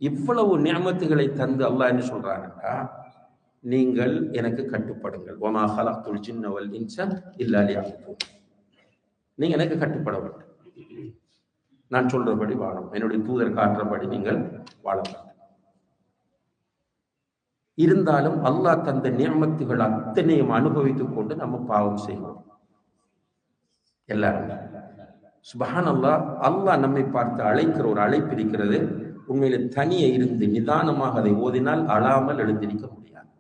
இவ்வளவு நியமத்துகளை தந்து அல்லாஹ் என்ன சொல்றாங்கன்னா, நீங்கள் எனக்கு கட்டுப்படுங்கள். வமா ஹலக்துல் ஜின்ன வல் இன்ஸ இல்லா லியஅபுதூன், நீங்க எனக்கு கட்டுப்பட வேண்டும், நான் சொல்றபடி வாழும், என்னுடைய தூதர் காட்டுறபடி நீங்கள் வாழ வேண்டும். இருந்தாலும் அல்லாஹ் தந்த நியமத்துகள் அத்தனையும் அனுபவித்துக் கொண்டு நம்ம பாவம் செய்கிறோம் எல்லாரும். சுப்ஹானல்லாஹ். அல்லாஹ் நம்மை பார்த்து அழைக்கிற ஒரு அழைப்பு இருக்கிறது. உண்மையில தனியே இருந்து நிதானமாக அதை ஓதினால் அழாமல் எழுந்திருக்க முடியாது.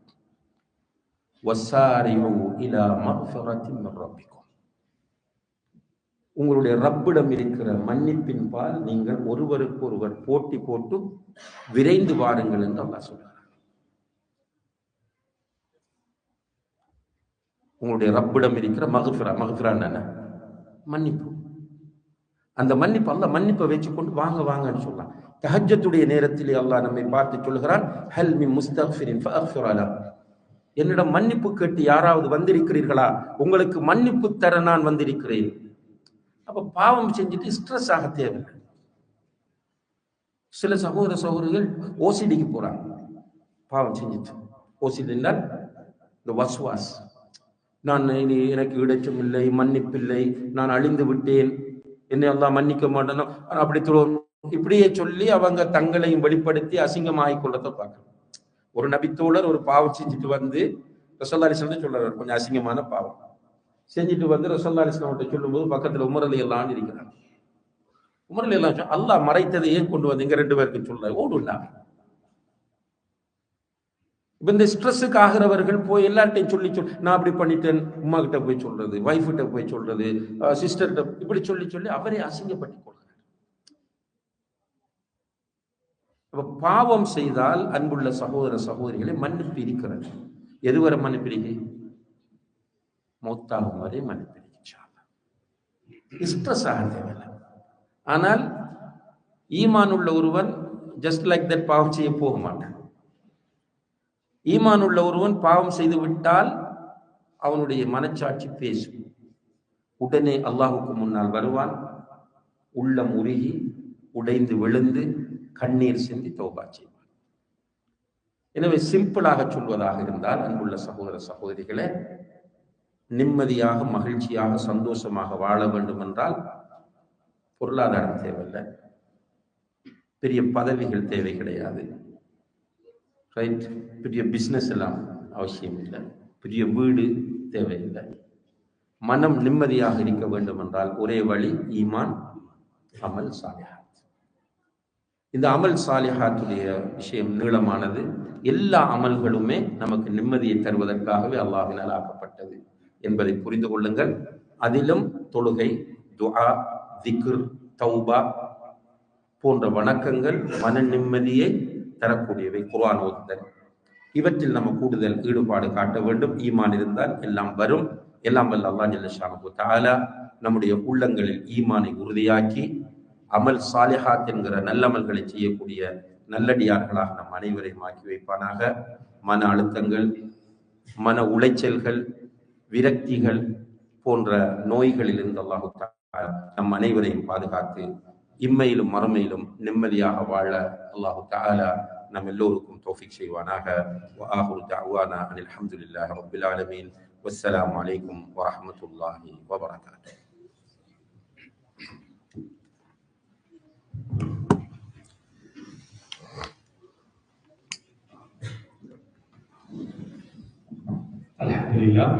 வஸாரிஉ இலா மக்ஃபிரத்தின் மின் ரப்பிக்கும், உங்களுடைய ரப்பிடம் இருக்கிற மன்னிப்பின் பால் நீங்கள் ஒருவருக்கு ஒருவர் போட்டி போட்டு விரைந்து வாருங்கள் என்று அல்லாஹ் சொல்றார். உங்களுடைய ரப்பிடம் இருக்கிற மக்ஃபிரா என்ன? மன்னிப்பு. அந்த மன்னிப்பு, அல்லாஹ் மன்னிப்பை வச்சுக்கொண்டு வாங்க வாங்கன்னு சொல்லலாம். தஹஜ்ஜத்துடைய நேரத்திலே அல்லாஹ் நம்மை பார்த்து சொல்கிறான், ஹல் மின் முஸ்தக்ஃபிரின் ஃபஅக்ஃபிர் லஹு, என்னிடம் மன்னிப்பு கேட்டு யாராவது வந்திருக்கிறீர்களா? உங்களுக்கு மன்னிப்பு தர நான் வந்திருக்கிறேன். அப்ப பாவம் செஞ்சுட்டு ஸ்ட்ரெஸ் ஆக தேவையில்லை. சில சகோதர சகோதரிகள் ஓசிடிக்கு போறாங்க பாவம் செஞ்சுட்டு. ஓசிடி என்றால் இந்த வஸ்வாஸ், நான் எனக்கு இடைச்சம் இல்லை, மன்னிப்பில்லை, நான் அழிந்து விட்டேன், என்னை அல்லாஹ் மன்னிக்க மாட்டேன், அப்படி இப்படியே சொல்லி அவங்க தங்களையும் வெளிப்படுத்தி அசிங்கமாகிக் கொள்ளத்தை பார்க்கணும். ஒரு நபித்தோழர் ஒரு பாவம் செஞ்சுட்டு வந்து ரசூலுல்லாஹி ஸல்லல்லாஹு அலைஹி வஸல்லம் சொல்றாரு, கொஞ்சம் அசிங்கமான பாவம் செஞ்சுட்டு வந்து ரசூலுல்லாஹி ஸல்லல்லாஹு அலைஹி வஸல்லம் சொல்லும் போது பக்கத்துல உமர் ரலியல்லாஹு இருக்கிறாங்க. உமர் ரலியல்லாஹு அல்லாஹ் மறைத்ததை ஏன் கொண்டு வந்து இங்க ரெண்டு பேருக்கு சொல்ல ஓடுனா? இப்ப இந்த ஸ்ட்ரெஸ்ஸுக்கு ஆகிறவர்கள் போய் எல்லார்ட்டையும் சொல்லி நான் அப்படி பண்ணிட்டேன், உமா கிட்ட போய் சொல்றது, வைஃப் கிட்ட போய் சொல்றது, சிஸ்டர்கிட்ட இப்படி சொல்லி சொல்லி அவரே அசிங்கப்பட்டு கொள்கிறார். அப்ப பாவம் செய்தால் அன்புள்ள சகோதர சகோதரிகளை மன்னிப்பு இருக்கிறது. எதுவரை மன்னிப்பு இருக்கு? மௌத்தாகும் வரை மன்னிப்பு இருக்கு. ஸ்ட்ரெஸ் ஆக தேவையில்லை. ஆனால் ஈமான் உள்ள ஒருவன் ஜஸ்ட் லைக் தட் பாவம் செய்ய போக மாட்டான். ஈமான் உள்ள ஒருவன் பாவம் செய்து விட்டால் அவனுடைய மனச்சாட்சி பேசும். உடனே அல்லாஹுக்கு முன்னால் வருவான், உள்ளம் உருகி உடைந்து விழுந்து கண்ணீர் சிந்தி தௌபா செய்வான். எனவே சிம்பிளாக சொல்வதாக இருந்தால், அன்புள்ள சகோதர சகோதரிகளே, நிம்மதியாக மகிழ்ச்சியாக சந்தோஷமாக வாழ வேண்டும் என்றால் பொருளாதாரம் தேவையில்லை, பெரிய பதவிகள் தேவை கிடையாது, ரைட்? பெரிய பிஸ்னஸ் எல்லாம் அவசியம் இல்லை, பெரிய வீடு தேவையில்லை. மனம் நிம்மதியாக இருக்க வேண்டும் என்றால் ஒரே வழி ஈமான், அமல் சாலிஹாத். இந்த அமல் சாலிஹாத்துடைய விஷயம் நீளமானது. எல்லா அமல்களுமே நமக்கு நிம்மதியை தருவதற்காகவே அல்லாஹ்வினால் ஆக்கப்பட்டது என்பதை புரிந்து கொள்ளுங்கள். அதிலும் தொழுகை, துஆ, திக்ர், தௌபா போன்ற வணக்கங்கள் மன நிம்மதியை தரக்கூடியவை. குர்ஆன் ஓதுதல், இவற்றில் நம்ம கூடுதல் ஈடுபாடு காட்ட வேண்டும். ஈமான் இருந்தால் எல்லாம் வரும். எல்லாம் வல்ல அல்லாஹ் ஜல்ல ஷானஹு தஆலா நம்முடைய உள்ளங்களில் ஈமானை உறுதியாக்கி அமல் சாலிஹாத் என்கிற நல்லமல்களை செய்யக்கூடிய நல்லடியார்களாக நம் அனைவரையும் ஆக்கி வைப்பானாக. மன அழுத்தங்கள், மன உளைச்சல்கள், விரக்திகள் போன்ற நோய்களில் இருந்து அல்லாஹு தஆலா நம் அனைவரையும் பாதுகாத்து இம்மையிலும் மறுமையிலும் நிம்மதியாக வாழ அல்லாஹு தஆலா நம் எல்லோருக்கும் தௌஃபீக் செய்வானாக. வஆஹிரு தஅவானா அனில் ஹம்துலில்லாஹி ரப்பில் ஆலமீன். வஸ்ஸலாமு அலைக்கும் வரஹ்மத்துல்லாஹி வபரகாத்துஹு. அல்ஹம்துலில்லாஹ்.